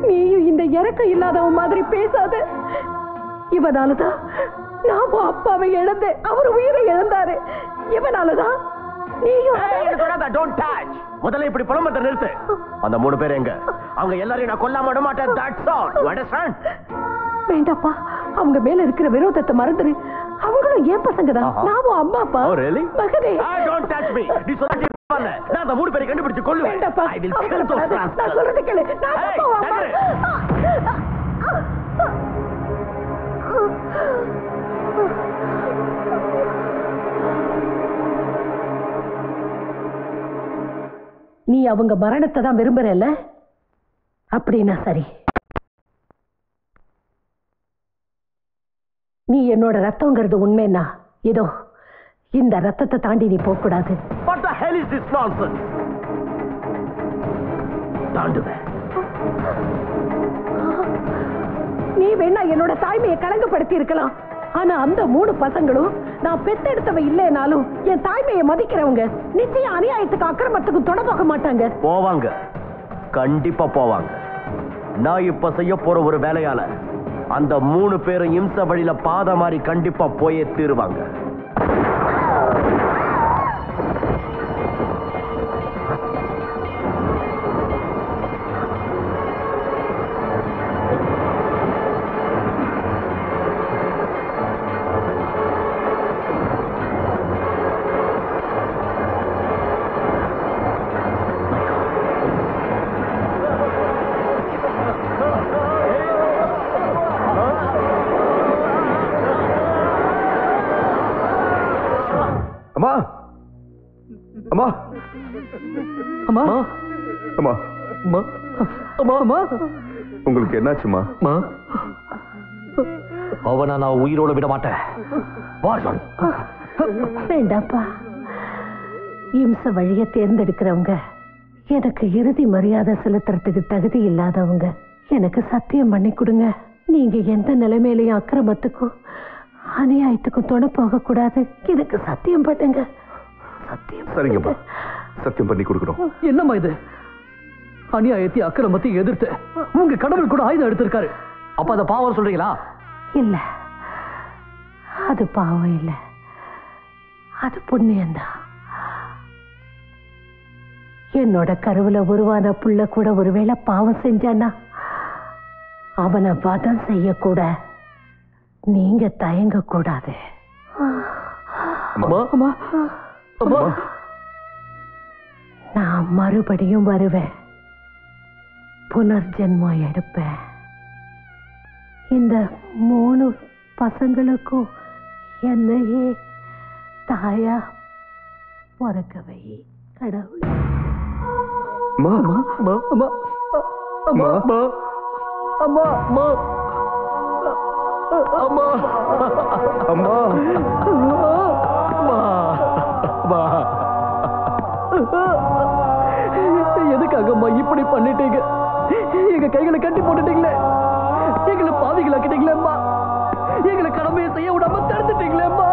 நீயும் இந்த இறக்கம் இல்லாதவன் மாதிரி பேசாத. இவனாலதான் நான் அப்பாவை இழந்தேன். அவர் உயிரை இழந்தாரு. இவனாலதான் நீயும். Don't touch. முதல்ல இப்படி புலம்பத்தை நிறுத்து. அந்த 3 பேர் எங்க? அவங்க எல்லாரையும் நான் கொல்லாம விட மாட்டேன். That's all. You understand? வேண்டாப்பா, அவங்க மேல இருக்கிற விரோதத்தை மறந்துரு. அவங்களும் ஏன் பசங்க தான். நாமும் அம்மா அப்பா. மகனே, டோன்ட் டச் மீ. நீ சொல்லிட்டு வரல. நான் அந்த 3 பேரை கண்டுபிடிச்சு கொல்லுவேன். வேண்டாப்பா. I will kill those rascals. நான் சொல்றது கேளு. நான் நீ அவங்க மரணத்தை தான் விரும்புறல? அப்படின்னா சரி. நீ என்னோட ரத்தம்ங்கிறது உண்மைன்னா இதோ இந்த ரத்தத்தை தாண்டி நீ போக கூடாது. What the hell is this nonsense? தாண்டுவேன். நீ வேணா என்னோட தாய்மையை களங்கப்படுத்தி இருக்கலாம். ஆனா அந்த 3 பசங்களும் நான் பெத்தெடுத்தவ இல்லைனாலும் என் தாய்மையை மதிக்கிறவங்க. நிச்சயம் அநியாயத்துக்கு அக்கிரமத்துக்கு தொட போக மாட்டாங்க. போவாங்க, கண்டிப்பா போவாங்க. நான் இப்ப செய்ய போற ஒரு வேலையால அந்த 3 பேரும் இம்ச வழியில பாத மாதிரி கண்டிப்பா போயே தீருவாங்க. அம்மா அம்மா அம்மா அம்மா அம்மா அம்மா அம்மா உங்களுக்கு என்னாச்சுமா? அவனை நான் உயிரோட விட மாட்டேன். வேண்டாப்பா. இம்ச வழிய தேர்ந்தெடுக்கிறவங்க எனக்கு இறுதி மரியாதை செலுத்துறதுக்கு தகுதி இல்லாதவங்க. எனக்கு சத்தியம் பண்ணி கொடுங்க. நீங்க எந்த நிலைமையிலையும் அக்கிரமத்துக்கும் அநியாயத்துக்கும் துணை போக கூடாது. இதுக்கு சத்தியம் பண்ணுங்க. சத்தியம். சரிங்கம்மா, சத்தியம் பண்ணி கொடுக்குறோம். என்னம்மா இது? அநியாயத்தை அக்கிரமத்தை எதிர்த்து உங்க கடவுள் கூட ஆயுதம் எடுத்திருக்காரு. அப்ப அதை பாவம் சொல்றீங்களா? இல்ல, அது பாவம் இல்ல, அது புண்ணியம்தான். என்னோட கருவுல உருவான புள்ள கூட ஒருவேளை பாவம் செஞ்சானா அவனை வதம் செய்யக்கூட நீங்க தயங்க கூடாது. நான் மறுபடியும் வருவேன், புனர்ஜென்மம் எடுப்பேன். இந்த 3 பசங்களுக்கும் என்னையே தாயா பிறக்கவை கடவுள். அம்மா அம்மா அம்மா அம்மா அம்மா அம்மா அம்மா அம்மா எதுக்காக அம்மா இப்படி பண்ணிட்டீங்க? எங்க கைகளை கட்டி போட்டுட்டீங்களே, எங்களை பாவிகளாக்கிட்டீங்களே அம்மா, எங்களை கடமையை செய்ய விடாம தடுத்துட்டீங்களே அம்மா.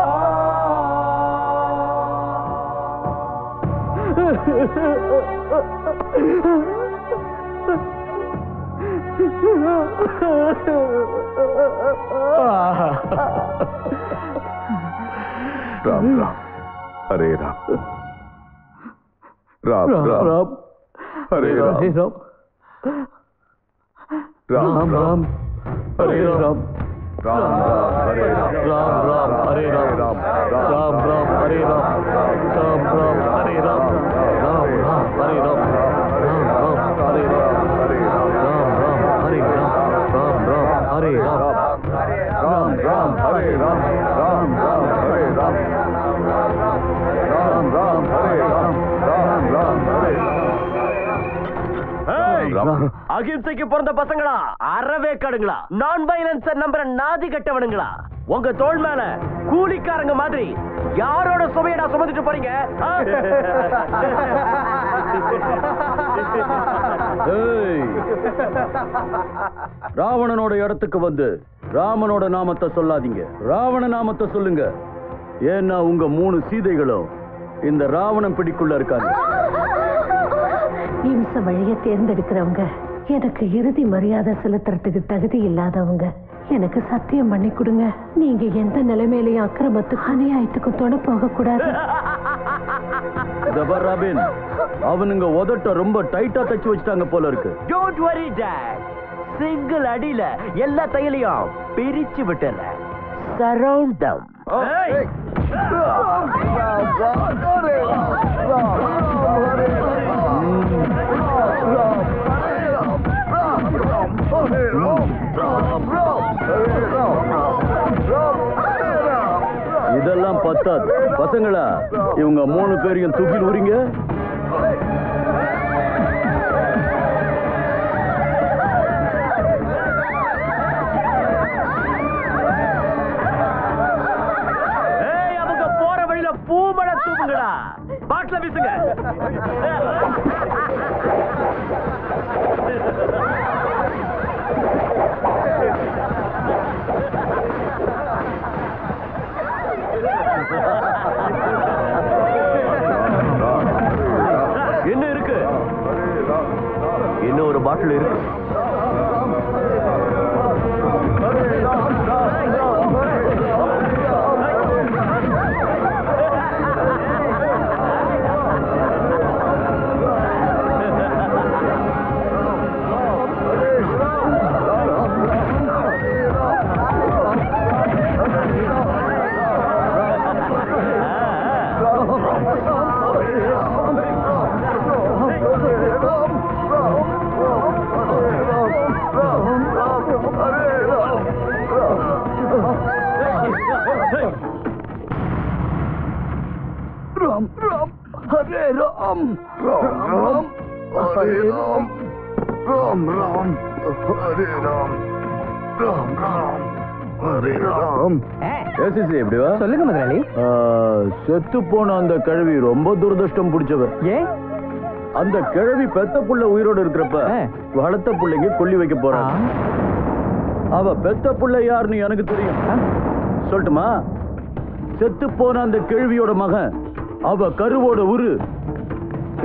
राम राम हरे राम राम राम राम हरे राम राम राम हरे राम राम राम हरे राम राम राम हरे राम राम राम राम हरे राम राम राम हरे राम राम राम हरे राम राम राम हरे राम राम राम हरे राम राम राम हरे राम राम राम हरे राम राम राम हरे राम राम राम हरे राम राम राम हरे அகிம்சைக்கு பிறந்த பசங்களா, அறவே கடுங்களா, நான் வயலன்ஸ் நம்புற நாதி கட்டவனுங்களா, உங்க தோள் மேல கூலிக்காரங்க மாதிரி யாரோட சுமையடா சுமந்துட்டு போறீங்க? ராவணனோட இடத்துக்கு வந்து ராமனோட நாமத்தை சொல்லாதீங்க, ராவண நாமத்தை சொல்லுங்க. ஏன்னா உங்க 3 சீதைகளும் இந்த ராவணன் பிடிக்குள்ள இருக்காங்க. இம்ச வழியை தேர்ந்தெடுக்கிறவங்க எனக்கு இறுதி மரியாதை செலுத்துறதுக்கு தகுதி இல்லாதவங்க. எனக்கு சத்தியம் பண்ணி கொடுங்க, நீங்க எந்த நிலைமையிலையும் அக்கிரமத்துக்கும் அநியாயத்துக்கும் துணை போக கூடாது. ராபின், அவனுங்க உதட்ட ரொம்ப டைட்டா தச்சு வச்சுட்டாங்க போல இருக்கு. Don't worry dad, சிங்கிள் அடியில எல்லா தையலையும் பிரிச்சு விட்டுறேன். Surround them. இதெல்லாம் பத்தாது பசங்களா, இவங்க 3 பேரையும் தூக்கிட்டு வரீங்க. அவங்க போற வழியில பூமழ தூக்குங்கடா, பாட்டில வீசுங்க. என்ன இருக்கு? இன்னும் ஒரு பாட்டில் இருக்கு. राम राम हरे राम राम राम हरे राम राम राम हरे राम राम राम हरे राम. எப்படி வா? சொல்லுங்க முதலாளி. செத்து போன அந்த கழுவி ரொம்ப துரதிருஷ்டம் பிடிச்சவர். ஏன் அந்த கிழவி பெத்த புள்ள உயிரோடு இருக்கிறப்ப வளர்த்த புள்ளைங்க கொல்லி வைக்க போறாங்க. அவ பெத்த புள்ள யாருன்னு எனக்கு தெரியும். சொல்லட்டுமா? செத்து போன அந்த கிழவியோட மகன், அவ கருவோட உரு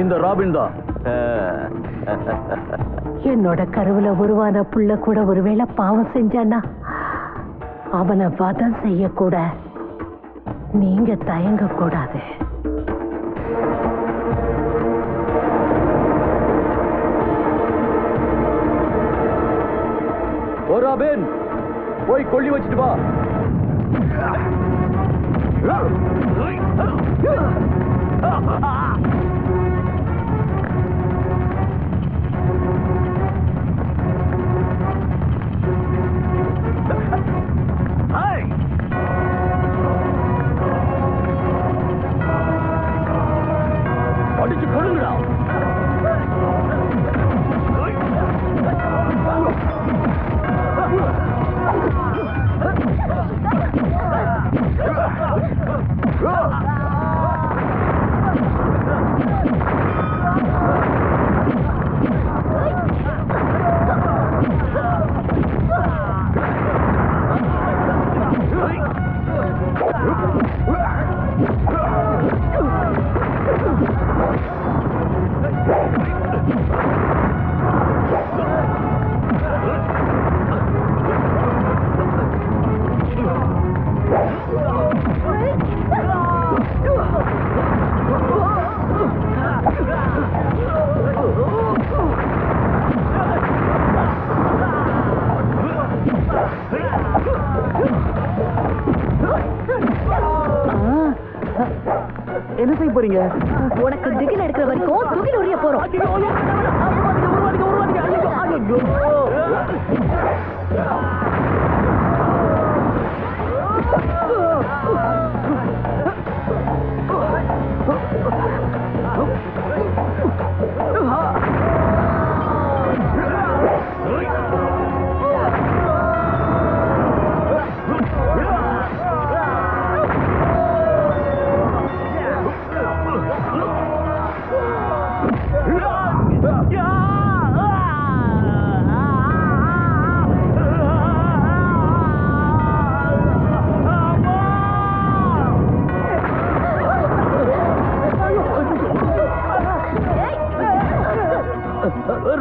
இந்த ராபின் தான். என்னோட கருவுல உருவான புள்ள கூட ஒருவேளை பாவம் செஞ்சானா அவனை வதம் செய்யக்கூட நீங்க தயங்க கூடாது. ஓ ராபின், போய் கொல்லி வச்சுட்டு வா. அடிச்சு கொள்ளுங்கடா. என்ன செய்ய போறீங்க? உனக்கு திகில் எடுக்கிற வரைக்கும் துகில் உரிய போறோம்.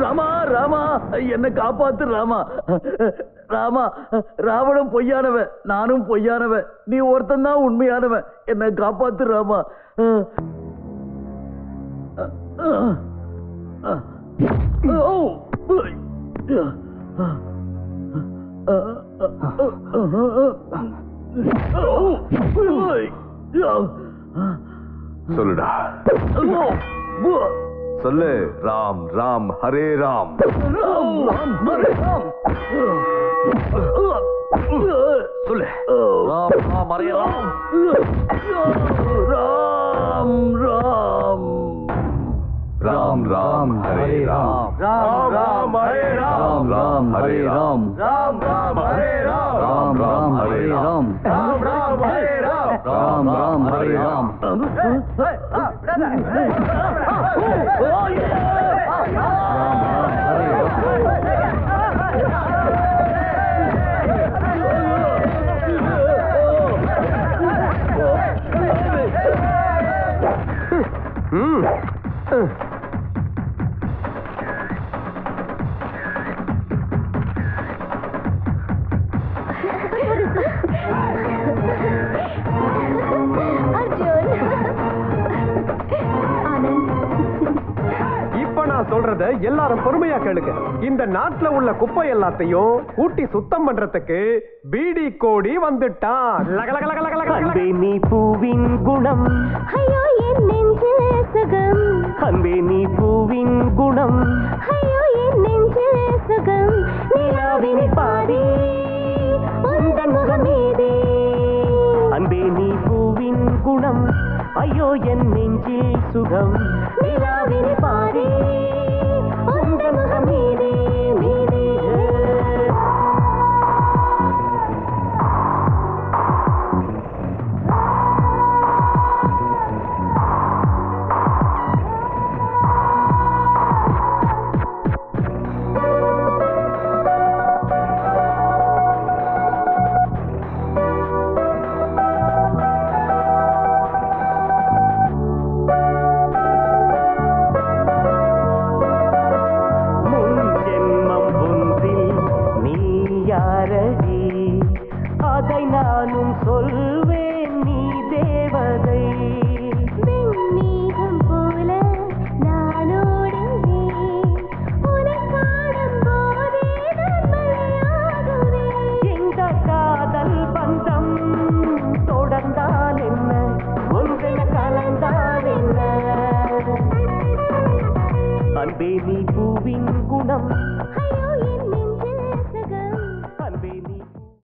ராமா, ராமா, என்ன காப்பாத்து ராமா. ராமா, ராவணன் பொய்யானவன், நானும் பொய்யானவன், நீ ஒருத்தன் தான் உண்மையானவன். என்ன காப்பாத்து ராமா. சொல்லுடா, சொல்லு. ராம் ராம் ஹரே ராம். சொல்லு. ராம் ராம் ஹரே ராம். ராம் ராம் ராம் ராம் ஹரே ராம். ராம் ராம் ஹரே ராம். ராம் ஹரே ராம். ராம் ராம் ஹரே ராம். ராம் ராம் ஹரே ராம். ராம் ராம் ஹரே ராம். ராம் ராம் ஹரே ராம். சொல்றத எல்லாரும் பொறுமையா கேளுங்க. இந்த நாட்டுல உள்ள குப்பை எல்லாத்தையும் கூட்டி சுத்தம் பண்றதுக்கு பீடி கோடி வந்துட்டான். அன்பே நீ பூவின் குணம், ஐயோ என் நெஞ்சில் சுகம். அன்பே நீ பூவின் குணம், ஐயோ என் நெஞ்சில் சுகம். நிலாவின் பாதி உந்தன் முகமேதே. அன்பே நீ பூவின் குணம், ஐயோ என் நெஞ்சில் சுகம். நிலாவின் பாதி உந்தன் முகமேதே மீதே. அன்பே நீ பூவின் குணம்